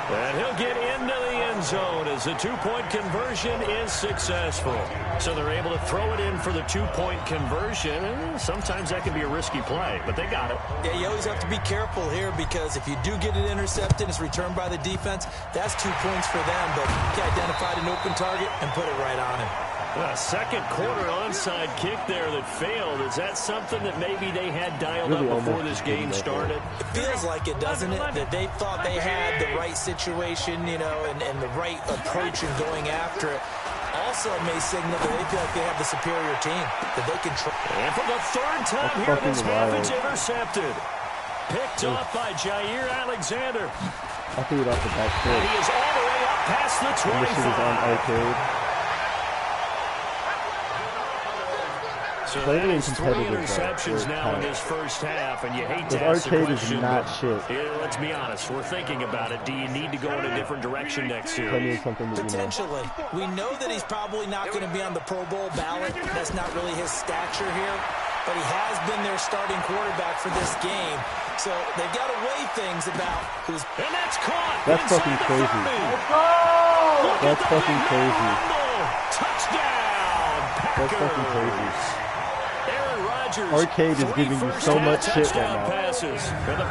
And he'll get into the end zone as the 2-point conversion is successful. So they're able to throw it in for the 2-point conversion. And sometimes that can be a risky play, but they got it. Yeah, you always have to be careful here because if you do get it intercepted, it's returned by the defense. That's 2 points for them, but he identified an open target and put it right on him. A second quarter onside kick there that failed. Is that something that maybe they had dialed up before this game started? It feels like it, doesn't it? That they thought they had the right situation, you know, and the right approach in going after it. Also, it may signal that they feel like they have the superior team, that they can try. And for the 3rd time here in this half, it's intercepted. Picked off by Jair Alexander. I threw it off the back foot. And he is all the way up past the 25. And this shit is on arcade. So that is 3 interceptions now in this first half, and you hate to ask the question. Arcade is not shit. Let's be honest. We're thinking about it. Do you need to go in a different direction next series? Potentially. We know that he's probably not going to be on the Pro Bowl ballot. That's not really his stature here. But he has been their starting quarterback for this game. So they've got to weigh things about who's... And that's caught. That's fucking crazy. That's fucking crazy. Touchdown, Packers. That's fucking crazy. Aaron Rodgers. Arcade is giving you so much shit right now.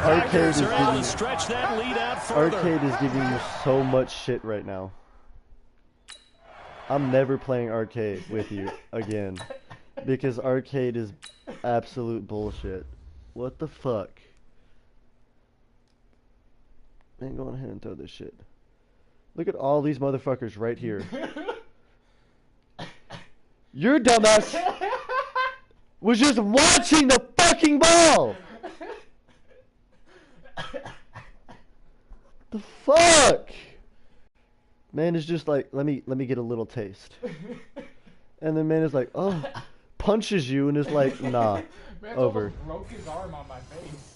Arcade is giving stretch that lead out further. Arcade is giving you so much shit right now. I'm never playing Arcade with you again because Arcade is absolute bullshit. What the fuck? Man, go ahead and throw this shit. Look at all these motherfuckers right here. Your dumbass was just watching the fucking ball. The fuck? Man is just like, let me get a little taste. And then man is like, oh, punches you and is like, nah, man over. broke his arm on my face.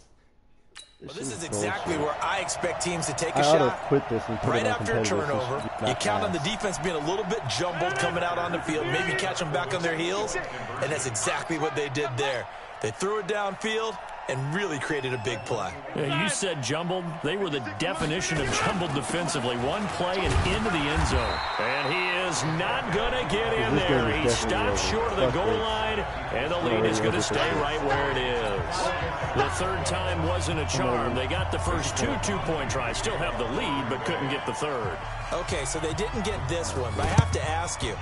Well, this is exactly where I expect teams to take a I ought to shot. quit this and put Right it on after a competitive. turnover, you count on the defense being a little bit jumbled coming out on the field, maybe catch them back on their heels, and that's exactly what they did there. They threw it downfield and really created a big play. Yeah, you said jumbled. They were the definition of jumbled defensively. One play and into the end zone. And he is not going to get in there. He stops short of the goal line, and the lead is going to stay right where it is. The third time wasn't a charm. They got the first two-point tries. Still have the lead, but couldn't get the third. Okay, so they didn't get this one, but I have to ask you,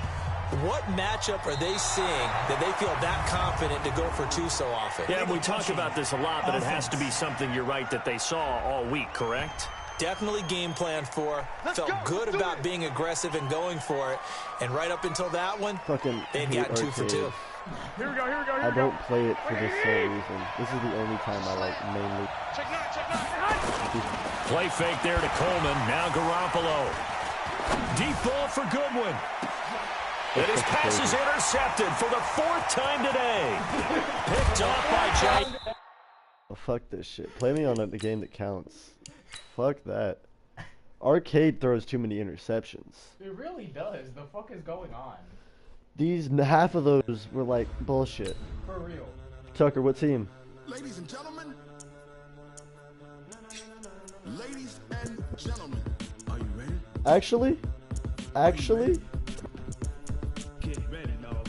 what matchup are they seeing that they feel that confident to go for two so often? Yeah, we talk about this a lot, but it has to be something, you're right, that they saw all week, correct? Definitely game planned for, felt good about being aggressive and going for it, and right up until that one, they'd gotten 2 for 2. Here we go, here we go, here I we go. don't play it for this sole reason. This is the only time I like mainly. Play fake there to Coleman. Now Garoppolo. Deep ball for Goodwin. And his pass is intercepted for the 4th time today. Picked off by Jay. Oh, fuck this shit. Play me on the game that counts. Fuck that. Arcade throws too many interceptions. It really does. The fuck is going on? Half of those were like bullshit. For real. Tucker, what team? Ladies and gentlemen. Ladies and gentlemen. Are you ready? Actually? Get ready, dog.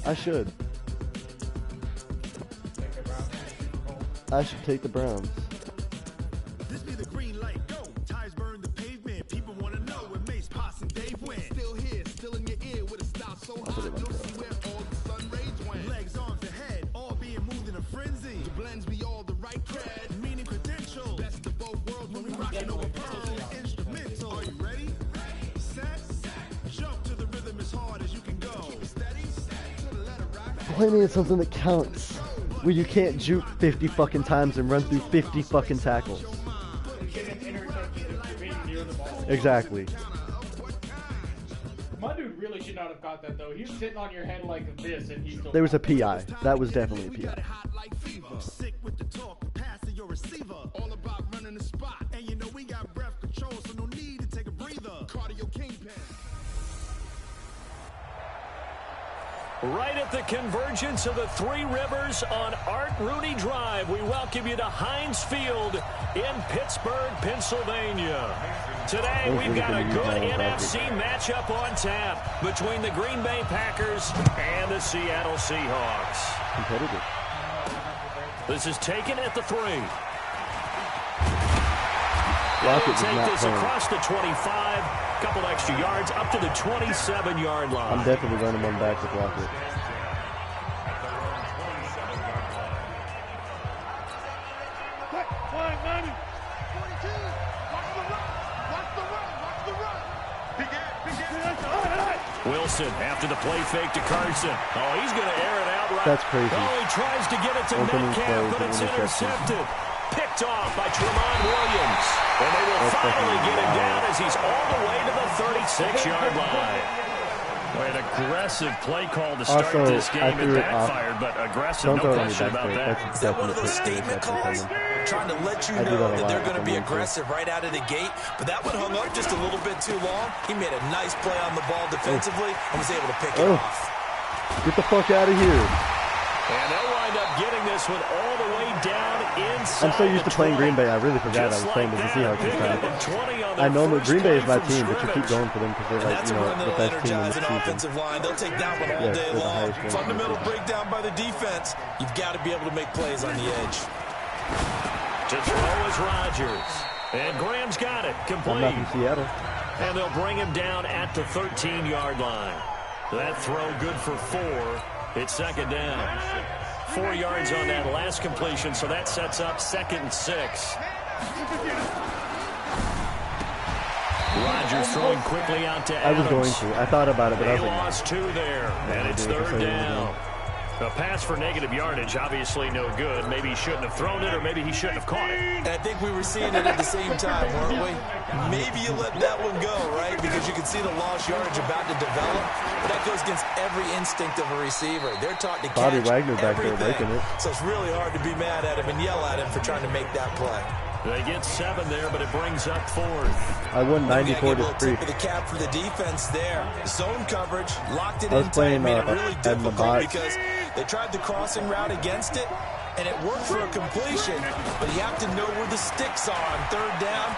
I should. I should take the Browns. This be the green light, go. Tires burn the pavement. People want to know where Mace, Potts, and Dave went. Still here, still in your ear with a style so high. You'll see where all the sun rays went. Legs, arms, and head, all being moved in a frenzy. The blends be all the right cred, meaning credential. Best of both worlds when we rockin' over pearls and instrumental. Are you ready? Set, jump to the rhythm as hard as you can go. Keep it steady, to the letter rock. Play me at something that counts. Where you can't juke 50 fucking times and run through 50 fucking tackles. Exactly. My dude really should not have got that though. He's sitting on your head like this and he still. There was a PI. That was definitely a PI. Sick with the talk, passing your receiver. All about running the spot. And you know we got breath control, so no need to take a breather. Cardio kingpin. Right at the convergence of the Three Rivers on Art Rooney Drive, we welcome you to Heinz Field in Pittsburgh, Pennsylvania. Today, we've got a good NFC matchup on tap between the Green Bay Packers and the Seattle Seahawks. Competitive. This is taken at the 3. Lockett is Take not this playing. across the 25, couple extra yards, up to the 27-yard line. I'm definitely running one back with Lockett. Wilson after the play fake to Carson. Oh, he's going to air it out right. That's crazy. Oh, he tries to get it to Opening Metcalf, plays but and it's interceptions. intercepted. Picked off by Tremont Williams. And they will That's finally fucking get him wild. down as he's all the way to the 36-yard line. An aggressive play call to start Also, this game. I It threw it off. backfired, but aggressive, Don't no throw it on me question back about there. that. That's Is that one of those definitely statement calls? coming. Trying to let you I do know that a that lot they're if going to I'm be going to. aggressive right out of the gate, but that one hung up just a little bit too long. He made a nice play on the ball defensively and was able to pick it off. Get the fuck out of here. And they'll wind up getting this one all the way down inside. I'm so used to playing Green Bay, I really forgot I was playing with the Seahawks this time. I normally, Green Bay is my team, but you keep going for them because they're like, That's you a know, run the that'll best team in energize the an season. offensive line. They'll take that one all Yes, day they're the long. highest ranked Fundamental defense. breakdown by the defense. You've got to be able to make plays on the edge. To throw is Rodgers. And Graham's got it. I'm Complete. not from Seattle. And they'll bring him down at the 13-yard line. That throw good for 4. It's second down. 4 yards on that last completion, so that sets up 2nd and 6. Rodgers throwing quickly out to I was Adams. going to. I thought about it, but I They was like, lost 2 there, and it's Yeah, 3rd so down. A pass for negative yardage, obviously no good. Maybe he shouldn't have thrown it, or maybe he shouldn't have caught it. And I think we were seeing it at the same time, weren't we? Maybe you let that one go, right? Because you can see the lost yardage about to develop. But that goes against every instinct of a receiver. They're taught to Bobby catch Wagner back there everything. making it. So it's really hard to be mad at him and yell at him for trying to make that play. They get 7 there, but it brings up 4th. I won 94 to 3. Tip of the cap for the defense there. Zone coverage, locked it I was in tight, playing, made it really at the difficult box. because they tried the crossing route against it, and it worked for a completion, but you have to know where the sticks are on 3rd down.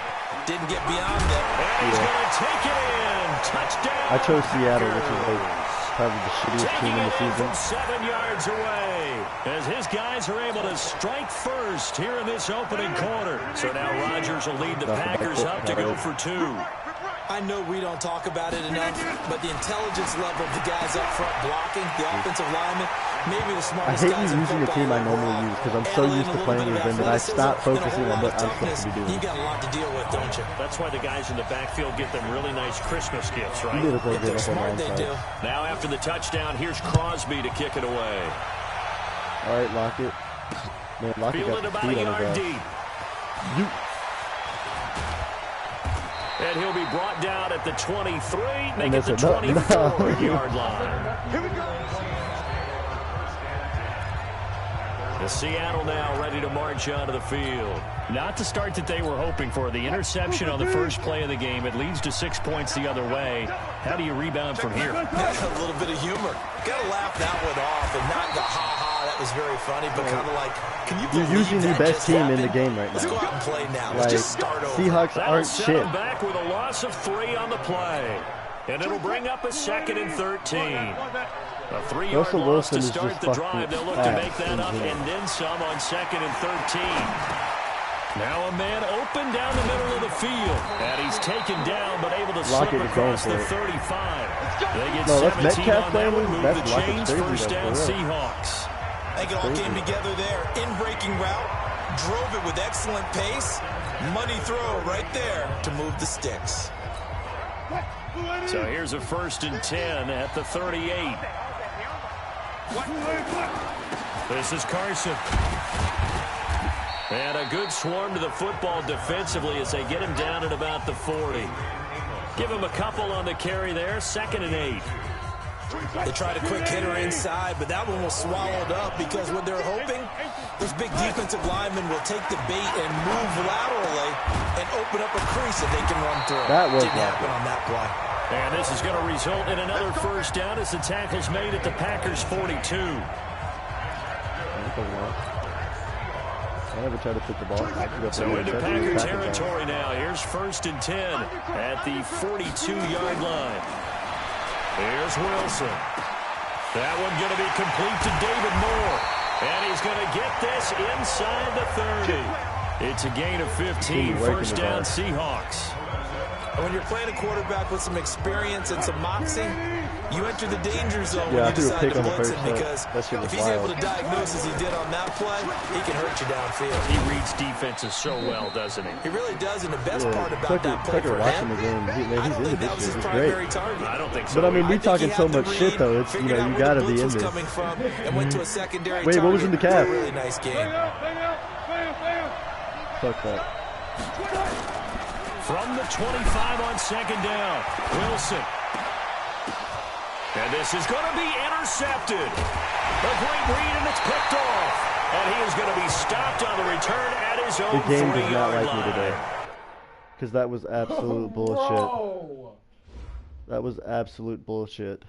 Didn't get beyond it. And he's going to take it in. Touchdown. I chose Seattle, which is like probably the shittiest team in the season. From 7 yards away, as his guys are able to strike first here in this opening quarter. So now Rodgers will lead the Packers up to go for 2. I know we don't talk about it enough, but the intelligence level of the guys up front blocking, the offensive linemen, maybe the I smartest hate guys in using the football team I normally overall. use because I'm Add so in used a to little playing bit with of them that I athleticism stop and a focusing whole on what lot of I'm supposed to be toughness. doing. You got a lot to deal with, don't you? That's why the guys in the backfield get them really nice Christmas gifts, right? You need to play If they're good up on smart, my they do. side. Now after the touchdown, here's Crosby to kick it away. All right, Lockett. Man, Lockett Fielded got the about a speed on yard his deep. ass. You. And he'll be brought down at the 23, make And it the that's a- no. 24-yard line. Here we go. The Seattle now ready to march onto the field. Not the start that they were hoping for. The interception on the first play of the game. It leads to 6 points the other way. How do you rebound from here? A little bit of humor. Got to laugh that one off and not the ha-ha. That was very funny, but kind of like, can you believe You're using the that best just team happened? in the game right Let's now. go out and play now. Like, Let's just start over. Seahawks That'll aren't set shit. them back with a loss of 3 on the play. And it'll bring up a 2nd and 13. A 3-yard Russell loss Wilson to is start just the drive. They'll look to fucking make that up insane. and then some on 2nd and 13. Now a man open down the middle of the field. And he's taken down, but able to slip Lockett is going across for the it. 35. They get No, that's 17 Metcalf on that playing one. with- Move that's the Lockett's chains. crazy, First though, down, for real. Seahawks. I think it all came together there. In-breaking route, drove it with excellent pace. Money throw right there to move the sticks. So here's a 1st and 10 at the 38. This is Carson. And a good swarm to the football defensively as they get him down at about the 40. Give him a couple on the carry there. 2nd and 8. They tried a quick hitter inside, but that one was swallowed up because what they're hoping, those big defensive linemen will take the bait and move laterally and open up a crease that they can run through. That was Didn't happen on that play. And this is going to result in another 1st down as the tackle's made at the Packers' 42. I never try to pick the ball. So into Packer territory now. Here's 1st and 10 at the 42-yard line. Here's Wilson. That one going to be complete to David Moore. And he's going to get this inside the 30. It's a gain of 15. 1st down, Seahawks. And when you're playing a quarterback with some experience and some moxie, you enter the danger zone Yeah, I when you threw a decide pick to on the blitz first it set. because That shit was if he's able wild. to diagnose as he did on that play, he can hurt you downfield. He reads defenses so well, doesn't he? He really does, and the best Yeah, part about that play Tucker for watching him, the game. I He's don't into think that this was shit. his He's primary great. target. I don't think so. But I mean, we I think talking he so had the much shit read, though. It's, you figured know, out you where gotta the be blitz in was this. coming from and went to a secondary Wait, what was in the target. calf? Really nice game. Fuck that. From the 25 on 2nd down, Wilson. And this is going to be intercepted. A great read, and it's picked off. And he is going to be stopped on the return at his own The game does not 3-yard like me line. today. Because that was absolute bullshit. Bro. That was absolute bullshit.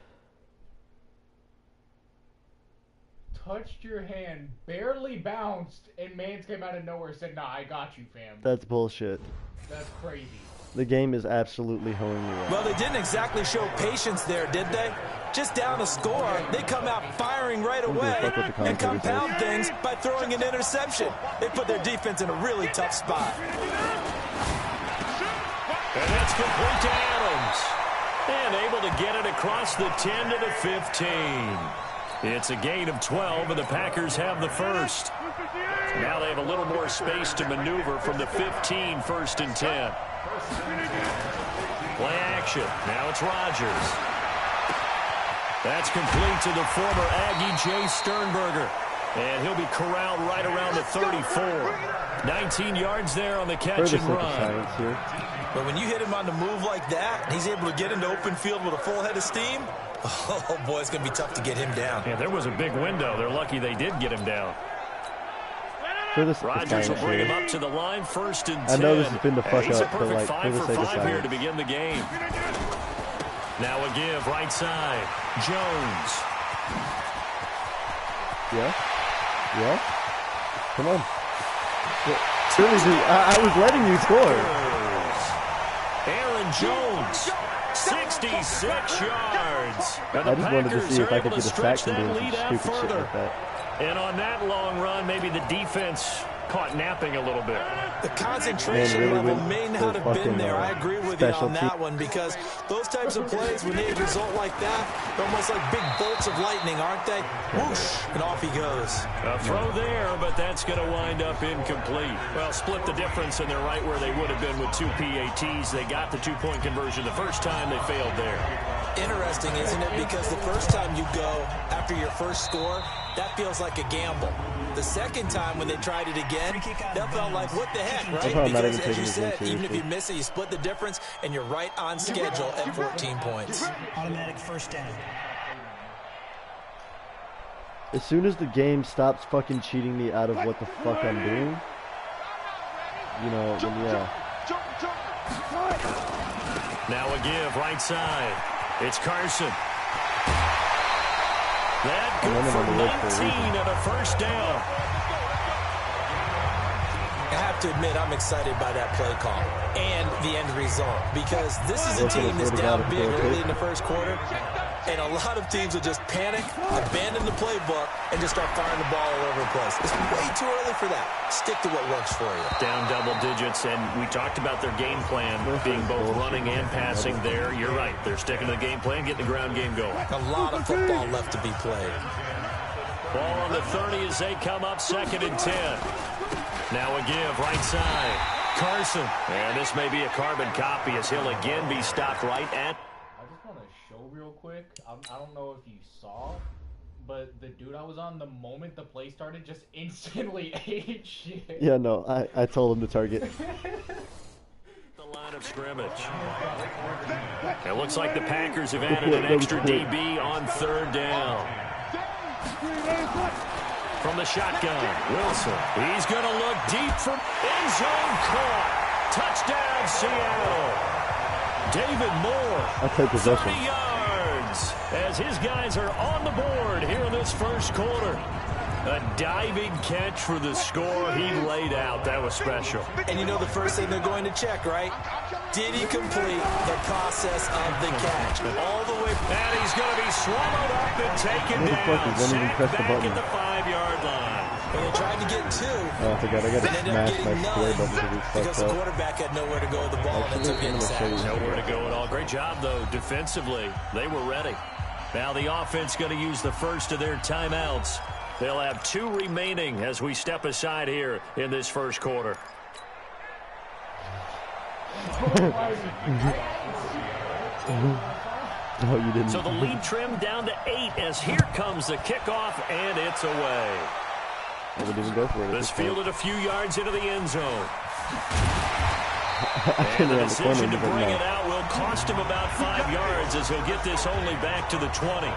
Touched your hand, barely bounced, and Mans came out of nowhere and said, nah, I got you, fam. That's bullshit. That's crazy. The game is absolutely hoeing you out. Well, they didn't exactly show patience there, did they? Just down a score, they come out firing right gonna away fuck with the and commentator compound things by throwing an interception. They put their defense in a really tough spot. And that's complete to Adams. And able to get it across the 10 to the 15. It's a gain of 12, and the Packers have the 1st. Now they have a little more space to maneuver from the 15, 1st and 10. Play action. Now it's Rodgers. That's complete to the former Aggie Jay Sternberger. And he'll be corralled right around the 34. 19 yards there on the catch and run. But when you hit him on the move like that, he's able to get into open field with a full head of steam. Oh, boy, it's going to be tough to get him down. Yeah, there was a big window. They're lucky they did get him down. Rodgers will bring him up to the line, 1st and 10. I know this has been the fuck he's up, a perfect but like, 5 for 5 here to begin the game. Now a give, right side. Jones. Yeah. Yeah. Come on. Really, dude, I was letting you score. Aaron Jones. 66 yards. I just wanted to see if I could get a sack from doing some stupid shit like that. And on that long run, maybe the defense caught napping a little bit. The concentration level may not have been there. I agree with you on that one, because those types of plays, when they result like that, they're almost like big bolts of lightning, aren't they? Whoosh, and off he goes. A throw there, but that's going to wind up incomplete. Well, split the difference, and they're right where they would have been with 2 PATs. They got the 2-point conversion the first time. They failed there. Interesting, isn't it? Because the first time you go after your first score, that feels like a gamble. The second time when they tried it again, that felt like, what the heck, right? Because as you said, even if you miss it, you split the difference, and you're right on schedule at 14 points. Automatic first down. As soon as the game stops fucking cheating me out of what the fuck I'm doing, you know, then yeah. Now a give, right side. It's Carson. That good for 19 and a first down. I have to admit, I'm excited by that play call and the end result, because this is a team that's down big early in the first quarter, and a lot of teams will just panic, abandon the playbook, and just start firing the ball all over the place. It's way too early for that. Stick to what works for you. Down double digits, and we talked about their game plan being both running and passing there. You're right. They're sticking to the game plan, getting the ground game going. A lot of football left to be played. Ball on the 30 as they come up, 2nd and 10. Now a give, right side. Carson. And this may be a carbon copy as he'll again be stopped right at. I just want to show real quick. I don't know if you saw, but the dude I was on, the moment the play started, just instantly ate shit. Yeah, no, I told him to target. The line of scrimmage. It looks like the Packers have added an extra DB on 3rd down. From the shotgun, Wilson. He's going to look deep from end zone, caught. Touchdown, Seattle. David Moore. I'll take possession. 30 yards as his guys are on the board here in this first quarter. A diving catch for the score he laid out. That was special. And you know the first thing they're going to check, right? Did he complete the process of the catch? All the way. And he's going to be swallowed up and taken down. Sacked back at the 5-yard line. Well, they tried to get 2. Oh, I forgot. I got to smash my square button because the quarterback had nowhere to go with the ball and ends up getting sacked. Nowhere to go at all. Great job, though, defensively. They were ready. Now the offense going to use the first of their timeouts. They'll have 2 remaining as we step aside here in this first quarter. No, you didn't. So the lead trimmed down to 8 as here comes the kickoff, and it's away. I wouldn't even go for it. This fielded a few yards into the end zone. And the decision to bring it out will cost him about 5 yards as he'll get this only back to the 20.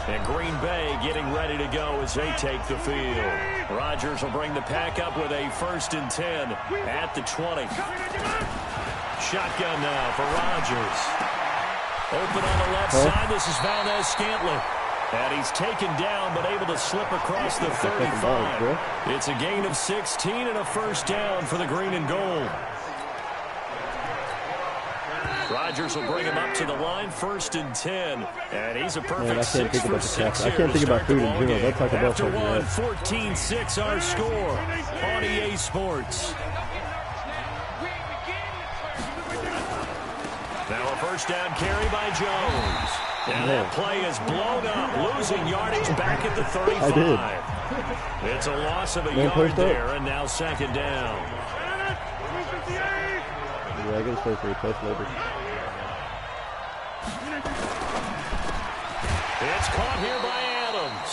And Green Bay getting ready to go as they take the field. Rodgers will bring the pack up with a 1st and 10 at the 20. Shotgun now for Rodgers. Open on the left side. This is Valdez-Scantling. And he's taken down but able to slip across the 35. It's a gain of 16 and a first down for the green and gold. Rodgers will bring him up to the line, 1st and 10. And he's a perfect 6 for 6 here. I can't think about food in general. That's like after one, 14-6 our score on EA Sports. Now a first down carry by Jones. And that play is blown up, losing yardage back at the 35. I did. It's a loss of a yard there, and now 2nd down. Yeah, I gotta stay for a test later. It's caught here by Adams.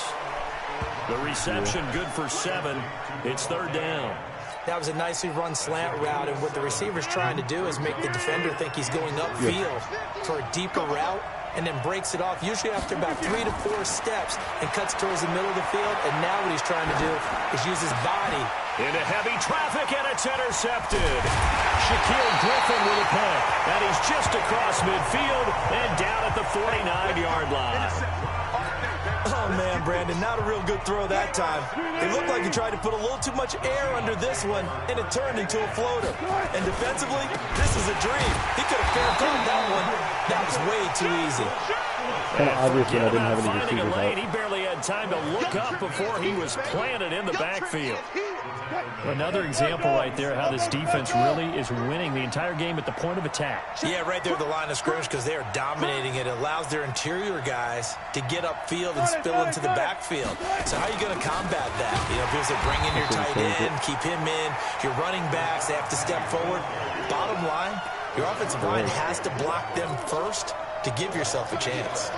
The reception good for 7. It's 3rd down. That was a nicely run slant route, and what the receiver's trying to do is make the defender think he's going upfield for a deeper route, and then breaks it off, usually after about 3 to 4 steps, and cuts towards the middle of the field. And now what he's trying to do is use his body. Into heavy traffic, and it's intercepted. Shaquille Griffin with a pick, and he's just across midfield and down at the 49-yard line. Oh, man, Brandon, not a real good throw that time. It looked like he tried to put a little too much air under this one, and it turned into a floater. And defensively, this is a dream. He could have fair caught that one. That was way too easy. Kind of obvious when I didn't have any receivers out. He barely had time to look up before he was planted in the backfield. Another example right there how this defense really is winning the entire game at the point of attack. Yeah, right there at the line of scrimmage, because they are dominating it. It allows their interior guys to get upfield and spill into the backfield. So how are you going to combat that? You know, because they bring in your tight end, keep him in, your running backs, they have to step forward. Bottom line, your offensive line has to block them first to give yourself a chance.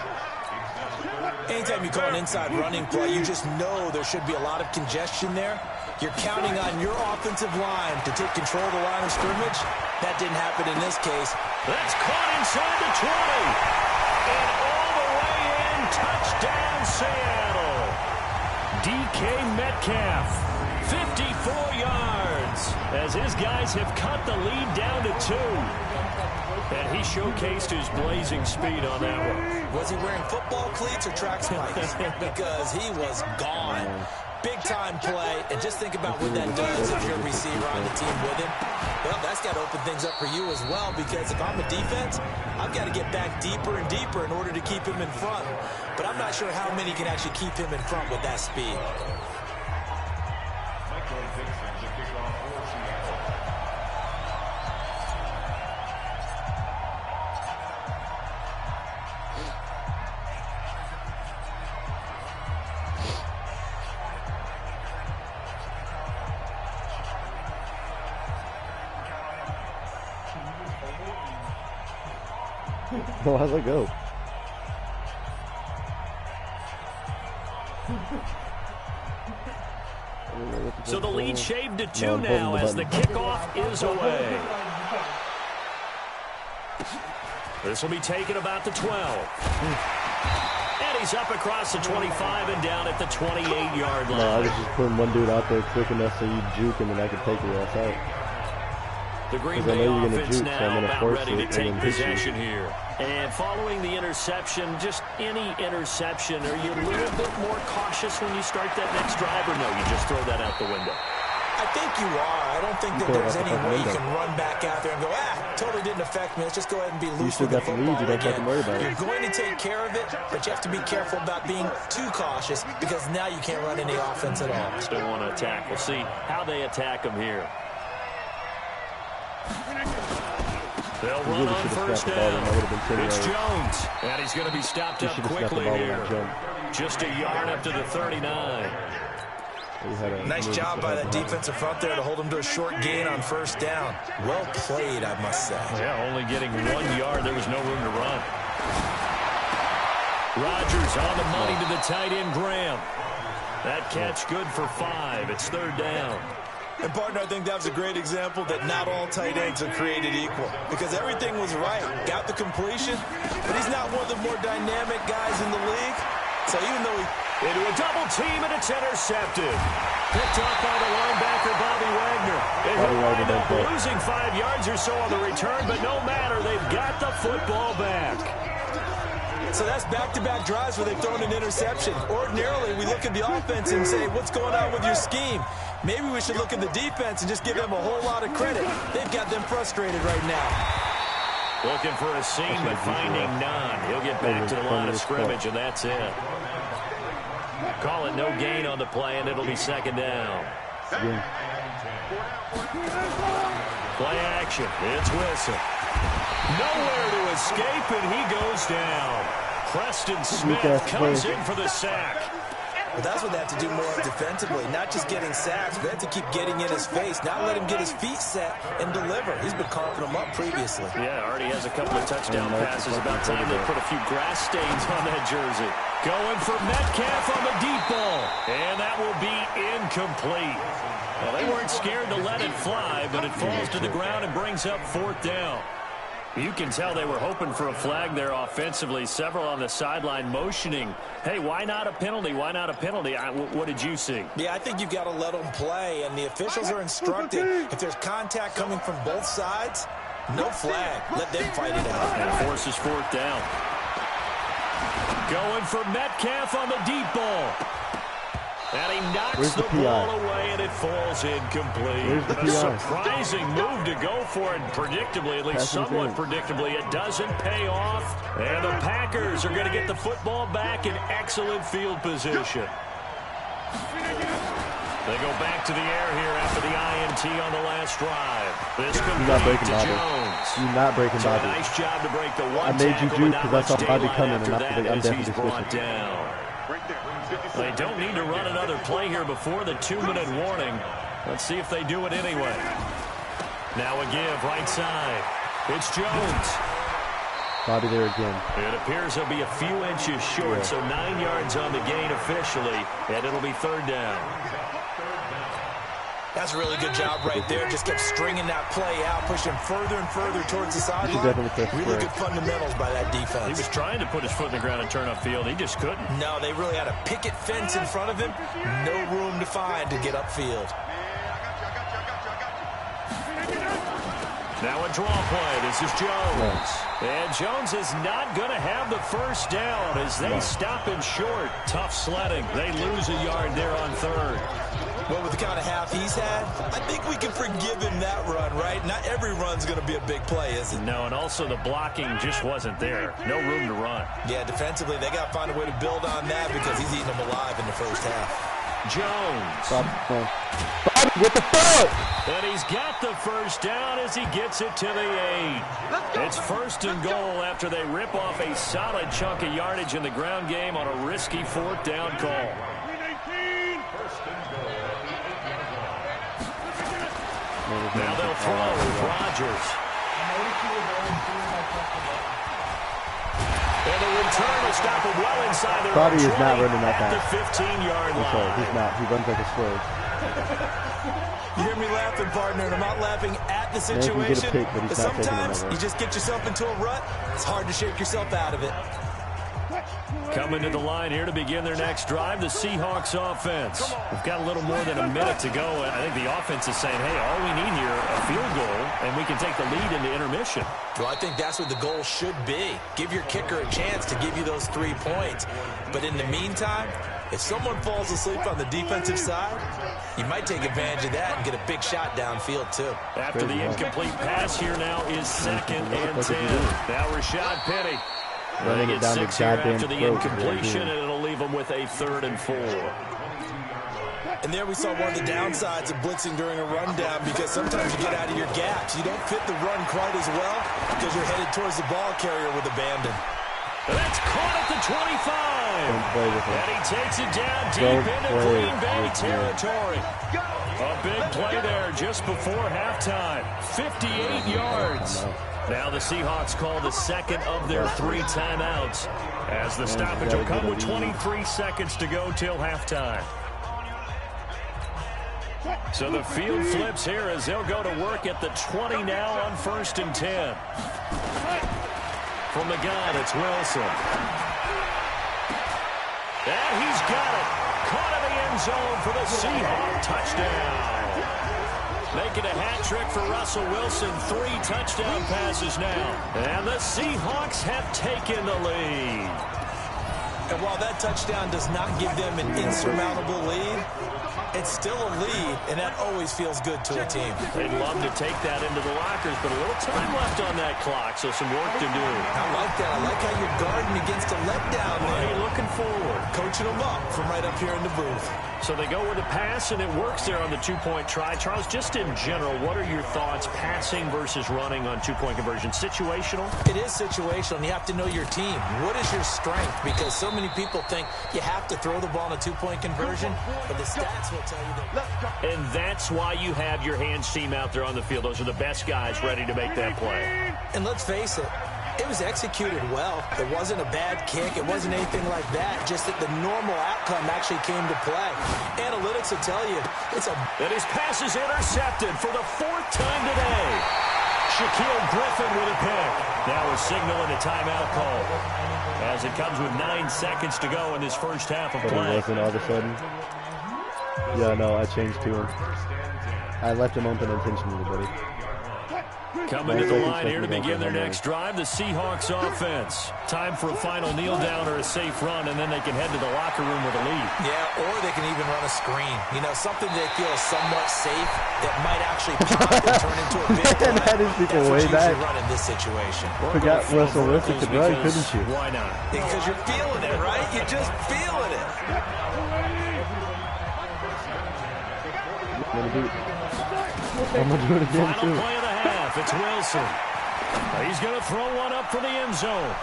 Anytime you call an inside running play, you just know there should be a lot of congestion there. You're counting on your offensive line to take control of the line of scrimmage. That didn't happen in this case. That's caught inside the 20. And all the way in, touchdown Seattle. DK Metcalf, 54 yards, as his guys have cut the lead down to 2. And he showcased his blazing speed on that one. Was he wearing football cleats or track spikes? Because he was gone. Big-time play, and just think about what that does if you're a receiver on the team with him. Well, that's got to open things up for you as well, because if I'm a defense, I've got to get back deeper and deeper in order to keep him in front. But I'm not sure how many can actually keep him in front with that speed. Oh, how's it go? So the lead shaved to 2 now as the kickoff is away. This will be taken about the 12. And he's up across the 25 and down at the 28-yard line. No, I was just putting one dude out there quick enough so you juke him and I could take your ass out. The Green Bay offense now about ready to take possession here. And following the interception, just any interception, are you a little bit more cautious when you start that next drive, or no, you just throw that out the window? I think you are. I don't think that there's any way you can run back out there and go, totally didn't affect me. Let's just go ahead and be loose with the football again. You're going to take care of it, but you have to be careful about being too cautious, because now you can't run any offense at all. Still want to attack. We'll see how they attack them here. They'll run on first down. It's Jones, and he's going to be stopped up quickly here. Just a yard up to the 39. Nice job by that defensive front there to hold him to a short gain on first down. Well played, I must say. Yeah, only getting 1 yard. There was no room to run. Rodgers on the money to the tight end, Graham. That catch good for 5. It's 3rd down. And, partner, I think that was a great example that not all tight ends are created equal, because everything was right. Got the completion, but he's not one of the more dynamic guys in the league. So even though into a double team, and it's intercepted. Picked up by the linebacker, Bobby Wagner. And he'll wind up losing 5 yards or so on the return, but no matter, they've got the football back. So that's back-to-back drives where they've thrown an interception. Ordinarily, we look at the offense and say, what's going on with your scheme? Maybe we should look at the defense and just give them a whole lot of credit. They've got them frustrated right now. Looking for a seam, but finding none. He'll get back to the line of scrimmage, and that's it. Call it no gain on the play, and it'll be 2nd down. Play action. It's Wilson. Nowhere to escape, and he goes down. Preston Smith comes in for the sack. Well, that's what they have to do more defensively, not just getting sacks, but they have to keep getting in his face, not let him get his feet set and deliver. He's been carving them up previously. Yeah, already has a couple of touchdown passes. About time they put a few grass stains on that jersey. Going for Metcalf on the deep ball, and that will be incomplete. Well, they weren't scared to let it fly, but it falls to the ground and brings up 4th down. You can tell they were hoping for a flag there offensively. Several on the sideline motioning, hey, why not a penalty? Why not a penalty? What did you see? Yeah, I think you've got to let them play, and the officials are instructing. If there's contact coming from both sides, no flag. Let them fight it out. And forces 4th down. Going for Metcalf on the deep ball. And he knocks the ball away, and it falls incomplete. A surprising move to go for it, predictably, at least somewhat predictably. It doesn't pay off, and the Packers are going to get the football back in excellent field position. They go back to the air here after the INT on the last drive. This complete to Jones. You're not breaking Bobby. A nice job to break the one. I made you juke because I saw Bobby coming, and I'm definitely brought down. They don't need to run another play here before the 2-minute warning. Let's see if they do it anyway. Now a give, right side. It's Jones. Bobby there again. It appears he'll be a few inches short, so 9 yards on the gain officially, and it'll be 3rd down. That's a really good job right there. Just kept stringing that play out, pushing further and further towards the sideline. Really good fundamentals by that defense. He was trying to put his foot in the ground and turn upfield. He just couldn't. No, they really had a picket fence in front of him. No room to find to get upfield. Now a draw play. This is Jones. And Jones is not going to have the first down as they stop him short. Tough sledding. They lose a yard there on 3rd. Well, with the kind of half he's had, I think we can forgive him that run, right? Not every run's going to be a big play, is it? No, and also the blocking just wasn't there. No room to run. Yeah, defensively, they got to find a way to build on that because he's eating them alive in the first half. Jones. Bobby with the foot! And he's got the first down as he gets it to the 8. It's 1st and goal after they rip off a solid chunk of yardage in the ground game on a risky 4th down call. Now they'll throw with Rodgers. And the return will stop him well inside their Bobby is not running that fast. The 15-yard line. Sorry, he's not. He runs like a swerve. You hear me laughing, partner, and I'm not laughing at the situation. But sometimes you just get yourself into a rut. It's hard to shake yourself out of it. Coming to the line here to begin their next drive, the Seahawks offense. We've got a little more than a minute to go. I think the offense is saying, hey, all we need here, a field goal, and we can take the lead into intermission. Well, I think that's what the goal should be. Give your kicker a chance to give you those 3 points. But in the meantime, if someone falls asleep on the defensive side, you might take advantage of that and get a big shot downfield, too. After the incomplete pass here now is 2nd and 10. Now Rashad Penny. They get 6 here after the incompletion, and it'll leave them with a 3rd and 4. And there we saw one of the downsides of blitzing during a rundown because sometimes you get out of your gaps. You don't fit the run quite as well because you're headed towards the ball carrier with abandon. That's caught at the 25. And he takes it down deep into Green Bay territory. A big play there just before halftime. 58 yards. Now the Seahawks call the 2nd of their 3 timeouts as the stoppage will come with 23 seconds to go till halftime. So the field flips here as they'll go to work at the 20 now on 1st and 10. From the gun, it's Wilson. And he's got it. Caught in the end zone for the Seahawks touchdown. Making a hat trick for Russell Wilson. 3 touchdown passes now. And the Seahawks have taken the lead. And while that touchdown does not give them an insurmountable lead, it's still a lead, and that always feels good to a team. They'd love to take that into the lockers, but a little time left on that clock, so some work to do. I like that. I like how you're guarding against a letdown there. Hey, looking forward. Coaching them up from right up here in the booth. So they go with a pass, and it works there on the 2-point try. Charles, just in general, what are your thoughts passing versus running on 2-point conversion? Situational? It is situational, and you have to know your team. What is your strength? Because so many people think you have to throw the ball in a two-point conversion, but the stats will tell you that. And that's why you have your hands team out there on the field. Those are the best guys ready to make that play. And let's face it, it was executed well. It wasn't a bad kick. It wasn't anything like that. Just that the normal outcome actually came to play. Analytics will tell you it's a... And his pass is intercepted for the 4th time today. Shaquille Griffin with a pick. Now we're signaling a timeout call as it comes with 9 seconds to go in this first half of play. But it wasn't all of a sudden. Yeah, no, I changed to him. I left him open intentionally, buddy. Coming to the line here to begin their next drive, the Seahawks offense. Time for a final kneel down or a safe run, and then they can head to the locker room with a lead. Yeah, or they can even run a screen. You know, something they feel is somewhat safe that might actually pop and turn into a big play. That is people way back. Run in this situation. Forgot Russell Wilson could run, couldn't you? Why not? Because you're feeling it, right? You're just feeling it. I'm going to do it again, Final too. play of the half. It's Wilson. He's going to throw one up for the end zone.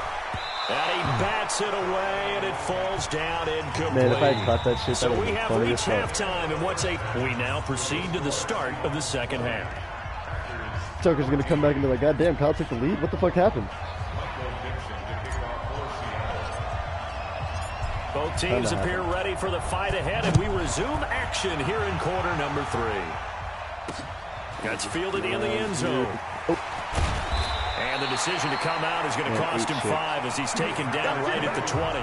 And he bats it away, and it falls down incomplete. Man, if I had caught that shit, so that we would have funny reached as fuck. halftime, and we now proceed to the start of the second half. Tucker's going to come back and be like, God damn, Kyle took the lead? What the fuck happened? Both teams appear ready for the fight ahead, and we resume action here in quarter number 3. Gets fielded in the end zone. And the decision to come out is going to cost him 5 as he's taken down right at the 20.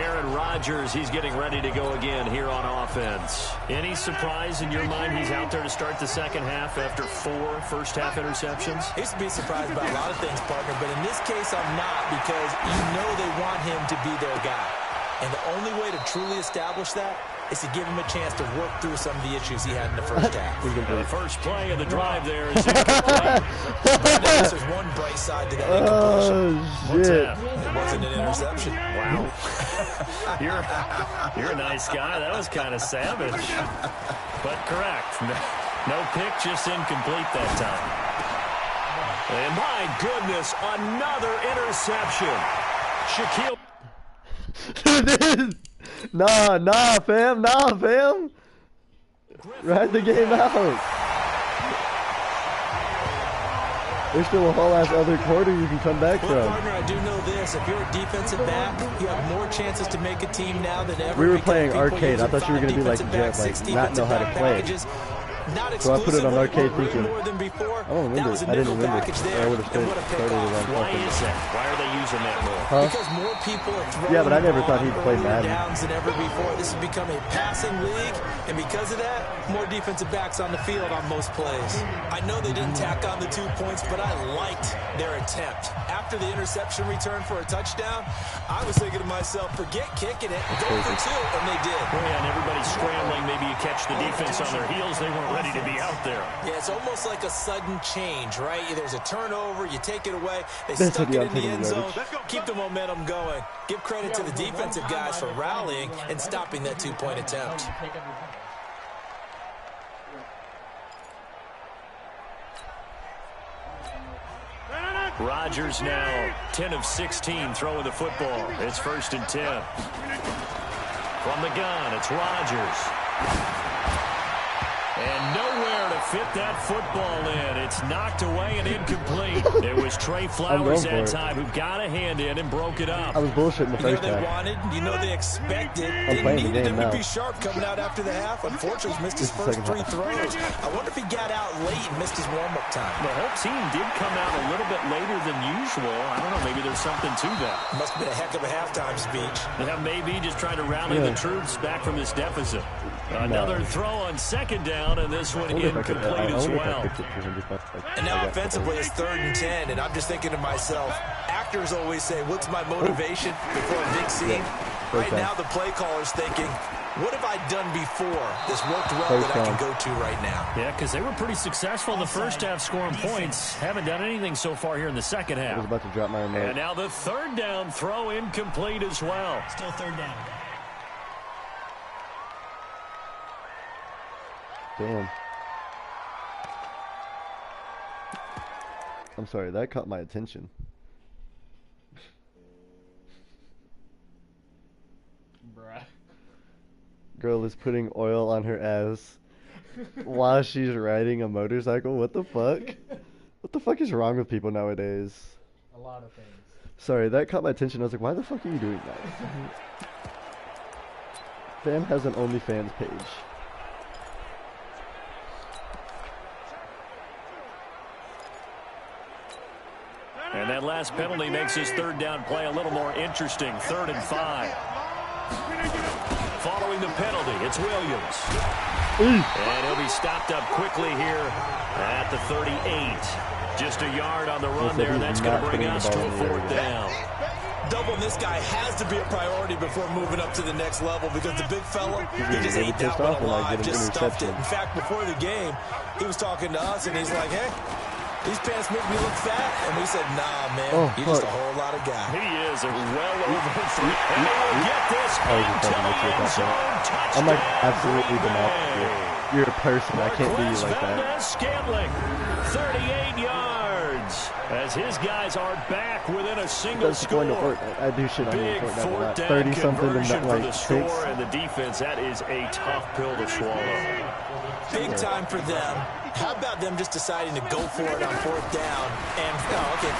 Aaron Rodgers, he's getting ready to go again here on offense. Any surprise in your mind he's out there to start the second half after 4 first-half interceptions? I used to be surprised by a lot of things, partner, but in this case I'm not, because you know they want him to be their guy. And the only way to truly establish that is to give him a chance to work through some of the issues he had in the first half. The first play of the drive there is incomplete. There's one bright side to that incompletion. Oh, shit. It wasn't an interception. Wow. You're a nice guy. That was kind of savage. But correct. No pick, just incomplete that time. And my goodness, another interception. Shaquille. Nah, fam. Ride the game out. There's still a whole ass other quarter you can come back Well, from. partner, I do know this. If you're a defensive back, you have more chances to make a team now than ever. We were because playing people arcade. I using thought you were 5 going to be like defensive backs, Jeff, 6 like not know how to defensive play. packages. Not So I put it on arcade exclusively, thinking. more than before. I don't remember. That was a I didn't nickel remember. package I there, would have and what a started it pickoff. around Why fucking. is that? Why are they using that more? Huh? Because more people are throwing Yeah, but I never the thought ball he'd play earlier Madden. downs than ever before. This has become a passing league, and because of that, more defensive backs on the field on most plays. I know they didn't tack on the 2 points, but I liked their attempt. After the interception return for a touchdown, I was thinking to myself, forget kicking it, go for 2, and they did. Well, yeah, and everybody's scrambling. Maybe you catch the defense on their heels. They weren't ready to be out there. Yeah, it's almost like a sudden change, right? There's a turnover, you take it away, they That's stuck what it I'm in the taking end the zone, garbage. keep the momentum going. Give credit to the defensive guys for rallying and stopping that 2-point attempt. Rodgers now 10 of 16 throwing the football. It's 1st and 10. From the gun, it's Rodgers. And nowhere to fit that football in. It's knocked away and incomplete. It was Trey Flowers that time who got a hand in and broke it up. I was bullshitting the You know first they half. wanted, you know they expected. I'm They playing the needed game him now. to be sharp coming out after the half. Unfortunately, he missed his This is the first second 3 throws. I wonder if he got out late and missed his warm-up time. The whole team did come out a little bit later than usual. I don't know, maybe there's something to that. Must have been a heck of a halftime speech. Yeah, maybe just trying to rally the troops back from this deficit. Another throw on 2nd down, and this one incomplete as well. And now offensively, it's 3rd and 10, and I'm just thinking to myself, actors always say, what's my motivation before a big scene? Right now, the play caller's thinking, what have I done before this worked well that I can go to right now? Yeah, because they were pretty successful in the first half scoring points. Haven't done anything so far here in the second half. I was about to drop my remote. And now the 3rd down throw incomplete as well. Still 3rd down. Damn. I'm sorry, that caught my attention. girl is putting oil on her ass while she's riding a motorcycle. What the fuck? What the fuck is wrong with people nowadays? A lot of things. Sorry, that caught my attention. I was like, why the fuck are you doing that? Fam has an OnlyFans page. And that last penalty makes his third down play a little more interesting. 3rd and 5. Following the penalty, it's Williams. And he'll be stopped up quickly here at the 38. Just a yard on the run there. That's going to bring us to a 4th down. Doubling this guy has to be a priority before moving up to the next level because the big fella, he just ate that one alive, just stuffed it. In fact, before the game, he was talking to us, and he's like, hey, these pants make me look fat. And we said, nah, man, you're just a whole lot of guy. He is well over 3. And they will get this into the end zone. Touchdown. I'm like absolutely demolished. You're a person. I can't do you like that. Scantling, 38 yards. As his guys are back within a single score. I do shit on you. Big 4th down 30-something and conversion not for like the 6. score, and the defense, that is a tough pill to swallow. Big time for them. How about them just deciding to go for it on 4th down? And,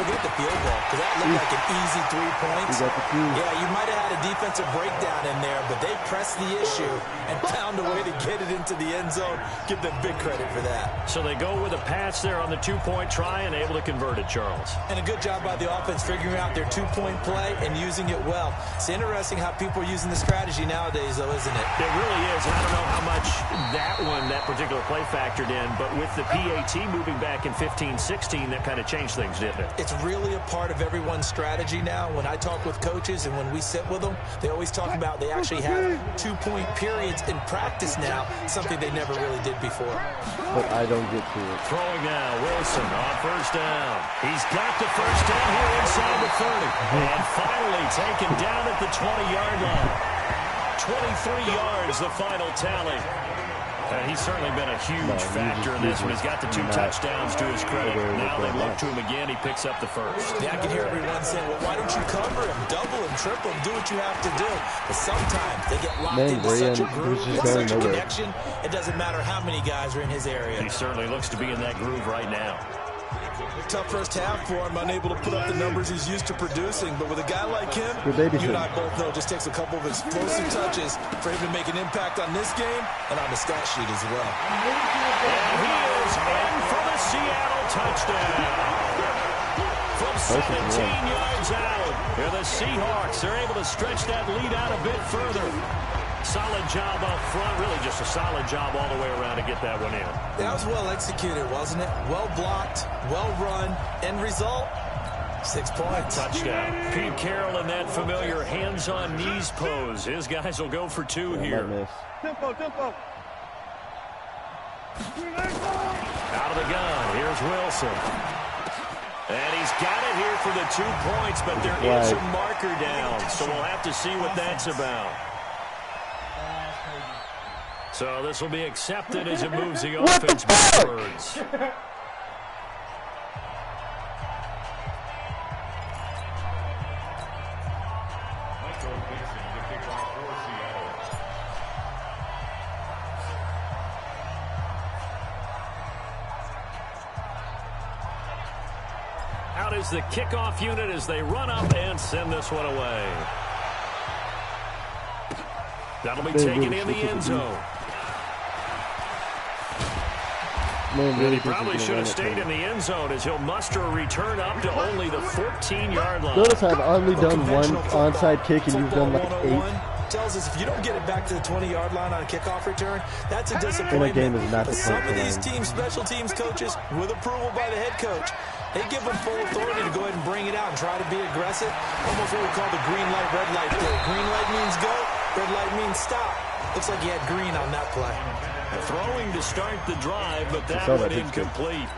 forget the field goal, because that looked like an easy 3 points. Yeah, you might have had a defensive breakdown in there, but they pressed the issue and found a way to get it into the end zone. Give them big credit for that. So they go with a pass there on the 2-point try and able to convert it, Charles. And a good job by the offense figuring out their 2-point play and using it well. It's interesting how people are using the strategy nowadays, though, isn't it? It really is. I don't know how much that particular play factored in, but with the PAT moving back in 15-16, that kind of changed things, didn't it? It's really a part of everyone's strategy now. When I talk with coaches and when we sit with them, they always talk about they actually have 2-point periods in practice now, something they never really did before. But I don't get to it. Throwing now, Wilson on 1st down. He's got the 1st down here inside the 30. And finally taken down at the 20-yard line. 23 yards, the final tally. He's certainly been a huge factor in this one. He's got the 2 touchdowns to his credit. Now they look to him again. He picks up the 1st. Yeah, I can hear everyone saying, well, why don't you cover him, double him, triple him, do what you have to do. But sometimes they get locked into such a groove, such a connection, it doesn't matter how many guys are in his area. He certainly looks to be in that groove right now. Tough first half for him, unable to put up the numbers he's used to producing. But with a guy like him, you and I both know it just takes a couple of explosive touches for him to make an impact on this game and on the stat sheet as well. And he is in for the Seattle touchdown. From 17 yards out, the Seahawks are able to stretch that lead out a bit further. Solid job up front, really just a solid job all the way around to get that one in. That was well executed, wasn't it? Well blocked, well run, end result, 6 points. Touchdown. Pete Carroll in that familiar hands-on knees pose. His guys will go for 2 here. Tempo. Out of the gun, here's Wilson. And he's got it here for the 2 points, but there is a marker down, so we'll have to see what that's about. So this will be accepted as it moves the offense backwards. Out is the kickoff unit as they run up and send this one away. That'll be taken in the end zone. And he probably should have stayed in the end zone as he'll muster a return up to only the 14-yard line. Notice I've only done one onside kick and you've done like 8. Tells us if you don't get it back to the 20-yard line on a kickoff return, that's a disappointment. Game is not but some of these teams, special teams coaches, with approval by the head coach, they give them full authority to go ahead and bring it out and try to be aggressive. Almost what we call the green light, red light play. Green light means go, red light means stop. Looks like he had green on that play. Throwing to start the drive, but that went incomplete.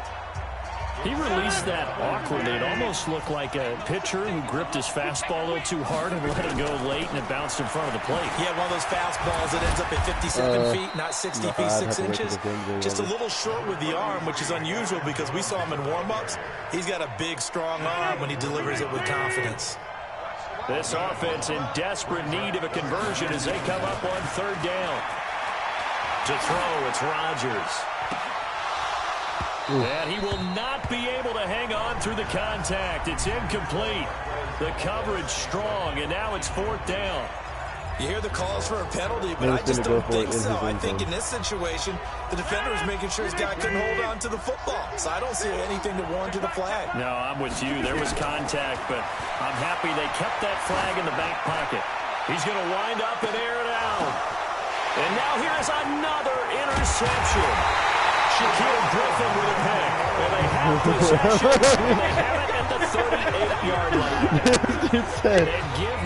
He released that awkwardly. It almost looked like a pitcher who gripped his fastball a little too hard and let it go late, and it bounced in front of the plate. Yeah, one of those fastballs that ends up at 57 feet, not 60 feet, 6 inches. Just a little short with the arm, which is unusual because we saw him in warm-ups. He's got a big, strong arm when he delivers it with confidence. This offense in desperate need of a conversion as they come up on 3rd down. To throw, it's Rodgers. And he will not be able to hang on through the contact. It's incomplete. The coverage strong, and now it's 4th down. You hear the calls for a penalty, but I just don't think so. I think in this situation, the defender was making sure his guy couldn't hold on to the football. So I don't see anything to warrant to the flag. No, I'm with you. There was contact, but I'm happy they kept that flag in the back pocket. He's going to wind up and air it out. And now here's another interception. Shaquille Griffin with a pick. And they have possession. And they have it at the 38-yard line.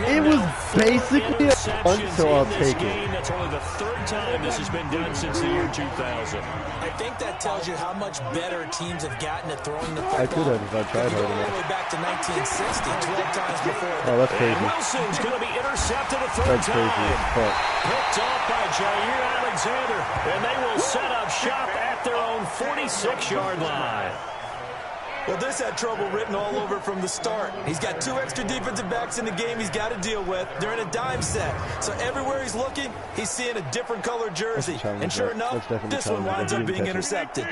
It was basically a punt, so I'll take it. That's only the 3rd time this has been done since the year 2000. I think that tells you how much better teams have gotten at throwing the football. I could have if I tried hard enough. All the way back to 1960, 12 times before. Oh, that's crazy. And Wilson's going to be intercepted a 3rd that's time. Crazy. Picked off by Jair Alexander, and they will set up shop at their own 46-yard line. Well, this had trouble written all over from the start. He's got 2 extra defensive backs in the game he's got to deal with. They're in a dime set. So everywhere he's looking, he's seeing a different color jersey. And sure enough, this one winds up being intercepted.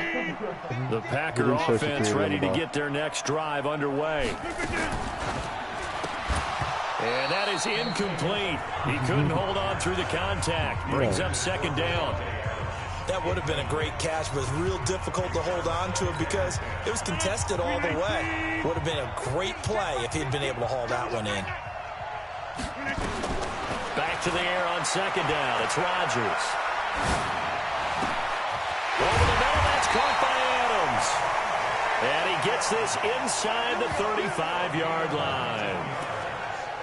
The Packer offense ready to get their next drive underway. And that is incomplete. He couldn't hold on through the contact. Brings up 2nd down. That would have been a great catch, but it's real difficult to hold on to it because it was contested all the way. Would have been a great play if he'd been able to haul that one in. Back to the air on 2nd down. It's Rodgers. Over the middle, that's caught by Adams. And he gets this inside the 35-yard line.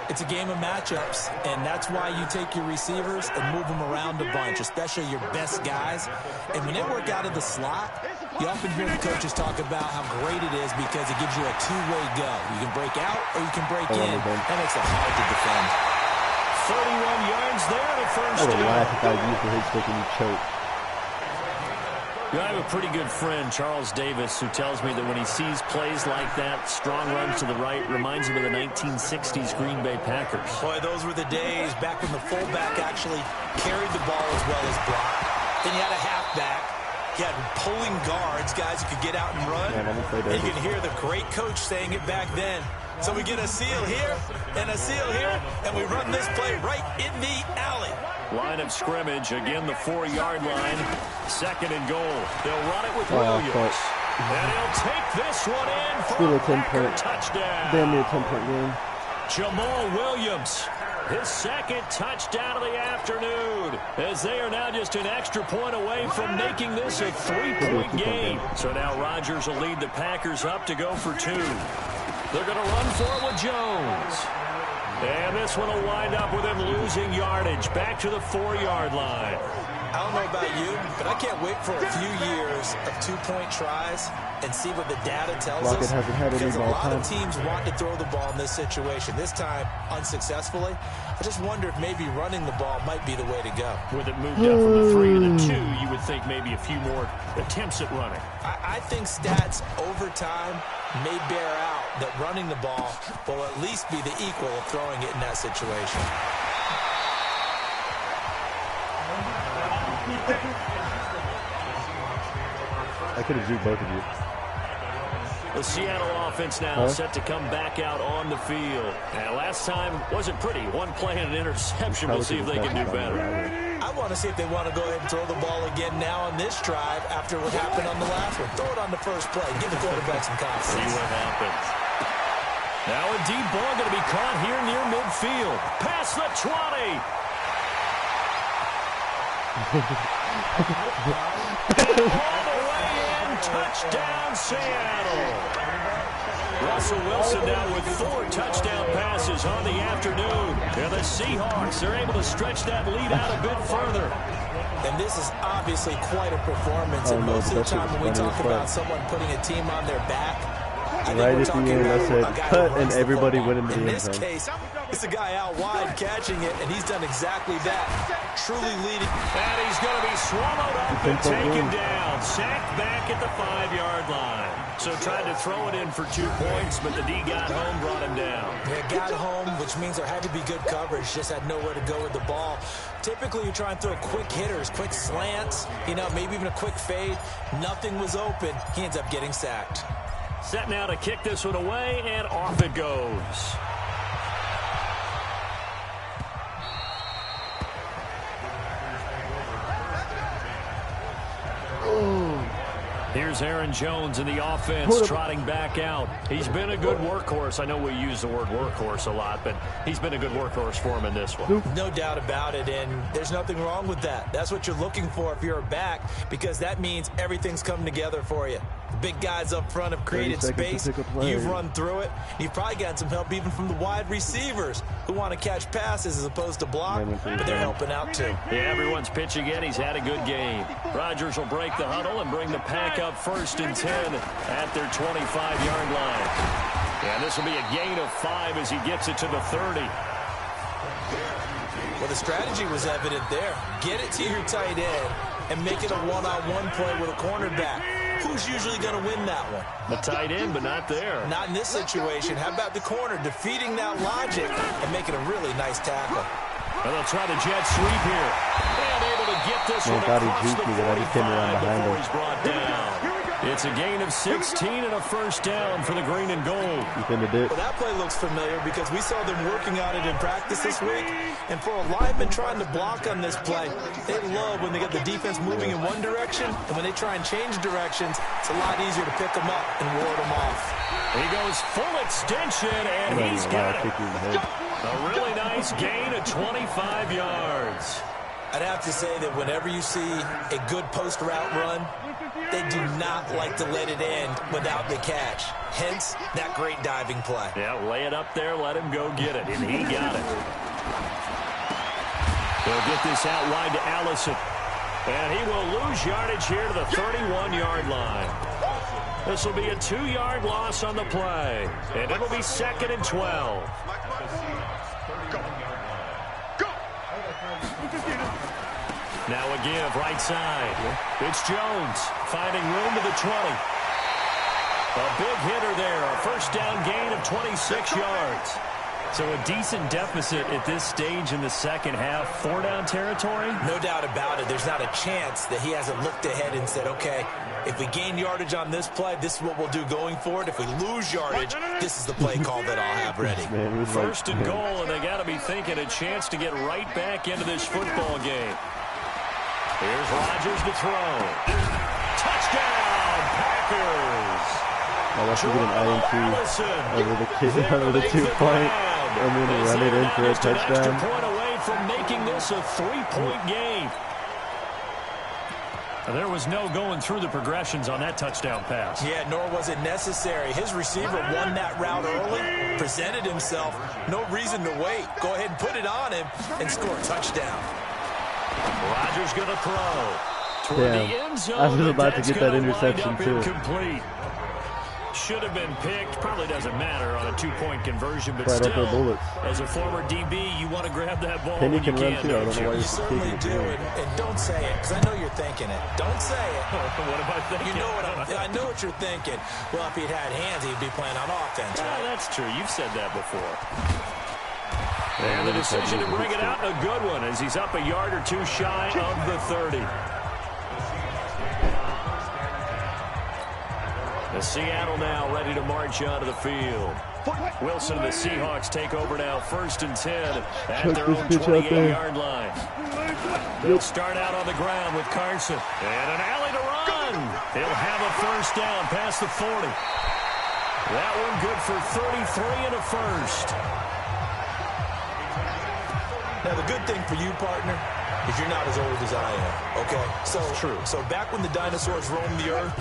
It's a game of matchups, and that's why you take your receivers and move them around a bunch, especially your best guys. And when they work out of the slot, you often hear the coaches talk about how great it is because it gives you a two-way go. You can break out or you can break in. That makes it hard to defend. 31 yards there to 1st down. I would laugh if I used the hit stick and you choke. I have a pretty good friend, Charles Davis, who tells me that when he sees plays like that, strong runs to the right, reminds him of the 1960s Green Bay Packers. Boy, those were the days back when the fullback actually carried the ball as well as blocked. Then you had a halfback. You had pulling guards, guys who could get out and run. And you can hear the great coach saying it back then. So we get a seal here and a seal here, and we run this play right in the alley. Line of scrimmage, again the 4-yard line. 2nd and goal. They'll run it with Williams. And he'll take this one in for a Packer touchdown. Damn near 10-point game. Jamal Williams, his 2nd touchdown of the afternoon, as they are now just an extra point away from making this a 3-point game. So now Rodgers will lead the Packers up to go for 2. They're going to run for it with Jones. And this one will wind up with him losing yardage back to the 4-yard line. I don't know about you, but I can't wait for a few years of 2-point tries and see what the data tells us. Because a lot of teams want to throw the ball in this situation. This time, unsuccessfully. I just wonder if maybe running the ball might be the way to go. With it moved up from the 3 to the 2, you would think maybe a few more attempts at running. I think stats over time may bear out that running the ball will at least be the equal of throwing it in that situation. I could have drew both of you. The Seattle offense now set to come back out on the field. And last time wasn't pretty. One play and an interception. We'll see if they can do better. I want to see if they want to go ahead and throw the ball again now on this drive after what happened on the last one. Throw it on the first play. Give the quarterback some confidence. See what happens. Now a deep ball going to be caught here near midfield. Past the 20. All the way in. Touchdown, Seattle. Russell Wilson now with 4 touchdown passes on the afternoon. And the Seahawks are able to stretch that lead out a bit further. And this is obviously quite a performance. And most of the time when we talk about someone putting a team on their back, right at the end, I said cut, and everybody went into the end zone. In this case, it's a guy out wide catching it, and he's done exactly that. Truly leading. And he's going to be swallowed up and taken down. Sacked back at the 5-yard line. So tried to throw it in for 2 points, but the D got home, brought him down. Yeah, got home, which means there had to be good coverage. Just had nowhere to go with the ball. Typically, you try and throw quick hitters, quick slants, maybe even a quick fade. Nothing was open. He ends up getting sacked. Set now to kick this one away, and off it goes. Here's Aaron Jones in the offense trotting back out. He's been a good workhorse. I know we use the word workhorse a lot, but he's been a good workhorse for him in this one. No doubt about it, and there's nothing wrong with that. That's what you're looking for if you're a back, because that means everything's coming together for you. The big guys up front have created space. You've run through it. You've probably gotten some help even from the wide receivers who want to catch passes as opposed to block, but they're helping out too. Yeah, everyone's pitching in. He's had a good game. Rodgers will break the huddle and bring the pack up 1st and 10 at their 25-yard line. And this will be a gain of 5 as he gets it to the 30. Well, the strategy was evident there. Get it to your tight end and make it a one-on-one play with a cornerback. Who's usually going to win that one? The tight end, but not there. Not in this situation. How about the corner defeating that logic and making a really nice tackle? And they'll try the jet sweep here. And able to get this one across the 45 before he's brought down. It's a gain of 16 and a first down for the green and gold. Well, that play looks familiar because we saw them working on it in practice this week. And for a lineman trying to block on this play, they love when they get the defense moving in one direction. And when they try and change directions, it's a lot easier to pick them up and ward them off. He goes full extension, and he's got it. A really nice gain of 25 yards. I'd have to say that whenever you see a good post route run, they do not like to let it end without the catch. Hence, that great diving play. Yeah, lay it up there, let him go get it, and he got it. They'll get this out wide to Allison. And he will lose yardage here to the 31-yard line. This will be a 2-yard loss on the play. And it'll be 2nd and 12. Now a give, right side. It's Jones finding room to the 20. A big hitter there. A first down gain of 26 yards. So a decent deficit at this stage in the second half. 4-down territory? No doubt about it. There's not a chance that he hasn't looked ahead and said, okay, if we gain yardage on this play, this is what we'll do going forward. If we lose yardage, this is the play call that I'll have ready. First and goal, and they got to be thinking a chance to get right back into this football game. Here's Rodgers to throw. Touchdown, Packers! I'll have to get an INT over the 2-point, and then run it in for a touchdown. An extra point away from making this a 3-point game. And there was no going through the progressions on that touchdown pass. Yeah, nor was it necessary. His receiver won that route early, presented himself. No reason to wait. Go ahead and put it on him and score a touchdown. Rodgers going to throw. Toward the end zone. I was about to get that interception too. Incomplete. Should have been picked. Probably doesn't matter on a 2-point conversion, but right still, as a former DB, you want to grab that ball when you can, run too. I don't know why you certainly do, and don't say it, because I know you're thinking it. Don't say it. What am I thinking? You know I know what you're thinking. Well, if he'd had hands, he'd be playing on offense. Right? That's true. You've said that before. And the decision to bring it out, a good one, as he's up a yard or two shy of the 30. The Seattle now ready to march onto the field. Wilson and the Seahawks take over now, 1st and 10 at their own 28-yard line. They'll start out on the ground with Carson. And an alley to run. He'll have a first down past the 40. That one good for 33 and a first. Now, the good thing for you, partner, is you're not as old as I am, okay? So, true. So back when the dinosaurs roamed the earth,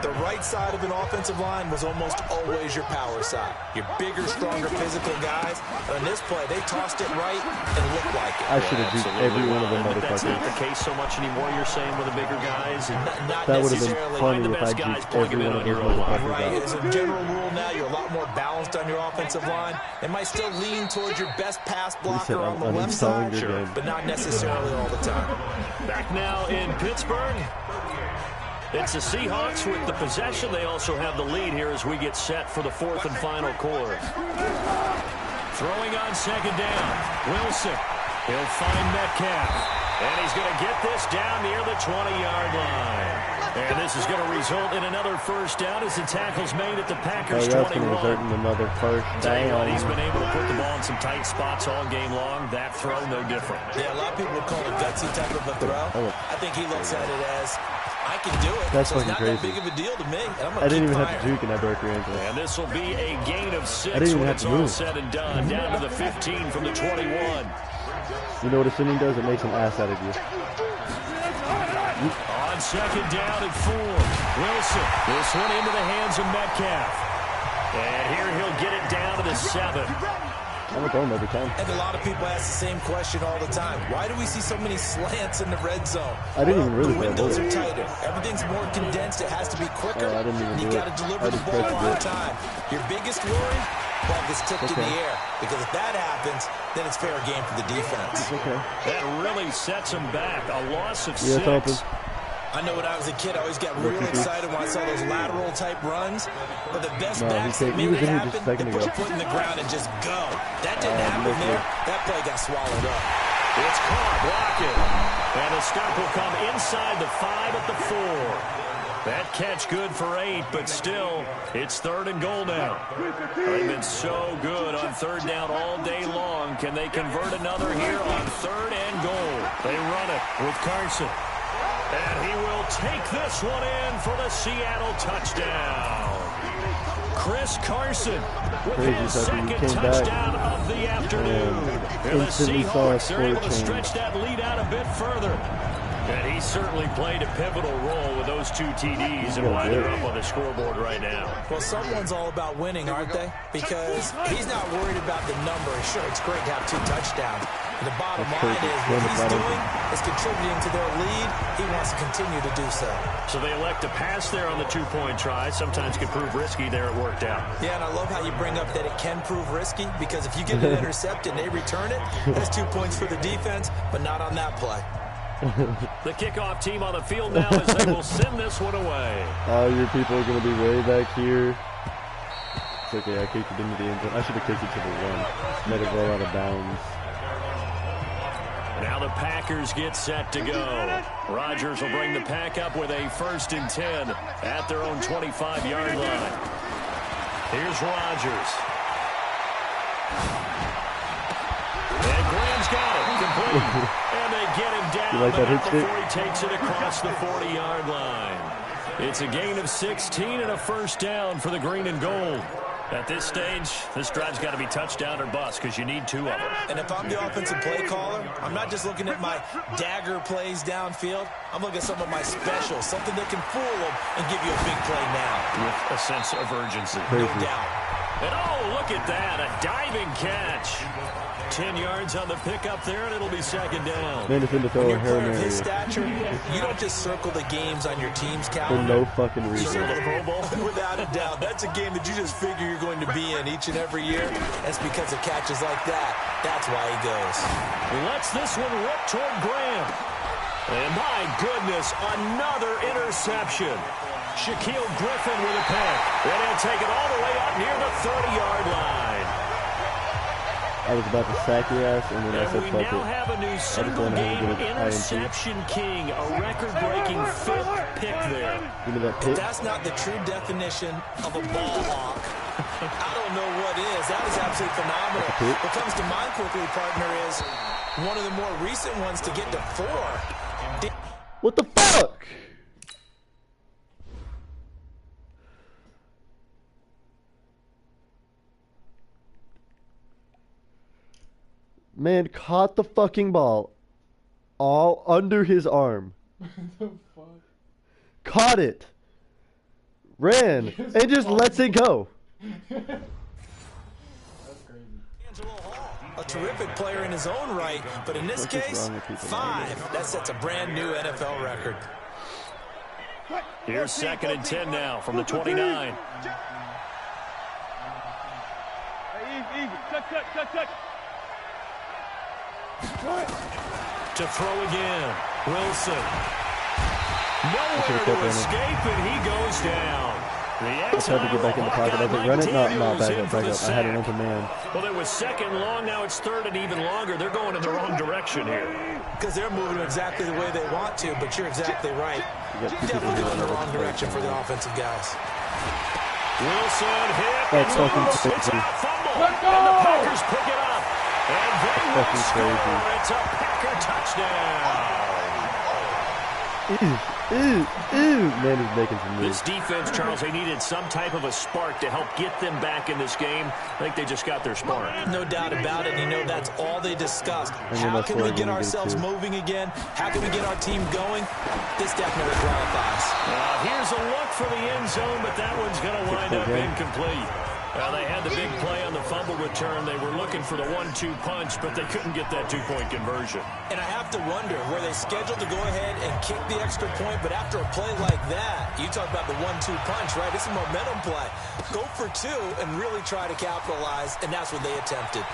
the right side of an offensive line was almost always your power side. Your bigger, stronger, physical guys. And on this play, they tossed it right and looked like it. I should have beat every one of them motherfuckers. That's not the case so much anymore, you're saying, with the bigger guys? Not that would have been funny if I beat every one of those motherfuckers. Right, as a general rule now, you're a lot more balanced on your offensive line. They might still lean towards your best pass blocker on the left side, but not necessarily all the time. Back now in Pittsburgh. It's the Seahawks with the possession. They also have the lead here as we get set for the fourth and final quarter. Throwing on second down. Wilson. He'll find Metcalf. And he's going to get this down near the 20-yard line. And this is going to result in another first down as the tackle's made at the Packers' 21. Going to result in another first down. He's been able to put the ball in some tight spots all game long. That throw, no different. Yeah, a lot of people would call it gutsy type of a throw. I think he looks at it as, I can do it. That's so it's fucking not crazy. that big of a deal to me. I didn't even have to juke and I broke your ankle. And this will be a gain of 6 I didn't even when have it's to all move. said and done. Down to the 15 from the 21. You know what assuming does? It makes an ass out of you. On second down and 4. Wilson. This one into the hands of Metcalf. And here he'll get it down to the 7. I'm going to throw him every time. And a lot of people ask the same question all the time. Why do we see so many slants in the red zone? I didn't even really The windows throw are it. tighter. Everything's more condensed. It has to be quicker. I didn't even You do got it. to deliver I the just ball pressed on it. time. Your biggest worry? Ball gets tipped in Okay. the air. Because if that happens, then it's fair game for the defense. Okay. That really sets him back. A loss of Yeah, it's 6. open. I know when I was a kid, I always got real excited when I saw those lateral type runs. But the best No, backs he that was made it in here just a happen, second they put ago. a foot in the ground and just go. That didn't happen missed there. it. That play got swallowed up. It's caught, blocking. And the stop will come inside the 5 at the 4. That catch good for 8, but still, it's 3rd and goal now. They've been so good on 3rd down all day long. Can they convert another here on 3rd and goal? They run it with Carson. And he will take this one in for the Seattle touchdown. Chris Carson with Crazy his stuff. He second came back touchdown of the afternoon. And the instantly saw a Seahawks are able to score stretch that lead out a bit further. And he certainly played a pivotal role with those 2 TDs and why they're up on the scoreboard right now. Well, someone's all about winning, aren't they? Because he's not worried about the number. Sure, it's great to have 2 touchdowns. But the bottom line is what he's doing is contributing to their lead. He wants to continue to do so. So they elect to pass there on the 2-point try. Sometimes can prove risky. There it worked out. Yeah, and I love how you bring up that it can prove risky because if you get an intercept and they return it, that's 2 points for the defense, but not on that play. The kickoff team on the field now as they will send this one away. Your people are going to be way back here. It's okay, I kicked it into the end zone. I should have kicked it to the 1. Let it roll out of bounds. Now the Packers get set to go. Rodgers will bring the pack up with a 1st and 10 at their own 25-yard line. Here's Rodgers. And Graham's got it. Complete. And they get him down, like but that not hit before he takes it across the 40-yard line. It's a gain of 16 and a first down for the green and gold. At this stage, this drive's got to be touchdown or bust because you need 2 of them. And if I'm the offensive play caller, I'm not just looking at my dagger plays downfield. I'm looking at some of my specials, something that can fool them and give you a big play now. With a sense of urgency. No doubt. And oh, look at that, a diving catch. 10 yards on the pickup there, and it'll be second down. Man, it's in to throw When a you're a Hail player of Mary. his stature, you don't just circle the games on your team's For calendar. no fucking You reason. circle the Pro Bowl? Without a doubt. That's a game that you just figure you're going to be in each and every year. That's because of catches like that. That's why he goes. Lets this one rip toward Graham. And my goodness, another interception. Shaquille Griffin with a pick. And he'll take it all the way up near the 30-yard line. I was about to sack your ass, and then I said We fuck now it. have a new wanna have a single-game good INT. interception king, a record-breaking 5th pick there. Give me that If pick. that's not the true definition of a ball hawk, I don't know what is. That is absolutely phenomenal. What comes to mind quickly, partner, is one of the more recent ones to get to 4. What the fuck? Man caught the fucking ball all under his arm. The fuck? Caught it. Ran. And just lets it go. That's crazy. A terrific player in his own right, but in this What's just case, wrong with people 5. That sets a brand new NFL record. Here's 2nd and 10 now from the 29. To throw again, Wilson. Nowhere to escape, and he goes down. I tried to get back in the pocket. I was like, run it? No, back up. I had an open man. Well, it was second long. Now it's third and even longer. They're going in the wrong direction here. Because they're moving exactly the way they want to, but you're exactly right. Definitely going in the wrong direction for the offensive guys. Wilson hit. That's fucking It's crazy. a fumble. And the Packers pick it up. And they will score. It's a Packer touchdown. Man is making some moves. This defense, Charles, they needed some type of a spark to help get them back in this game. I think they just got their spark. No doubt about it. You know, that's all they discussed. How can we get ourselves moving again? How can we get our team going? This definitely qualifies. Here's a look for the end zone, but that one's going to wind up incomplete. They had the big play on the fumble return. They were looking for the 1-2 punch, but they couldn't get that two-point conversion. And I have to wonder, were they scheduled to go ahead and kick the extra point? But after a play like that, you talk about the 1-2 punch, right? It's a momentum play. Go for two and really try to capitalize, and that's what they attempted.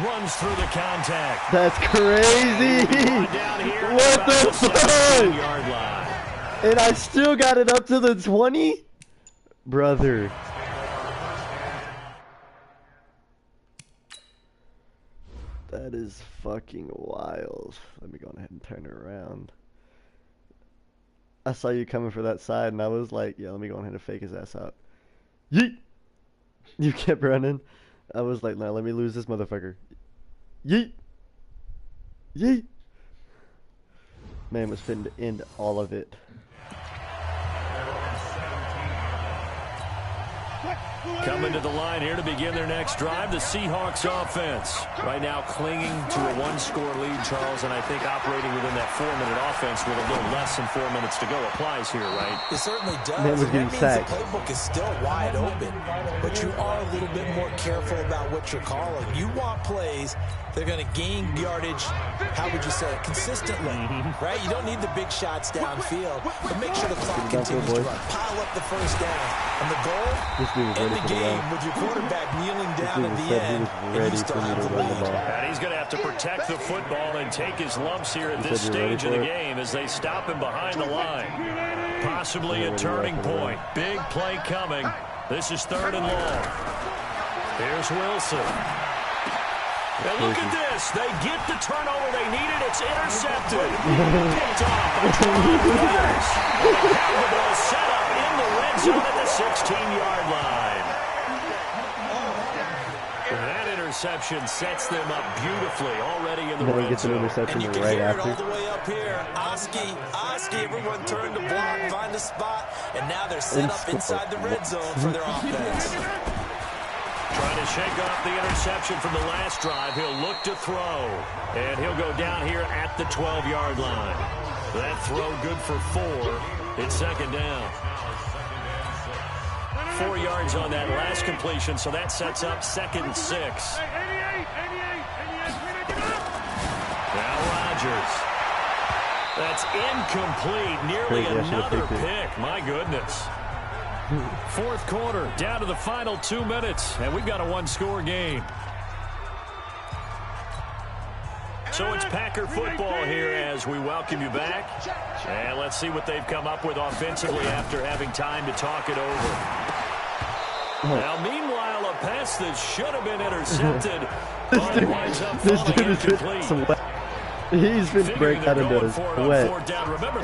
Runs through the contact. That's crazy. What the fuck? Yard line. And I still got it up to the 20? Brother. That is fucking wild. Let me go ahead and turn it around. I saw you coming for that side, and I was like, yeah, let me go ahead and fake his ass out. Yeet! You kept running. I was like, nah, let me lose this motherfucker. Yeet! Yeet! Man was fitting to end all of it. Coming to the line here to begin their next drive, the Seahawks offense. Right now clinging to a one-score lead, Charles, and I think operating within that 4-minute offense with a little less than 4 minutes to go applies here, right? It certainly does. Man was getting sacked. The playbook is still wide open, but you are a little bit more careful about what you're calling. You want plays that are going to gain yardage, how would you say it, consistently, right? You don't need the big shots downfield, but make sure the clock continues to run. Pile up the first down. And the goal, end the game with your quarterback kneeling down at the end, and you still have the lead. And he's going to have to protect the football and take his lumps here at this stage of the game as they stop him behind the line. Possibly a turning point. Big play coming. This is 3rd and long. Here's Wilson. And look at this. They get the turnover they needed. It's intercepted. Picked off by Trevor Lawrence. The ball set up in the red zone at the 16-yard line. That interception sets them up beautifully already in the red zone. Interception and you can right hear after. it all the way up here. Oski, everyone turned to block, find a spot, and now they're set up inside the red zone for their offense. Trying to shake off the interception from the last drive. He'll look to throw. And he'll go down here at the 12-yard line. That throw good for 4. It's 2nd down. 4 yards on that last completion, so that sets up 2nd and 6. Now Rodgers. That's incomplete. Nearly another pick. My goodness. 4th quarter, down to the final 2 minutes, and we've got a one-score game. So it's Packer football here as we welcome you back. And let's see what they've come up with offensively after having time to talk it over. Now, meanwhile, a pass that should have been intercepted winds up falling incomplete. He's been breaking out into a sweat,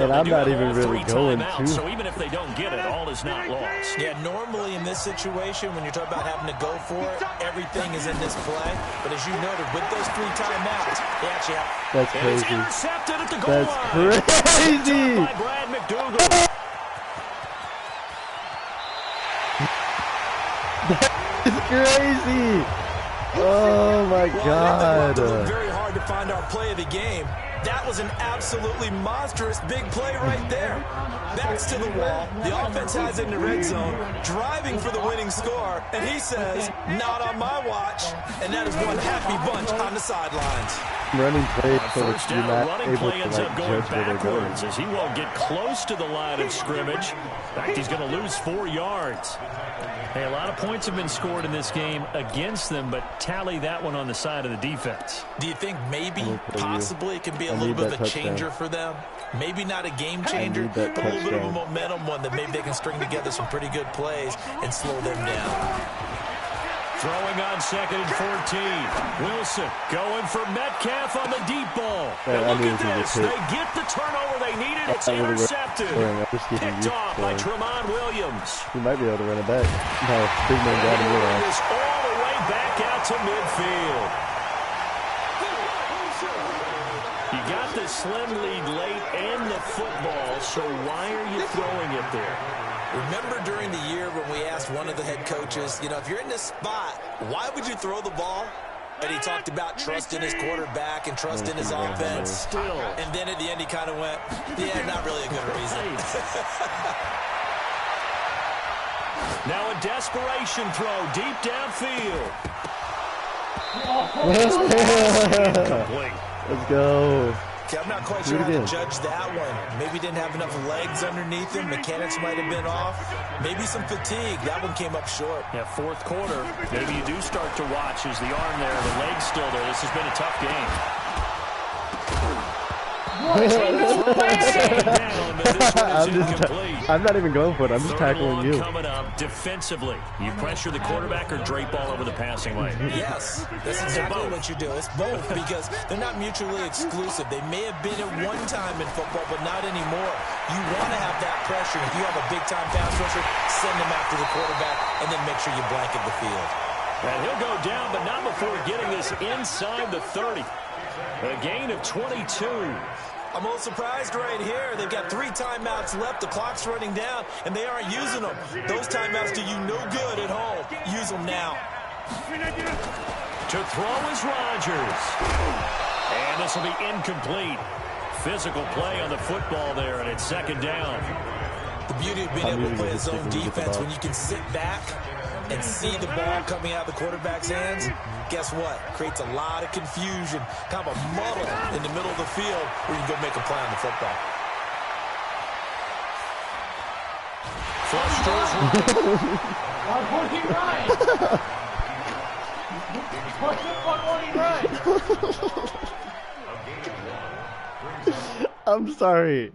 and I'm not even really going to. So even if they don't get it, all is not lost. Yeah, normally in this situation, when you're talking about having to go for it, everything is in this play. But as you noted, with those 3 timeouts, they actually have... That's crazy. It's intercepted at the goal That's line. crazy. By Brad McDougal. It's crazy. Oh my God. Very hard to find our play of the game. That was an absolutely monstrous big play right there. Backs to the wall. The offense has in the red zone, driving for the winning score, and he says, not on my watch. And that is one happy bunch on the sidelines. running plays so that First you're down, not running able play to ends like up going judge where they're going. backwards as he won't get close to the line of scrimmage. In fact, he's going to lose 4 yards. Hey, a lot of points have been scored in this game against them, but tally that one on the side of the defense. Do you think maybe, possibly, it can be a little bit of a changer for them? Maybe not a game changer, but a little bit of a momentum one that maybe they can string together some pretty good plays and slow them down. Throwing on 2nd and 14. Wilson going for Metcalf on the deep ball. And look at this. They get the turnover they needed. It's intercepted. Picked off by Tramon Williams. He might be able to run it back. No, big man got him. It is all the way back out to midfield. You got the slim lead late and the football, so why are you throwing it there? Remember during the year when we asked one of the head coaches, you know, if you're in this spot, why would you throw the ball? And he talked about trust in his quarterback and trust in his offense. Still. And then at the end he kind of went, yeah, not really a good reason. Now a desperation throw deep downfield. Let's go. Okay, I'm not quite sure how to judge that one. Maybe didn't have enough legs underneath him. Mechanics might have been off. Maybe some fatigue. That one came up short. Yeah, 4th quarter. Maybe you do start to watch as the arm there, the leg's still there. This has been a tough game. I'm not even going for it. I'm just tackling you. Coming up defensively. You pressure the quarterback or drape all over the passing lane. Yes, that's exactly what you do. It's both because they're not mutually exclusive. They may have been at one time in football, but not anymore. You want to have that pressure. If you have a big-time pass rusher, send them after the quarterback, and then make sure you blanket the field. And he'll go down, but not before getting this inside the 30. A gain of 22. I'm a little surprised right here. They've got 3 timeouts left. The clock's running down, and they aren't using them. Those timeouts do you no good at home. Use them now. To throw is Rodgers. And this will be incomplete. Physical play on the football there, and it's 2nd down. The beauty of being able to play a zone defense when you can sit back and see the ball coming out of the quarterback's hands, guess what? Creates a lot of confusion, kind of a muddle in the middle of the field where you can go make a play on the football. Flush throws Why won't he run? What the fuck won't he run? I'm sorry.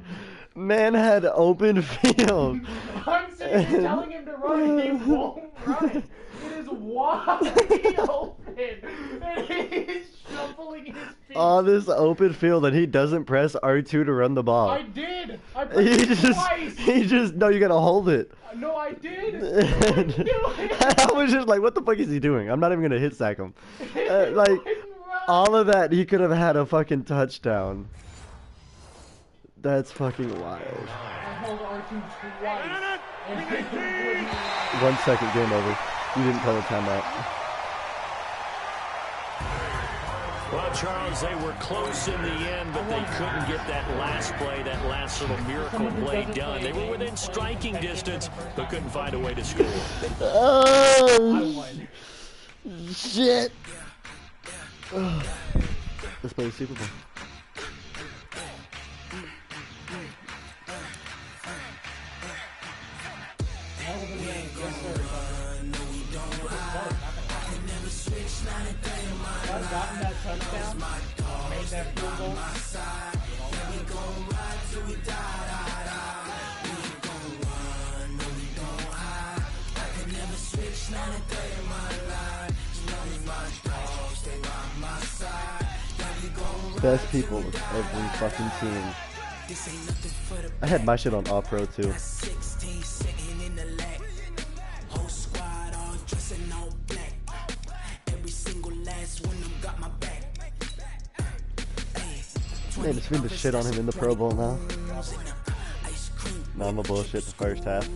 Man had open field. I'm seriously telling him to run and he won't run. It is wide open. And he's shuffling his feet. On this open field and he doesn't press R2 to run the ball. I did. I pressed it twice. No, you gotta hold it. No, I did. I was just like, what the fuck is he doing? I'm not even gonna hit sack him. Like, all of that, he could have had a fucking touchdown. That's fucking wild. I held R2 twice. 1 second, game over. You didn't call a timeout. Well, Charles, they were close in the end, but they couldn't get that last play, that last little miracle play done. They were within striking distance, but couldn't find a way to score. Oh, shit. Let's play the Super Bowl. Gotten that touchdown, made that field goal. Best people of every fucking team. I had my shit on All Pro too. Man, it's been the shit on him in the Pro Bowl now. Nah, I'm a bullshit the first half.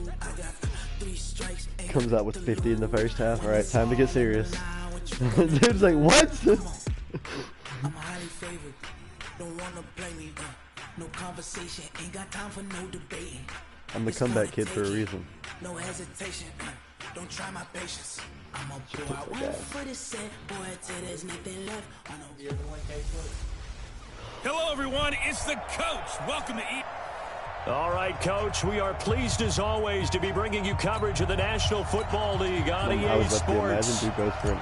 Comes out with 50 in the first half. Alright, time to get serious. Dude's like, what? I'm highly favored. Don't wanna play me. No conversation. Ain't got time for no debating. I'm the comeback kid for a reason. No hesitation. Don't try my patience. I'm a boy. I went for the set, boy, till there's nothing left. everyone. It's the coach. Welcome to EA. All right, Coach, we are pleased as always to be bringing you coverage of the National Football League on EA Sports.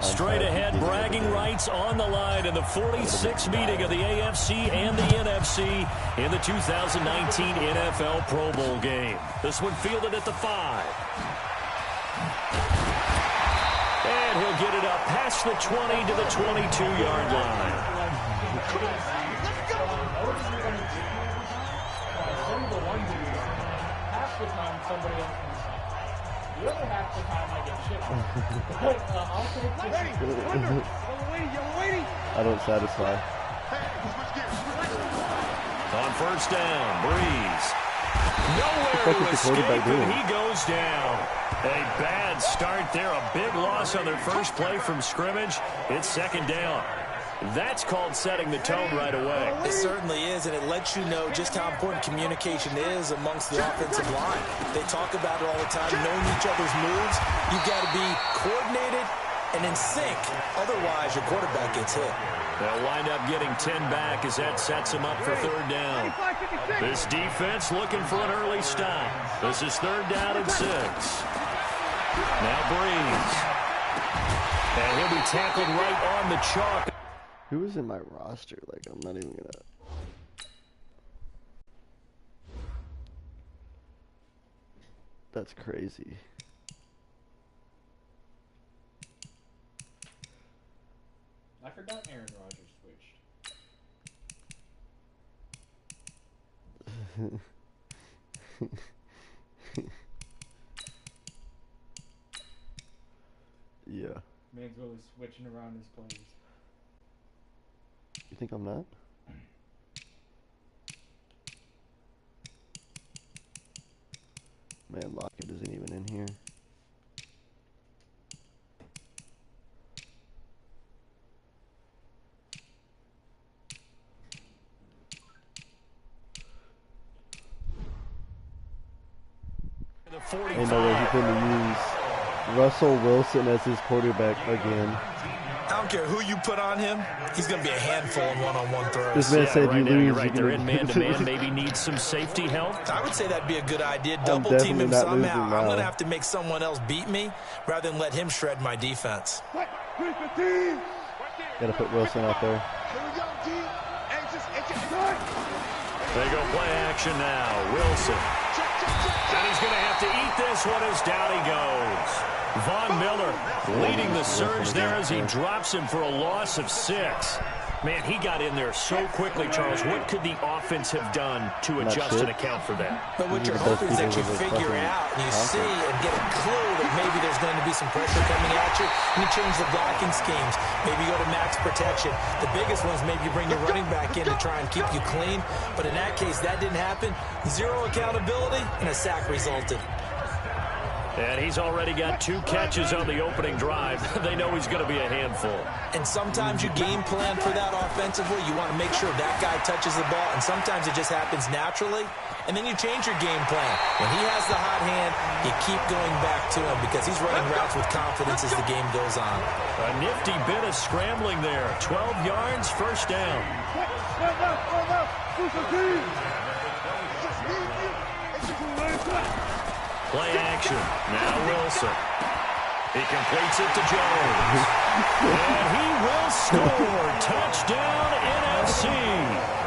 Straight ahead, bragging rights on the line in the 46th meeting of the AFC and the NFC in the 2019 NFL Pro Bowl game. This one fielded at the 5. And he'll get it up past the 20 to the 22-yard line. Half the time somebody else can stop. The other half the time I get shit on. But I'll take I don't satisfy. On first down, Breeze. Nowhere to escape, and he goes down. A bad start there. A big loss on their first play from scrimmage. It's second down. That's called setting the tone right away. It certainly is, and it lets you know just how important communication is amongst the offensive line. They talk about it all the time, knowing each other's moves. You've got to be coordinated and in sync. Otherwise, your quarterback gets hit. They'll wind up getting 10 back as that sets them up for third down. This defense looking for an early stop. This is third down and 6. Now Breeze. And he'll be tackled right on the chalk. Who is in my roster? Like, I'm not even gonna... That's crazy. I forgot Aaron Rodgers switched. Yeah. Man's really switching around his plays. You think I'm not? Man, Lockett isn't even in here. Ain't no way he's going to use Russell Wilson as his quarterback again. I don't care who you put on him, he's going to be a handful in one-on-one throws. This man said right you now, lose. you're right. They're in man-to-man. Maybe needs some safety help. I would say that'd be a good idea. Double team him somehow. I'm going to have to make someone else beat me rather than let him shred my defense. Gotta put Wilson out there. They go play action now. Wilson. And he's going to have to eat this one as down he goes. Von Miller leading the surge there as he drops him for a loss of 6. Man, he got in there so quickly, Charles. What could the offense have done to adjust and account for that? But what you're hoping is that you figure out and you see and get a clue that maybe there's going to be some pressure coming at you, and you change the blocking schemes. Maybe you go to max protection. The biggest ones, maybe you bring your running back in to try and keep you clean. But in that case, that didn't happen. 0 accountability, and a sack resulted. And he's already got 2 catches on the opening drive. They know he's going to be a handful. And sometimes you game plan for that offensively. You want to make sure that guy touches the ball, and sometimes it just happens naturally. And then you change your game plan. When he has the hot hand, you keep going back to him because he's running routes with confidence as the game goes on. A nifty bit of scrambling there. 12 yards, first down. Play action. Now Wilson. He completes it to Jones. And he will score. Touchdown, NFC.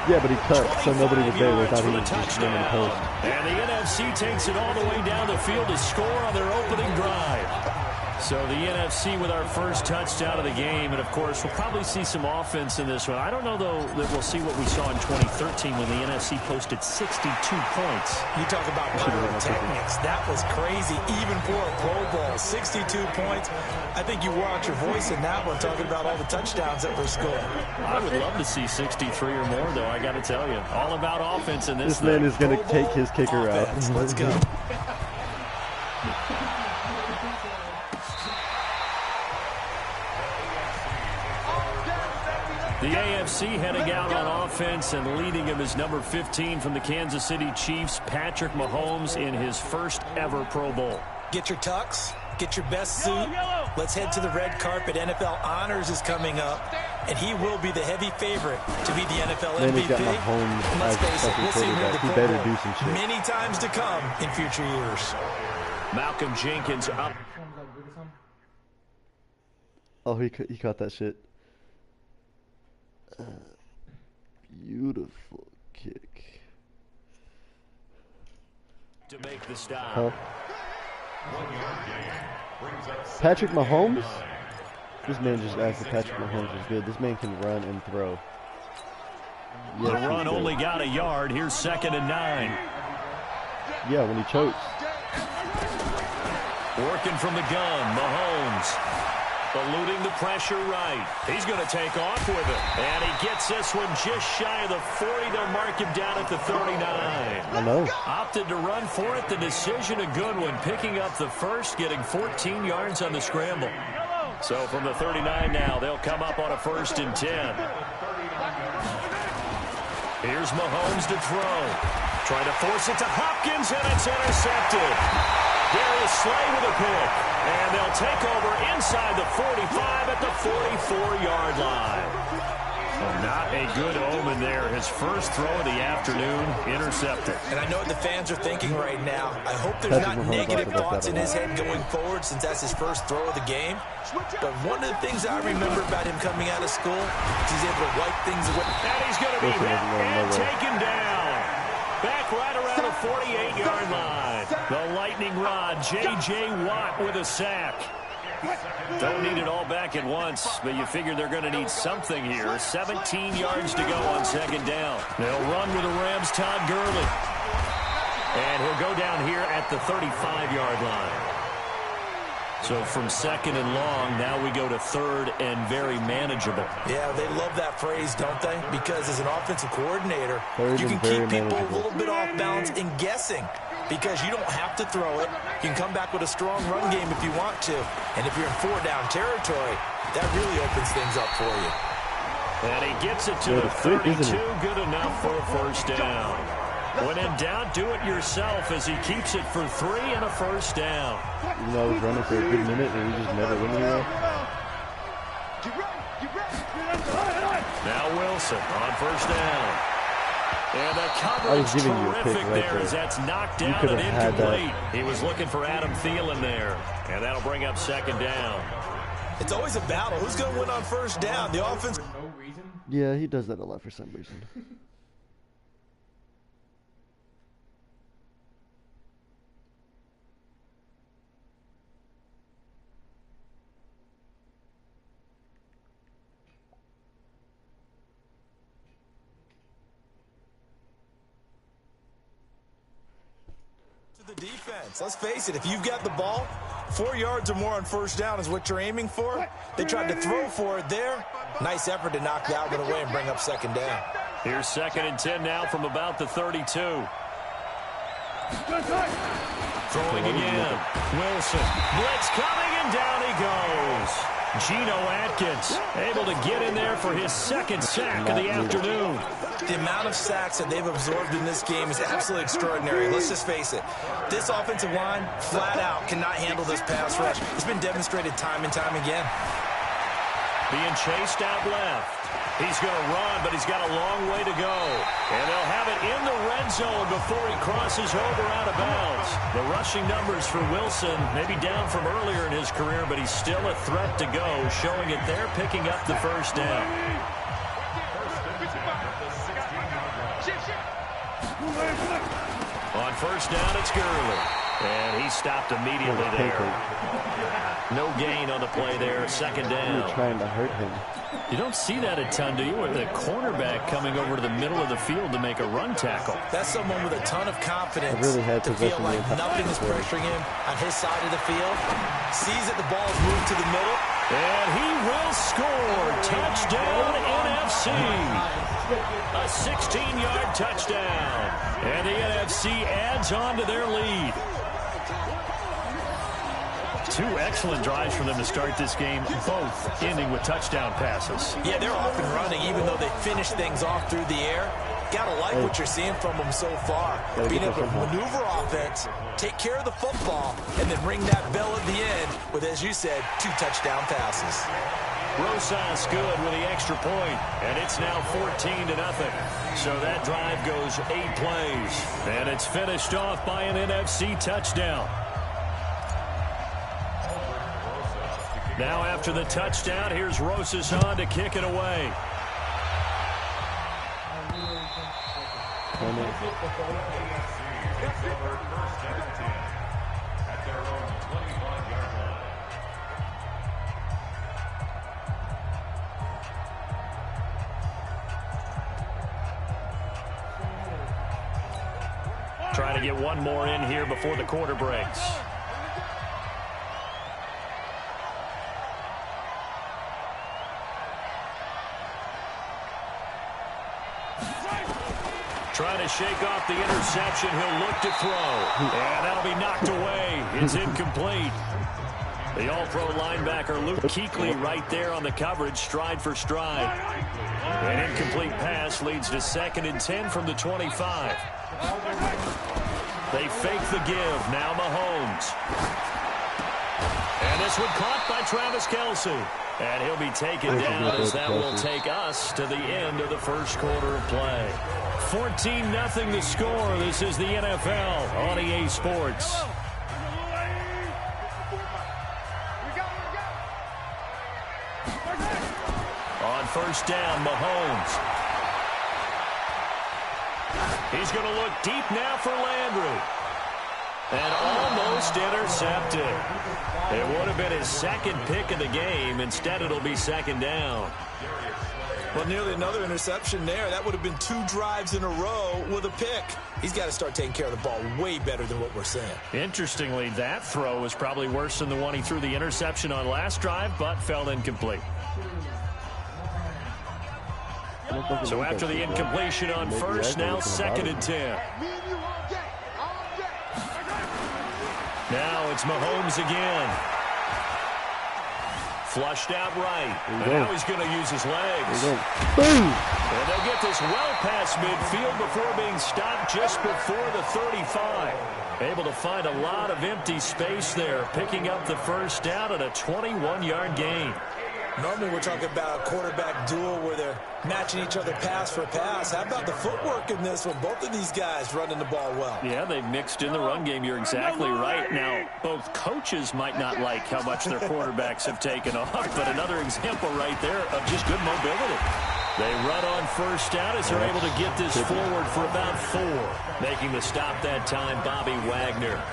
Yeah, but he cut, so nobody was there. They thought he was just running the post. And the NFC takes it all the way down the field to score on their opening drive. So the NFC with our first touchdown of the game. And, of course, we'll probably see some offense in this one. I don't know, though, that we'll see what we saw in 2013 when the NFC posted 62 points. You talk about pyrotechnics. That was crazy, even for a Pro Bowl. 62 points. I think you wore out your voice in that one talking about all the touchdowns that were scored. I would love to see 63 or more, though, I got to tell you. All about offense in this man is going to take his kicker out. Let's go. The AFC heading out on offense, and leading him is number 15 from the Kansas City Chiefs, Patrick Mahomes, in his first ever Pro Bowl. Get your tux, get your best suit. Let's head to the red carpet. NFL Honors is coming up. and he will be the heavy favorite to be the NFL Then he's MVP. got Mahomes Let's as face it, second we'll see him here at quarterback. the He Pro better Bowl do some shit. many times to come in future years. Malcolm Jenkins up. Oh, he caught that shit. Beautiful kick. To make the stop. Huh? Patrick Mahomes? This man just asked if Patrick Mahomes was good. This man can run and throw. The Yes, run he's only good. got a yard. Here's 2nd and 9. Yeah, when he chokes. Working from the gun, Mahomes. Eluding the pressure right. He's going to take off with it. And he gets this one just shy of the 40. They'll mark him down at the 39. I know. Opted to run for it. The decision a good one. Picking up the first, getting 14 yards on the scramble. So from the 39 now, they'll come up on a 1st and 10. Here's Mahomes to throw. Trying to force it to Hopkins, and it's intercepted. Darius Slay with a pick. And they'll take over inside the 45 at the 44-yard line. So not a good omen there. His first throw of the afternoon, intercepted. And I know what the fans are thinking right now. I hope there's not negative thoughts in his head going forward since that's his first throw of the game. But one of the things I remember about him coming out of school is he's able to wipe things away. And he's going to be hit and taken down. Back right around the 48-yard line. The lightning rod, J.J. Watt with a sack. Don't need it all back at once, but you figure they're going to need something here. 17 yards to go on 2nd down. They'll run with the Rams' Todd Gurley. And he'll go down here at the 35-yard line. So from 2nd and long, now we go to 3rd and very manageable. Yeah, they love that phrase, don't they? Because as an offensive coordinator, Third you can and very keep people manageable. a little bit off balance and guessing. Because you don't have to throw it. You can come back with a strong run game if you want to. And if you're in 4-down territory, that really opens things up for you. And he gets it to the 32. Good enough for a 1st down. When in doubt, do it yourself as he keeps it for 3 and a 1st down. Even though I was running for a good minute and we just never went anywhere. Now Wilson on 1st down. And the coverage giving you a pick terrific right there there. as that's knocked You down could and have had that. incomplete. He was looking for Adam Thielen there. And that'll bring up 2nd down. It's always a battle. Who's going to win on 1st down? The offense. Yeah, he does that a lot for some reason. The defense. Let's face it, if you've got the ball, 4 yards or more on 1st down is what you're aiming for. They tried to throw for it there. Nice effort to knock that one away and bring up 2nd down. Here's 2nd and 10 now from about the 32. Throwing again. Wilson. Blitz coming, and down he goes. Geno Atkins able to get in there for his 2nd sack of the afternoon. The amount of sacks that they've absorbed in this game is absolutely extraordinary. Let's just face it. This offensive line, flat out, cannot handle this pass rush. It's been demonstrated time and time again. Being chased out left. He's going to run, but he's got a long way to go. And they'll have it in the red zone before he crosses over out of bounds. The rushing numbers for Wilson may be down from earlier in his career, but he's still a threat to go, showing it there, picking up the 1st down. On 1st down, it's Gurley. And he stopped immediately there. No gain on the play there. 2nd down. You're trying to hurt him. You don't see that a ton, do you? With a cornerback coming over to the middle of the field to make a run tackle. That's someone with a ton of confidence really had to feel possession like the entire nothing is pressuring him on his side of the field. Sees that the ball is moved to the middle. And he will score. Touchdown, NFC. A 16-yard touchdown. And the NFC adds on to their lead. 2 excellent drives for them to start this game, both ending with touchdown passes. Yeah, they're off and running, even though they finish things off through the air. Gotta like what you're seeing from them so far. Being able to maneuver offense, take care of the football, and then ring that bell at the end with, as you said, 2 touchdown passes. Rosas good with the extra point, and it's now 14-0. So that drive goes 8 plays, and it's finished off by an NFC touchdown. Now after the touchdown, here's Rosas on to kick it away. Trying to get one more in here before the quarter breaks. Trying to shake off the interception. He'll look to throw. And that'll be knocked away. It's incomplete. The all-pro linebacker Luke Kuechly right there on the coverage, stride for stride. An incomplete pass leads to 2nd and 10 from the 25. They fake the give. Now Mahomes. And this one caught by Travis Kelce. And he'll be taken down as that will take us to the end of the first quarter of play. 14-0 the score. This is the NFL on EA Sports. On first down, Mahomes. He's going to look deep now for Landry. And almost intercepted. It would have been his 2nd pick of the game. Instead, it'll be 2nd down. Well, nearly another interception there. That would have been 2 drives in a row with a pick. He's got to start taking care of the ball way better than what we're seeing. Interestingly, that throw was probably worse than the one he threw the interception on last drive, but fell incomplete. So after the incompletion on first, now 2nd and 10. Now it's Mahomes again. Flushed out right. And now he's going to use his legs. Boom! And they'll get this well past midfield before being stopped just before the 35. Able to find a lot of empty space there, picking up the first down at a 21-yard gain. Normally we're talking about a quarterback duel where they're matching each other pass for pass. How about the footwork in this one? Both of these guys running the ball well. Yeah, they've mixed in the run game. You're exactly right. Now, both coaches might not like how much their quarterbacks have taken off, but another example right there of just good mobility. They run on first down as they're able to get this forward for about 4. Making the stop that time, Bobby Wagner.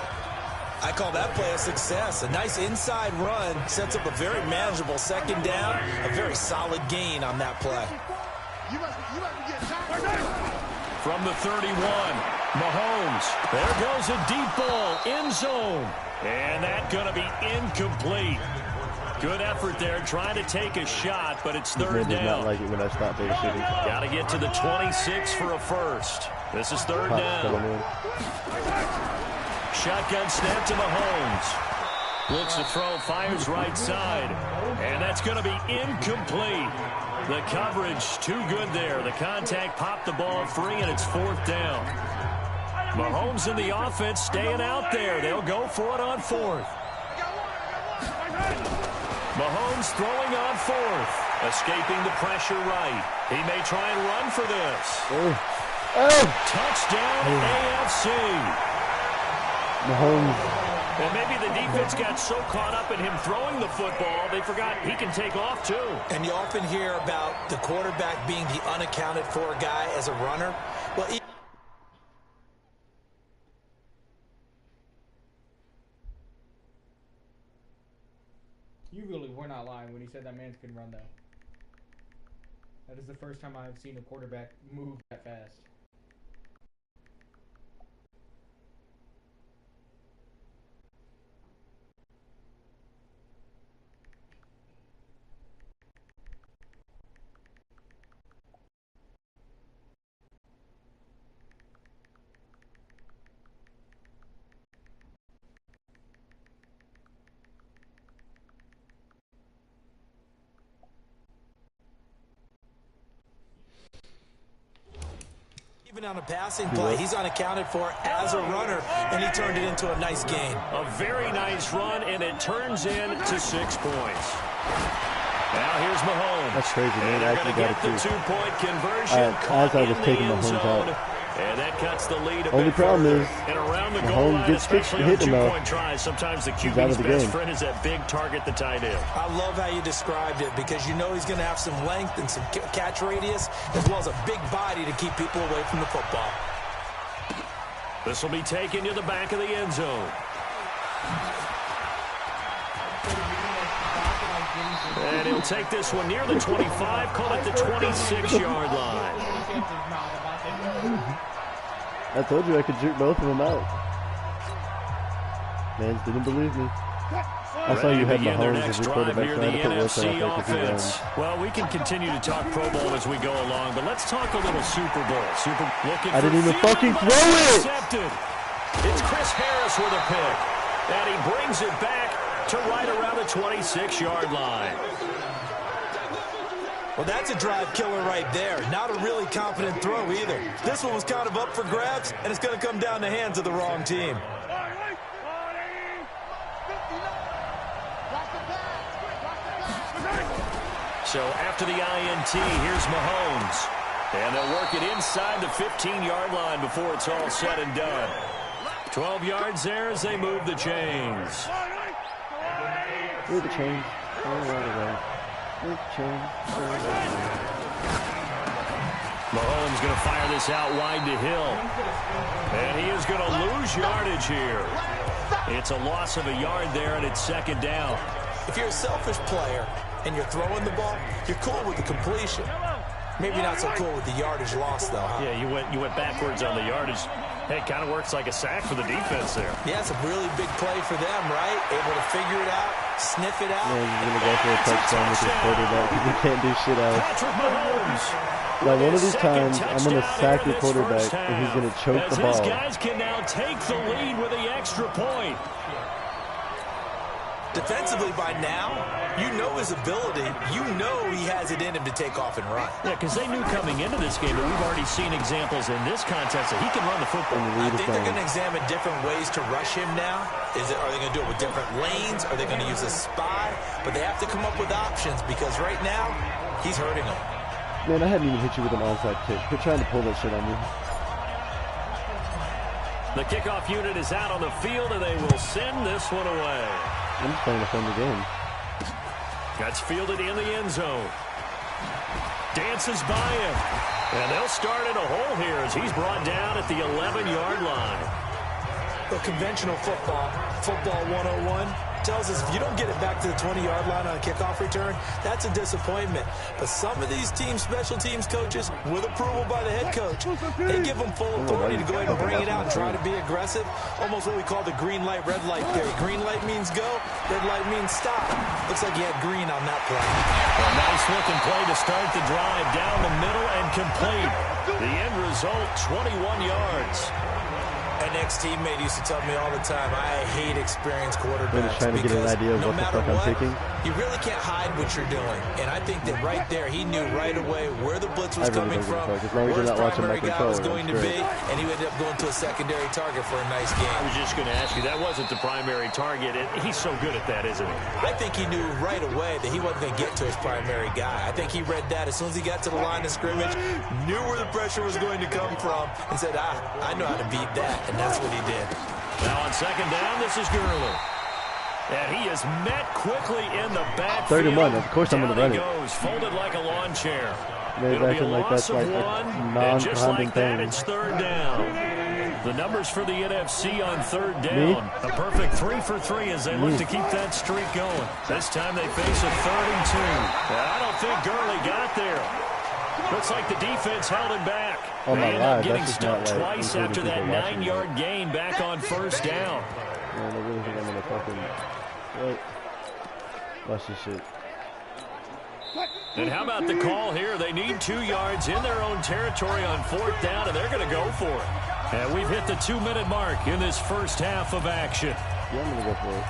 I call that play a success. A nice inside run sets up a very manageable 2nd down. A very solid gain on that play. From the 31, Mahomes. There goes a deep ball, end zone. And that's going to be incomplete. Good effort there, trying to take a shot, but it's 3rd down. Not like it when I stop babysitting. Got to get to the 26 for a first. This is 3rd down. Shotgun snap to Mahomes. Looks to throw, fires right side. And that's going to be incomplete. The coverage too good there. The contact popped the ball free, and it's 4th down. Mahomes and the offense staying out there. They'll go for it on 4th. Mahomes throwing on 4th. Escaping the pressure right. He may try and run for this. Touchdown AFC. Mahomes. And maybe the defense got so caught up in him throwing the football, they forgot he can take off too. And you often hear about the quarterback being the unaccounted for guy as a runner. Well, you really were not lying when he said that man can run, though. That is the first time I've seen a quarterback move that fast. Even on a passing play, he's unaccounted for as a runner, and he turned it into a nice gain. A very nice run, and it turns into 6 points. Now here's Mahomes. That's crazy, man. I actually got it too. The 2-point conversion as I was taking Mahomes out. And that cuts the lead. Only problem is Mahomes gets hit enough. Tries. Sometimes the QB's best friend is that big target, the tight end. I love how you described it because you know he's going to have some length and some catch radius as well as a big body to keep people away from the football. This will be taken to the back of the end zone. And he'll take this one near the 25, call it the 26-yard line. I told you I could juke both of them out. Mans didn't believe me. I saw you had Mahomes as your quarterback, so I had to put Wilson out there because he ran. Well, we can continue to talk Pro Bowl as we go along, but let's talk a little Super Bowl. I didn't even fucking throw it! It's Chris Harris with a pick, and he brings it back to right around the 26-yard line. Well, that's a drive killer right there. Not a really confident throw either. This one was kind of up for grabs, and it's going to come down the hands of the wrong team. So after the INT, here's Mahomes. And they'll work it inside the 15-yard line before it's all said and done. 12 yards there as they move the chains. Move the chains. Mahomes going to fire this out wide to Hill. And he is going to lose yardage here. It's a loss of a yard there, and it's second down. If you're a selfish player and you're throwing the ball, you're cool with the completion. Maybe not so cool with the yardage loss, though, huh? Yeah, you went backwards on the yardage. Hey, it kind of works like a sack for the defense there. Yeah, it's a really big play for them, right? Able to figure it out, sniff it out. Yeah, he's going to go for a touchdown with his quarterback. He can't do shit else. Now, one of these times, I'm going to sack the quarterback, and he's going to choke the ball. His guys can now take the lead with the extra point. Defensively by now, you know his ability. You know he has it in him to take off and run. Yeah, because they knew coming into this game, but we've already seen examples in this contest that he can run the football. I think they're going to examine different ways to rush him now. Are they going to do it with different lanes? Are they going to use a spy? But they have to come up with options because right now, he's hurting them. Man, I hadn't even hit you with an onside kick. Quit trying to pull that shit on me. The kickoff unit is out on the field, and they will send this one away. I'm just playing a fun game. That's fielded in the end zone. Dances by him. And they'll start in a hole here as he's brought down at the 11-yard line. The conventional football 101, tells us if you don't get it back to the 20-yard line on a kickoff return, that's a disappointment. But some of these special teams coaches, with approval by the head coach, they give them full authority to go ahead and bring it out and try to be aggressive. Almost what we call the green light, red light theory. Green light means go, red light means stop. Looks like you had green on that play. A nice-looking play to start the drive down the middle and complete. The end result, 21 yards. An ex-teammate used to tell me all the time, I hate experienced quarterbacks. I'm just trying to get an idea of what the fuck I'm taking. You really can't hide what you're doing. And I think that right there, he knew right away where the blitz was coming from, where his primary guy was going to be, and he ended up going to a secondary target for a nice game. I was just going to ask you, that wasn't the primary target. He's so good at that, isn't he? I think he knew right away that he wasn't going to get to his primary guy. I think he read that as soon as he got to the line of scrimmage, knew where the pressure was going to come from, and said, I know how to beat that. And that's what he did. Now on second down, this is Gurley. And he is met quickly in the backfield. 31, of course I'm going to run it. Goes, folded like a lawn chair. Maybe acting like that's like a non-condom thing. It's third down. The numbers for the NFC on third down. A perfect 3 for 3 as they look to keep that streak going. This time they face a 3rd and 2. I don't think Gurley got there. Looks like the defense held him back. Oh my God, getting that's just stuck not right. twice after that 9-yard gain back on first down. Man, I really think I'm gonna fucking what? Watch this shit. And how about the call here? They need 2 yards in their own territory on 4th down, and they're going to go for it. And we've hit the 2-minute mark in this first half of action. Yeah, I'm gonna go for it.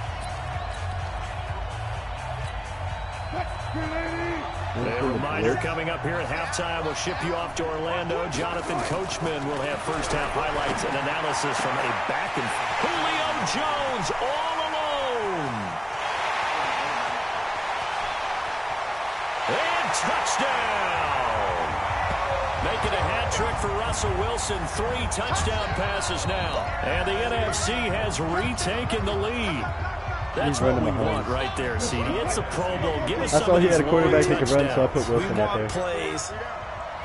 A reminder coming up here at halftime. We'll ship you off to Orlando. Jonathan Coachman will have first half highlights and analysis from a back and Julio Jones all alone. touchdown! Making a hat trick for Russell Wilson. 3 touchdown passes now. And the NFC has retaken the lead. That's what we want right there, CD. It's a Pro Bowl. Give us some of these long touchdowns. He could run, so I put Wilson we out want there. Plays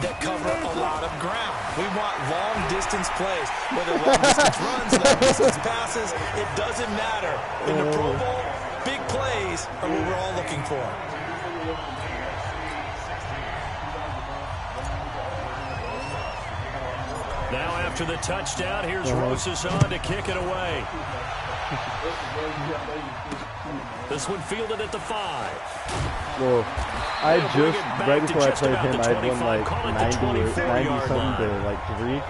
that cover a lot of ground. We want long-distance plays. Whether long-distance runs, long-distance passes, it doesn't matter. In the Pro Bowl, big plays are what we're all looking for. Now after the touchdown, here's Rosas on to kick it away. This one fielded at the 5. Well, I just, right before I played him, I won like 90-something to like 3.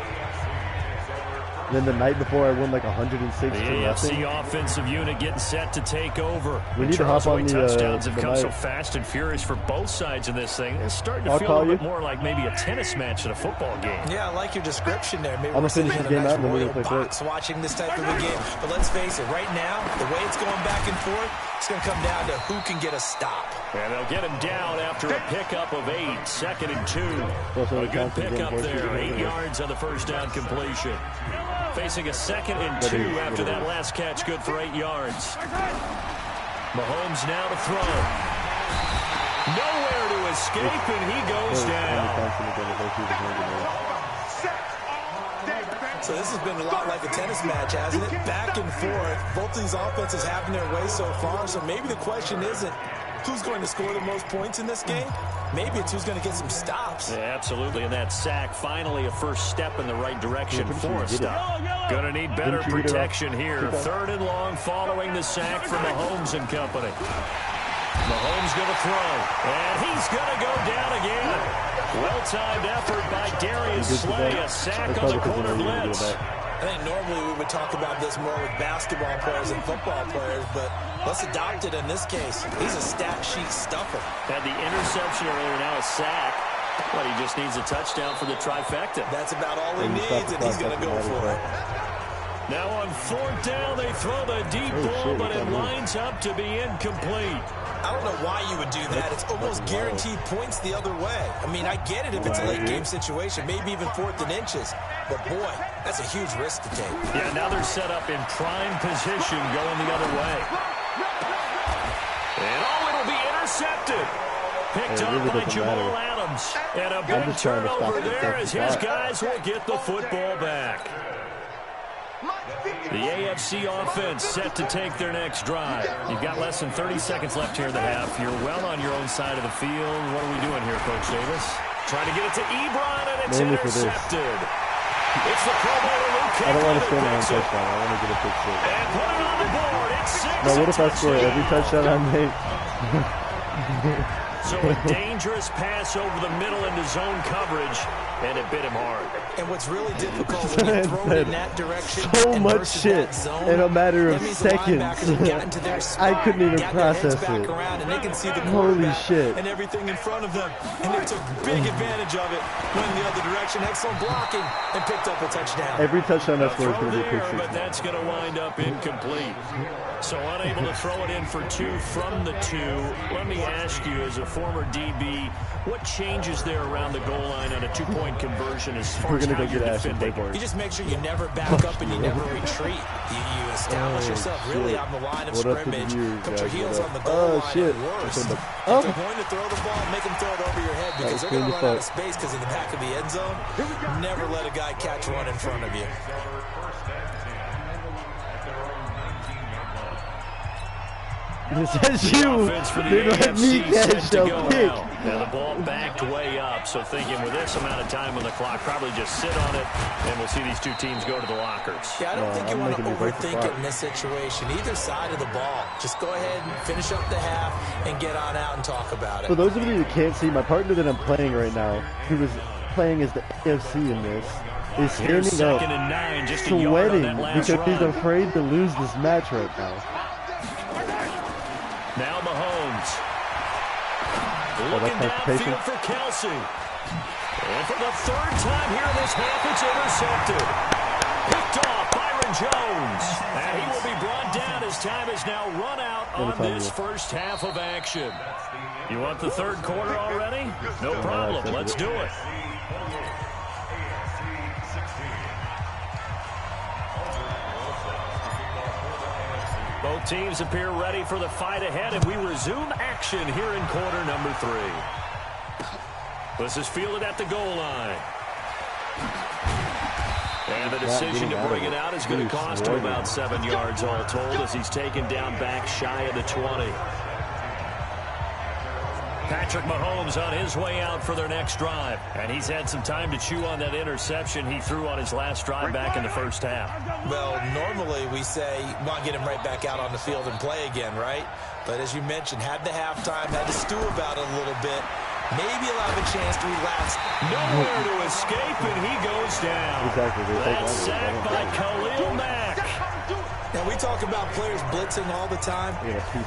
And then the night before, I won like 106 to nothing. The AFC offensive unit getting set to take over. We need to hop on the touchdowns have come so fast and furious for both sides in this thing. It's starting to feel a little bit more like maybe a tennis match than a football game. Yeah, I like your description there. Maybe I'm going to finish this game out and then we're going to play box watching this type of a game. But let's face it, right now, the way it's going back and forth, it's going to come down to who can get a stop. And they'll get him down after a pickup of 8. 2nd and 2. A good pickup there. 8 yards on the first down completion. Facing a 2nd and 2 after that last catch. Good for 8 yards. Mahomes now to throw. Nowhere to escape, and he goes down. So this has been a lot like a tennis match, hasn't it? Back and forth. Both of these offenses having their way so far. So maybe the question isn't who's going to score the most points in this game. Maybe it's who's going to get some stops. Yeah, absolutely. And that sack, finally a first step in the right direction for a stop. Going to need better protection here. 3rd and long following the sack from Mahomes and company. Mahomes going to throw. And he's going to go down again. Well-timed effort by Darius Slay. A sack on the corner blitz. I think normally we would talk about this more with basketball players and football players, but let's adopt it in this case. He's a stat sheet stuffer. Had the interception earlier, now a sack. But he just needs a touchdown for the trifecta. That's about all he needs, and he's going to go for it. Now on 4th down, they throw the deep ball, but it lines up to be incomplete. I don't know why you would do that. It's almost guaranteed points the other way. I mean, I get it if it's a late-game situation, maybe even 4th and inches. But, boy, that's a huge risk to take. Yeah, now they're set up in prime position going the other way. And, it'll be intercepted. Picked up by Jamal Adams. And a big turnover there as his guys will get the football back. The AFC offense set to take their next drive. You've got less than 30 seconds left here in the half. You're well on your own side of the field. What are we doing here, Coach Davis? Trying to get it to Ebron, and it's intercepted. It's the Pro Bowler Luke Kuechly. I don't want to score my own touchdown. I want to get a big six. And put it on the board. It's 6. Now, what if I score every touchdown I make? So a dangerous pass over the middle into zone coverage, and it bit him hard. And what's really difficult when you throw it in that direction, so much shit zone, in a matter of seconds. I couldn't even process it. And they can see the holy shit. And everything in front of them. And they took big advantage of it. Went the other direction, excellent blocking, and picked up a touchdown. Every touchdown I score is going to be a pick six. But that's going to wind up incomplete. So unable to throw it in for 2 from the 2. Let me ask you, as a former DB, what changes there around the goal line on a 2-point conversion as far as how you're defending? You just make sure you never back up and you never retreat. You establish yourself really on the line of scrimmage. Put your heels on the goal line. Worse, if they're going to throw the ball, make them throw it over your head because they're going to run out of space because in the back of the end zone, never let a guy catch one in front of you. It says you didn't let me catch the pick. Now the ball backed way up, so thinking with this amount of time on the clock, probably just sit on it, and we'll see these two teams go to the lockers. Yeah, I don't think you want to overthink it in this situation. Either side of the ball. Just go ahead and finish up the half and get on out and talk about it. For those of you who can't see, my partner that I'm playing right now, who was playing as the AFC in this, is standing up, sweating because he's afraid to lose this match right now. Now Mahomes. Looking downfield for Kelsey. And for the 3rd time here in this half, it's intercepted. Picked off Byron Jones. And he will be brought down as time is now run out on this first half of action. You want the third quarter already? No problem. Let's do it. Both teams appear ready for the fight ahead, and we resume action here in quarter number 3. This is fielded at the goal line. And the decision to bring it out is going to cost him about 7 yards all told as he's taken down back shy of the 20. Patrick Mahomes on his way out for their next drive. And he's had some time to chew on that interception he threw on his last drive back in the first half. Well, normally we say, want to get him right back out on the field and play again, right? But as you mentioned, had the halftime, had to stew about it a little bit. Maybe he'll have a chance to relax. Nowhere to escape, and he goes down. Exactly. That's sacked by Khalil Mack. Now, we talk about players blitzing all the time.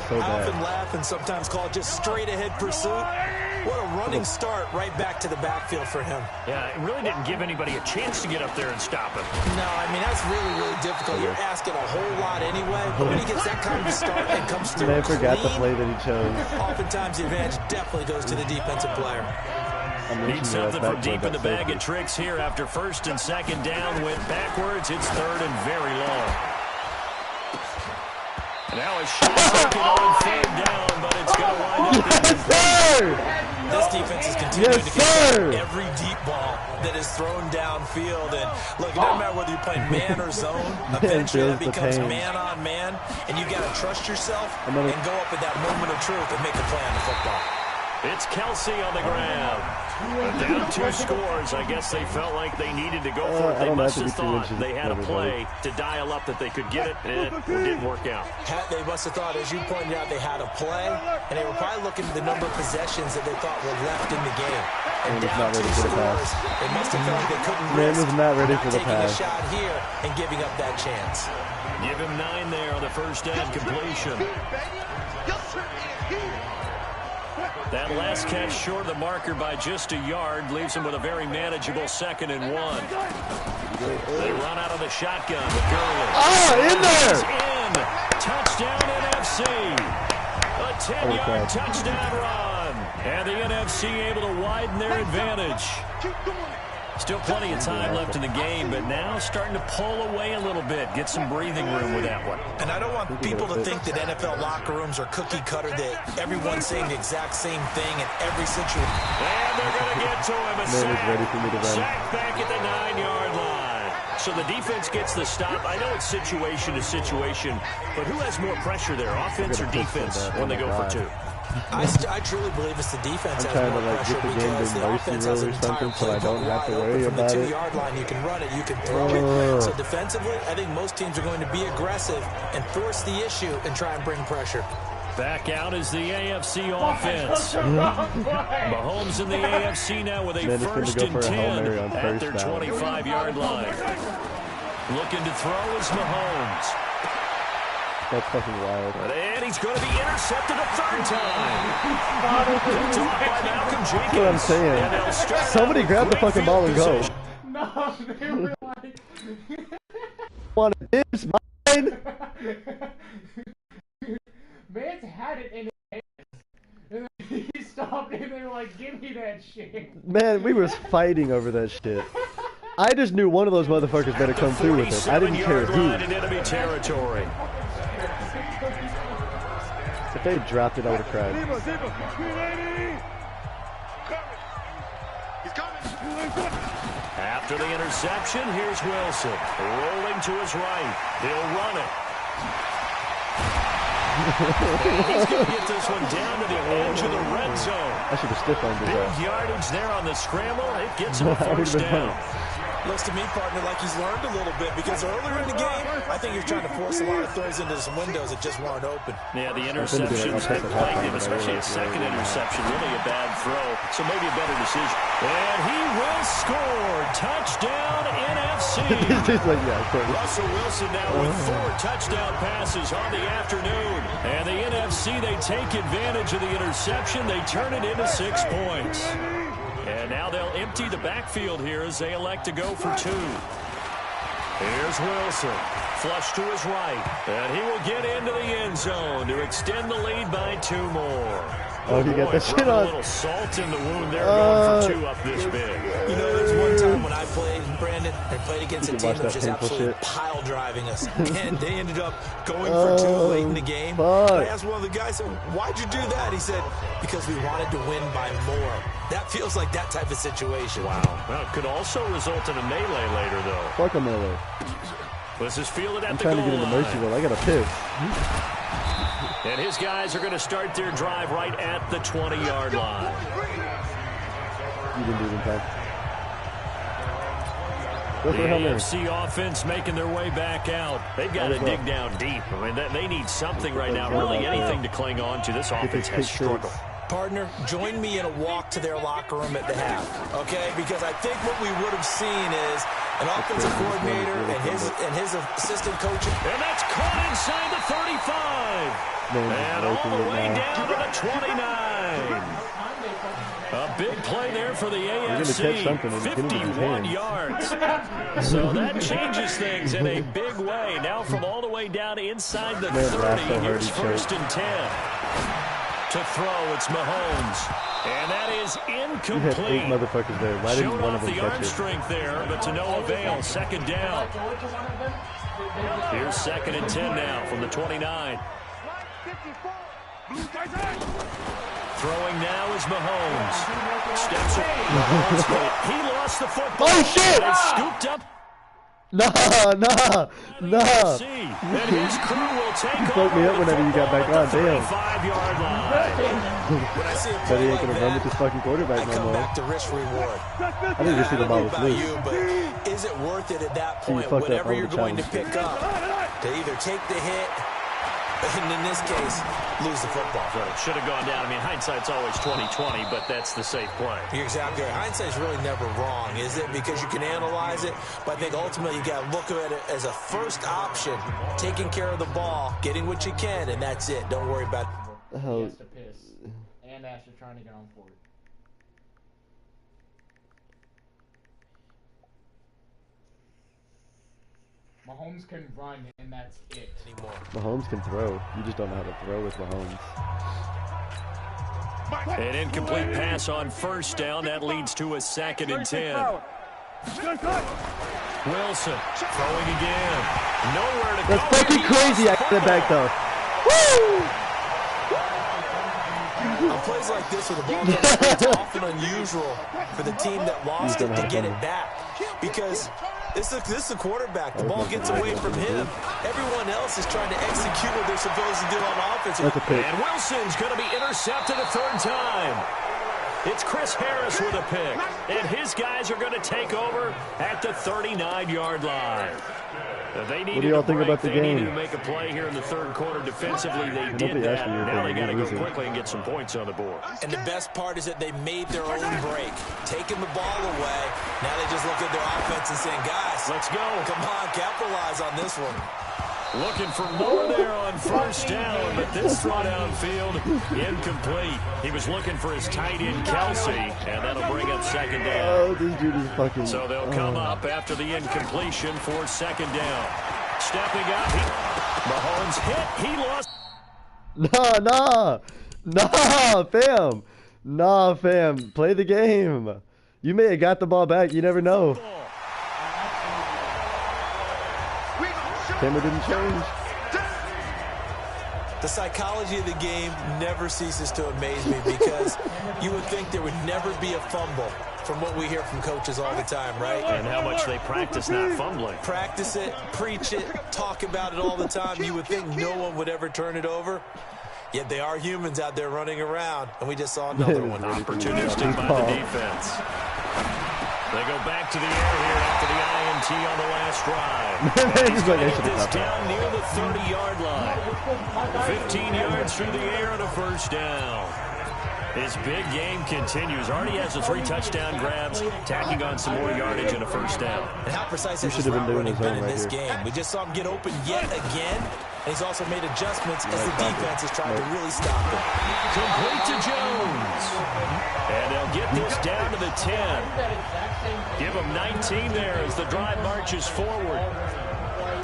So I often laugh and sometimes call it just straight-ahead pursuit. What a running start right back to the backfield for him. Yeah, it really didn't give anybody a chance to get up there and stop him. No, I mean, that's really, really difficult. You're asking a whole lot anyway. But when he gets that kind of start and comes through I forgot clean, the play that he chose. Oftentimes, the advantage definitely goes to the defensive player. Need something from deep in the bag of tricks here after first and second down went backwards. It's third and very long. Now a shot taken on third down, but it's going to wind up. Yes, sir! This defense is continuing to get every deep ball that is thrown downfield. And look, it doesn't matter whether you're playing man or zone. Eventually it becomes man on man, and you got to trust yourself and go up at that moment of truth and make a play on the football. It's Kelsey on the ground. Down 2 scores. I guess they felt like they needed to go for it. They must have thought they had a play to dial up that they could get it, and it didn't work out. They must have thought, as you pointed out, they had a play, and they were probably looking at the number of possessions that they thought were left in the game. And down 2 scores, they must have felt like they couldn't risk not ready for the taking pass. a shot here and giving up that chance. Give him 9 there on the first down completion. That last catch short of the marker by just a yard leaves him with a very manageable 2nd and 1. They run out of the shotgun with Gurley. In there! In. Touchdown NFC. A 10-yard touchdown run. And the NFC able to widen their advantage. Still plenty of time left in the game, but now starting to pull away a little bit. Get some breathing room with that one. And I don't want people to think that NFL locker rooms are cookie cutter, that everyone's saying the exact same thing in every situation. And they're going to get to him. A sack back at the 9-yard line. So the defense gets the stop. I know it's situation to situation, but who has more pressure there, offense or defense, when they go for 2? I truly believe it's the defense has more pressure because the offense has an entire play so I don't have to worry from the about 2-yard line. You can run it, you can throw it. So defensively, I think most teams are going to be aggressive and force the issue and try and bring pressure. Back out is the AFC offense. Mahomes in the AFC now with a 1st and 10 at their 25-yard line. Looking to throw is Mahomes. That's fucking wild. And he's going to be intercepted a 3rd time. Picked off by Malcolm Jenkins. That's what I'm saying. Somebody grab the fucking ball and go. No, they were like... Want it? It's mine. Mance had it in his hands. And then he stopped and they were like, give me that shit. Man, we was fighting over that shit. I just knew one of those motherfuckers better come through with it. I didn't care who. Enemy territory. If they dropped it, I would have cried. After the interception, here's Wilson. Rolling to his right. He'll run it. He's going to get this one down to the edge of the red zone. I should have stiff-armed his ass. Big yardage there on the scramble. It gets him a 1st down. Looks to me, partner, like he's learned a little bit because earlier in the game, I think he was trying to force a lot of throws into some windows that just weren't open. Yeah, the interceptions have plagued him, especially a 2nd interception. Really a bad throw, so maybe a better decision. And he will score. Touchdown, NFC. Russell Wilson now with 4 touchdown passes on the afternoon. And the NFC, they take advantage of the interception. They turn it into 6 points. And now they'll empty the backfield here as they elect to go for 2. Here Here's Wilson. Flush to his right. And he will get into the end zone to extend the lead by 2 more. Oh, he got that shit on. A little salt in the wound there, going for 2 up this big. You know, there's one time when I played, Brandon, and played against a team that was just absolutely pile driving us. And they ended up going for 2 late in the game. I asked one of the guys, why'd you do that? He said, because we wanted to win by more. That feels like that type of situation. Wow. Well, it could also result in a melee later, though. Fuck a melee. This is fielded at I'm the trying goal to get in the mercy line. roll. I got a piss. And his guys are going to start their drive right at the 20-yard line. You didn't do it in time. Go The for a Hail Mary. AFC offense making their way back out. They've got to dig down deep. I mean, they need something right now, really anything to cling on to. This offense has struggled. Partner, join me in a walk to their locker room at the half, okay? Because I think what we would have seen is an offensive coordinator and his assistant coach. And that's caught inside the 35. And all the way down to the 29. A big play there for the AFC. 51 yards. So that changes things in a big way. Now from all the way down inside the 30, here's 1st and 10. To throw, it's Mahomes. And that is incomplete. You had 8 motherfuckers there. Why didn't one of them the catch arm it? strength there, but to no avail. 2nd down. Here's 2nd and 10 now from the 29. Throwing now is Mahomes. Steps up. Mahomes, he lost the football. Oh, shit! They scooped up. Nah. And his crew will take You fucked me up whenever you got back on. Damn. 5-yard line. When I see a But play he ain't like gonna run with this fucking quarterback I no come more. back to risk reward. I didn't just see the ball was about loose. you, but is it worth it at that See, you point, fucked up whatever all you're the going to challenge. pick up, to either take the hit, and in this case, lose the football. Right. Should have gone down. I mean, hindsight's always 20/20, but that's the safe play. You're exactly right. Hindsight's really never wrong, is it? Because you can analyze it, but I think ultimately you got to look at it as a first option, taking care of the ball, getting what you can, and that's it. Don't worry about it. He has to piss. And Asher trying to get on for it. Mahomes can run, and that's it. Anymore. Mahomes can throw. You just don't know how to throw with Mahomes. An incomplete pass on 1st down. That leads to a 2nd and 10. Wilson throwing again. Nowhere to go. That's fucking crazy. I got it back though. Woo! On plays like this with the ball, it's often unusual for the team that lost it to get it back. Because this is the quarterback. The ball gets away from him. Everyone else is trying to execute what they're supposed to do on offense. That's a pick. And Wilson's going to be intercepted a 3rd time. It's Chris Harris with a pick. And his guys are going to take over at the 39-yard line. They What do y'all think about the They game? needed to make a play here in the 3rd quarter defensively. They did Nobody asked that. me your Now they got to opinion. go quickly and get some points on the board. And the best part is that they made their own break, taking the ball away. Now they just look at their offense and saying, guys, Let's go. Come on, capitalize on this one. Looking for more there on 1st down, but this throw downfield incomplete. He was looking for his tight end, Kelsey, and that'll bring up 2nd down. Oh, this dude is fucking. So they'll come up after the incompletion for 2nd down. Stepping up, Mahomes hit, he lost. Nah, fam. Play the game. You may have got the ball back. You never know. Camera didn't change. The psychology of the game never ceases to amaze me because you would think there would never be a fumble from what we hear from coaches all the time, right? And how much they practice not fumbling. Practice it, preach it, talk about it all the time. You would think no one would ever turn it over. Yet they are humans out there running around, and we just saw another one. Opportunistic by the defense. They go back to the air here after the INT on the last drive. He's going to get this down near the 30-yard line. 15 yards through the air and a 1st down. His big game continues. Already has the 3 touchdown grabs, tacking on some more yardage and a 1st down. And how precise has his route running been in this game? We just saw him get open yet again, and he's also made adjustments as the defense has tried to really stop him. Complete to Jones. And they'll get this down to the 10. Give him 19 there as the drive marches forward.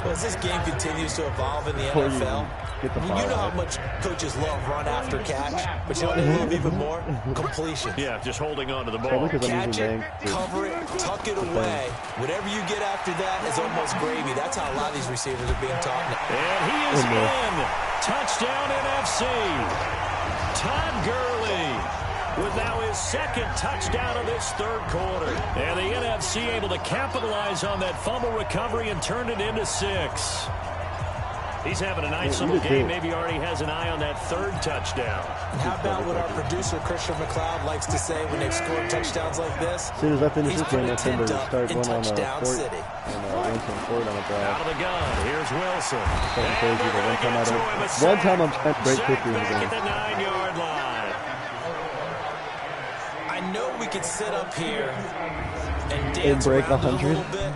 Well, as this game continues to evolve in the NFL, you know how much coaches love run after catch, but you know what they love even more? Completion. Yeah, just holding on to the ball. Catch it, cover it, tuck it away. Whatever you get after that is almost gravy. That's how a lot of these receivers are being taught. And he is in. Touchdown NFC. Todd Gurley with now his second touchdown of this third quarter. And the NFC able to capitalize on that fumble recovery and turn it into 6. He's having a nice little game. Maybe already has an eye on that third touchdown. And how about what our producer, Christian McLeod, likes to say when they've scored touchdowns like this? As soon as I finish this game, I tend to start one on Touchdown Ford. City. Ford on a drive. Out of the gun. Here's Wilson. Crazy, but one time I'm trying to break 50 in the game. At the 9-yard line. I know we could sit up here and dance break around 100. a little bit,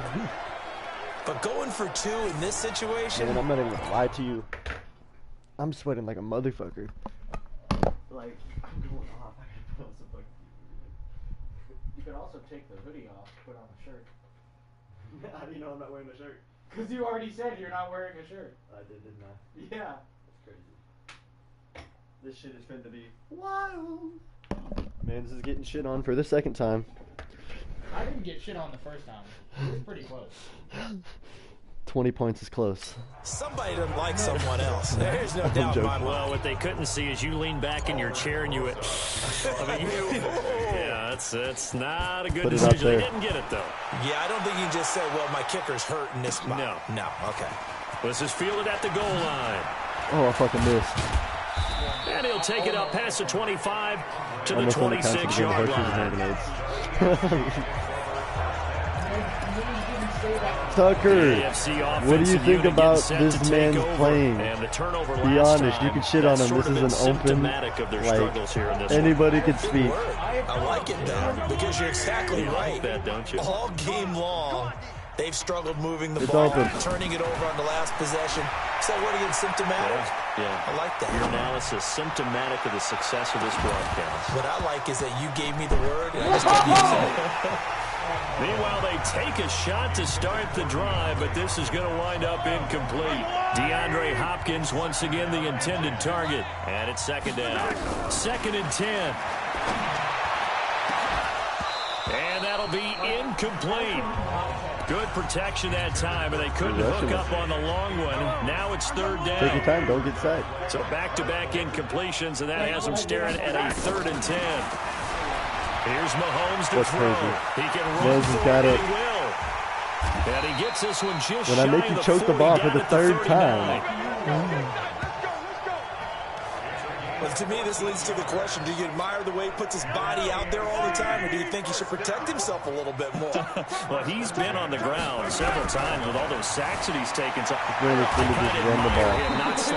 but going for 2 in this situation. And I'm not even gonna lie to you. I'm sweating like a motherfucker. Like I'm going off. I gotta put on some fucking. You could also take the hoodie off, put on a shirt. How do you know I'm not wearing a shirt? Because you already said you're not wearing a shirt. I did, didn't I? Yeah. That's crazy. This shit is finna be wild. Man, this is getting shit on for the second time. I didn't get shit on the first time. It was pretty close. 20 points is close. Somebody doesn't like someone else. There's no doubt in my mind. Well, what they couldn't see is you lean back in your chair and you went, I mean, yeah, that's not a good decision. They didn't get it, though. Yeah, I don't think you can just say, well, my kicker's hurt in this spot. No, okay. This is fielded at the goal line. Oh, I fucking missed. And he'll take it up past the 25 to the 26-yard line. Tucker, what do you think about this man's playing? Be honest, you can shit on him. This is an open, like, anybody can speak. I like it, though, because you're exactly right. That, don't you? All game long, they've struggled moving the ball, turning it over on the last possession. So what again, symptomatic? Yeah. I like that. Your analysis, symptomatic of the success of this broadcast. What I like is that you gave me the word, and I just kept using it. Meanwhile, they take a shot to start the drive, but this is going to wind up incomplete. DeAndre Hopkins, once again, the intended target. And it's second down. 2nd and 10. And that'll be incomplete. Good protection that time, and they couldn't hook up on the long one. Now it's 3rd down. Take your time, don't get sacked. So back-to-back incompletions, and that has them staring at a 3rd and 10. Here's Mahomes to throw. He can run for it, he will. And he gets this one just when I make you choke the ball for the 3rd time. Well, to me, this leads to the question, do you admire the way he puts his body out there all the time, or do you think he should protect himself a little bit more? Well, he's been on the ground several times with all those sacks that he's taken. So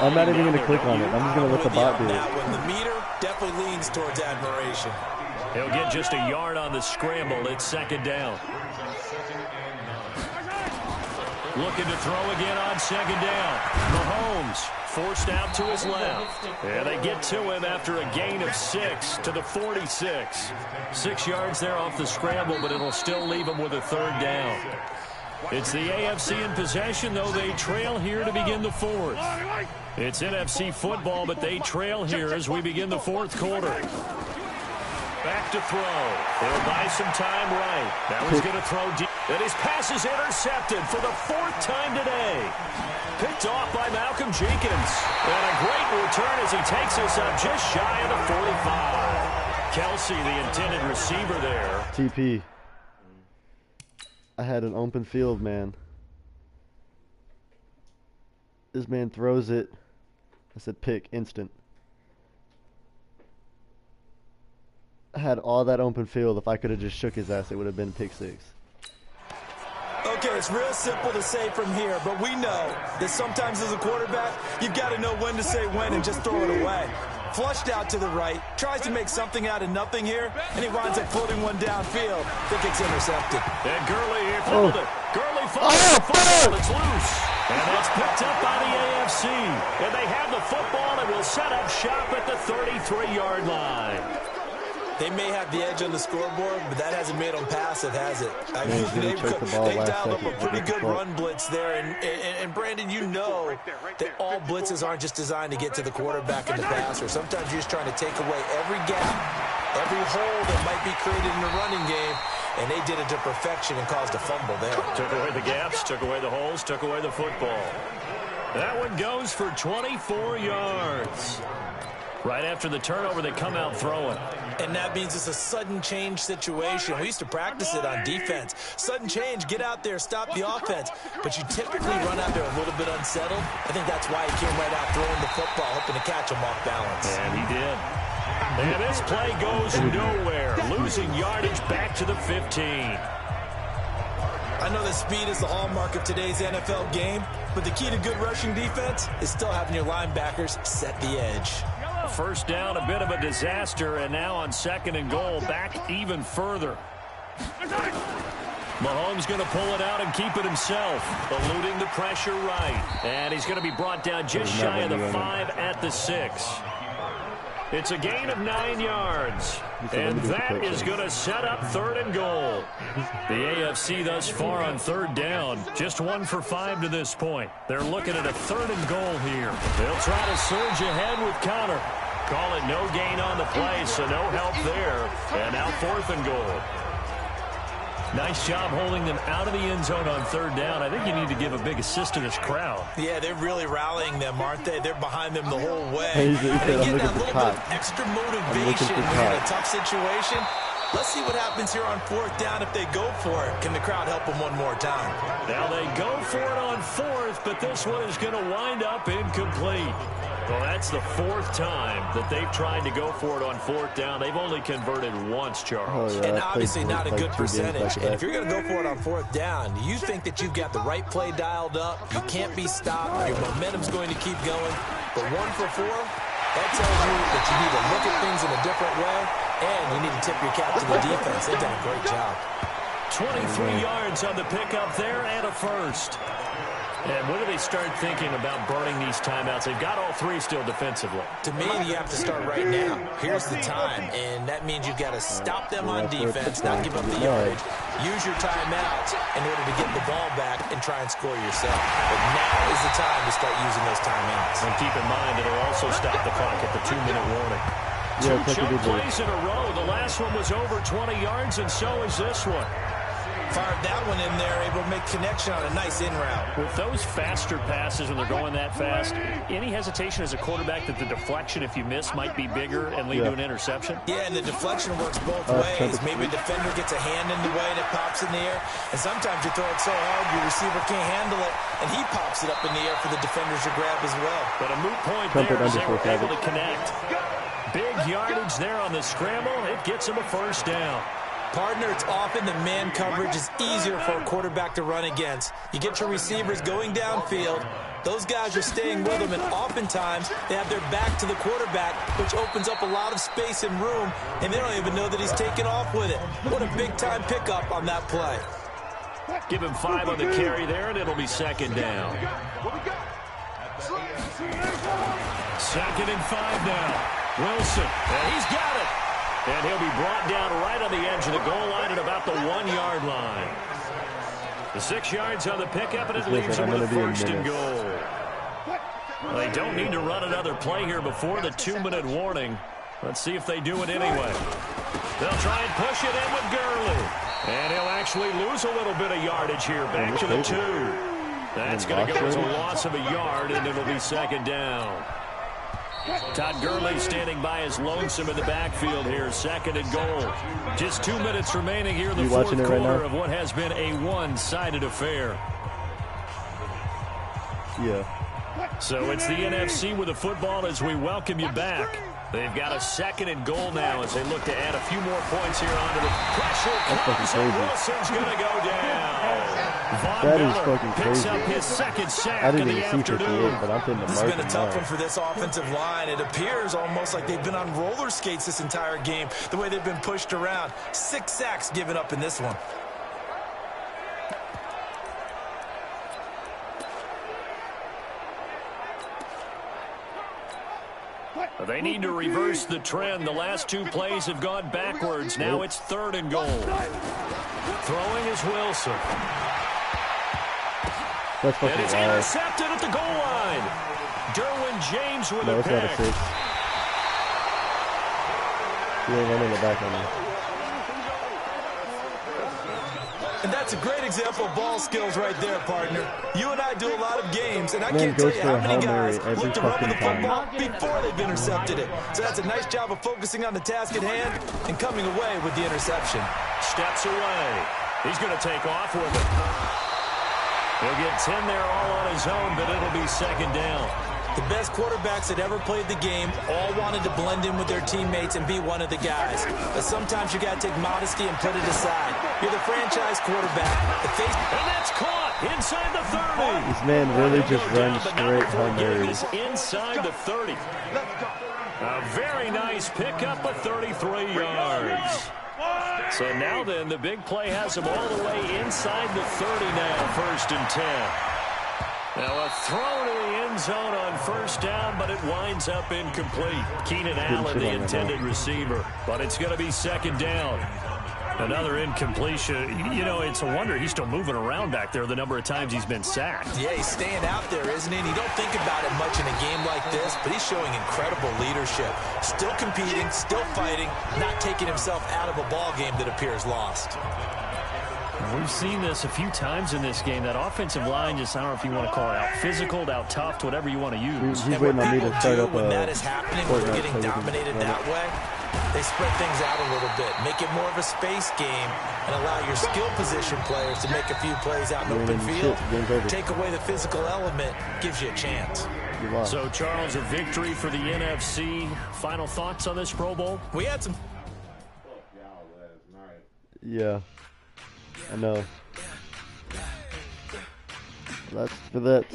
I'm not even going to click on it. I'm just going to let the bot do it. The meter definitely leans towards admiration. He'll get just a yard on the scramble. It's 2nd down. Looking to throw again on 2nd down. Mahomes forced out to his left. And they get to him after a gain of 6 to the 46. 6 yards there off the scramble, but it'll still leave him with a 3rd down. It's the AFC in possession, though they trail here to begin the 4th. It's NFC football, but they trail here as we begin the 4th quarter. Back to throw. He'll buy some time right. Now he's going to throw deep. And his pass is intercepted for the 4th time today. Picked off by Malcolm Jenkins. And a great return as he takes us up just shy of the 45. Kelsey, the intended receiver there. TP. I had an open field, man. This man throws it. I said pick, instant. I had all that open field. If I could have just shook his ass, it would have been pick 6. Okay, it's real simple to say from here, but we know that sometimes as a quarterback, you've got to know when to say when and just throw it away. Flushed out to the right, tries to make something out of nothing here, and he winds up floating one downfield. I think it's intercepted. And Gurley here fumbled it. Gurley fumbled. It's loose. And that's picked up by the AFC. And they have the football and will set up shop at the 33-yard line. They may have the edge on the scoreboard, but that hasn't made them passive, has it? I mean, they dialed up a pretty good run blitz there. And Brandon, you know that all blitzes aren't just designed to get to the quarterback in the passer. Sometimes you're just trying to take away every gap, every hole that might be created in the running game, and they did it to perfection and caused a fumble there. Took away the gaps, took away the holes, took away the football. That one goes for 24 yards. Right after the turnover, they come out throwing. And that means it's a sudden change situation. We used to practice it on defense. Sudden change, get out there, stop the offense. But you typically run out there a little bit unsettled. I think that's why he came right out throwing the football, hoping to catch him off balance. And he did. And this play goes nowhere. Losing yardage back to the 15. I know that speed is the hallmark of today's NFL game, but the key to good rushing defense is still having your linebackers set the edge. First down, a bit of a disaster, and now on 2nd and goal, back even further. Mahomes going to pull it out and keep it himself, eluding the pressure right. And he's going to be brought down just shy of the 5 at the 6. It's a gain of 9 yards, and that is going to set up 3rd and goal. The AFC thus far on 3rd down, just 1 for 5 to this point. They're looking at a 3rd and goal here. They'll try to surge ahead with Connor. Call it no gain on the play, so no help there. And now 4th and goal. Nice job holding them out of the end zone on 3rd down. I think you need to give a big assist to this crowd. Yeah, they're really rallying them, aren't they? They're behind them the whole way. He said, and they get that little bit of extra motivation when you're in a tough situation. Let's see what happens here on 4th down if they go for it. Can the crowd help them one more time? Now they go for it on 4th, but this one is going to wind up incomplete. Well, that's the 4th time that they've tried to go for it on 4th down. They've only converted once, Charles. Oh, yeah, and obviously not a good percentage. Like and if you're going to go for it on 4th down, you think that you've got the right play dialed up. You can't be stopped. Your momentum's going to keep going. But 1 for 4, that tells you that you need to look at things in a different way, and you need to tip your cap to the defense. They've done a great job. 23 yards on the pickup there and a first. And when do they start thinking about burning these timeouts? They've got all 3 still defensively. To me, you have to start right now. Here's the time, and that means you've got to stop them on defense, not give up the yardage. Use your timeouts in order to get the ball back and try and score yourself. But now is the time to start using those timeouts. And keep in mind, it'll also stop the clock at the 2-minute warning. Yeah, 2 chunk plays in a row. The last one was over 20 yards, and so is this one. Fired that one in there, able to make connection on a nice in route. With those faster passes when they're going that fast, any hesitation as a quarterback that the deflection, if you miss, might be bigger and lead to an interception? Yeah, and the deflection works both ways. Maybe a defender gets a hand in the way and it pops in the air. And sometimes you throw it so hard your receiver can't handle it, and he pops it up in the air for the defenders to grab as well. But a moot point there as they were able to connect. Big yardage there on the scramble. It gets him a first down. Partner, it's often the man coverage is easier for a quarterback to run against. You get your receivers going downfield. Those guys are staying with them, and oftentimes they have their back to the quarterback, which opens up a lot of space and room, and they don't even know that he's taking off with it. What a big-time pickup on that play. Give him 5 on the carry there, and it'll be 2nd down. 2nd and 5 now. Wilson, and he's got it. And he'll be brought down right on the edge of the goal line at about the 1-yard line. The 6 yards on the pickup, and it leaves him with a 1st and goal. Well, they don't need to run another play here before the 2-minute warning. Let's see if they do it anyway. They'll try and push it in with Gurley. And he'll actually lose a little bit of yardage here, back to the 2. That's going to go as a loss of a yard, and it'll be 2nd down. Todd Gurley standing by his lonesome in the backfield here, 2nd and goal. Just 2 minutes remaining here in the 4th quarter of what has been a one-sided affair. Yeah. So it's the NFC with the football as we welcome you back. They've got a 2nd and goal now as they look to add a few more points here onto the pressure. Comes and Wilson's going to go down. That is fucking picks crazy. up his 2nd sack I didn't in the even see 58, afternoon. but I'm thinking This has been a tough one for this offensive line. It appears almost like they've been on roller skates this entire game, the way they've been pushed around. 6 sacks given up in this one. They need to reverse the trend. The last two plays have gone backwards. Now it's 3rd and goal. Throwing is Wilson. And it's intercepted at the goal line. Derwin James with a pick. He ain't running the back on me. And that's a great example of ball skills right there, partner. You and I do a lot of games, and I can't tell you how many guys look to run with the football before they've intercepted it. So that's a nice job of focusing on the task at hand and coming away with the interception. Steps away. He's going to take off with it. He'll get 10 there all on his own, but it'll be 2nd down. The best quarterbacks that ever played the game all wanted to blend in with their teammates and be one of the guys. But sometimes you got to take modesty and put it aside. You're the franchise quarterback. And that's caught inside the 30. This man really just runs straight Hail Mary. Inside the 30. A very nice pickup of 33 yards. So now then, the big play has him all the way inside the 30 now, 1st and 10. Now a throw to the end zone on 1st down, but it winds up incomplete. Keenan Allen, the intended receiver, but it's going to be 2nd down. Another incompletion. You know, it's a wonder he's still moving around back there the number of times he's been sacked. Yeah, he's staying out there, isn't he? And you don't think about it much in a game like this, but he's showing incredible leadership. Still competing, still fighting, not taking himself out of a ball game that appears lost. We've seen this a few times in this game. That offensive line just, I don't know if you want to call it out physical, out tough, whatever you want to use. He's waiting on me to start up when that is happening, when we're getting dominated that way, they spread things out a little bit, make it more of a space game, and allow your skill position players to make a few plays out in open field. Take away the physical element, gives you a chance. So, Charles, a victory for the NFC. Final thoughts on this Pro Bowl? We had some... Yeah. I know. That's for that.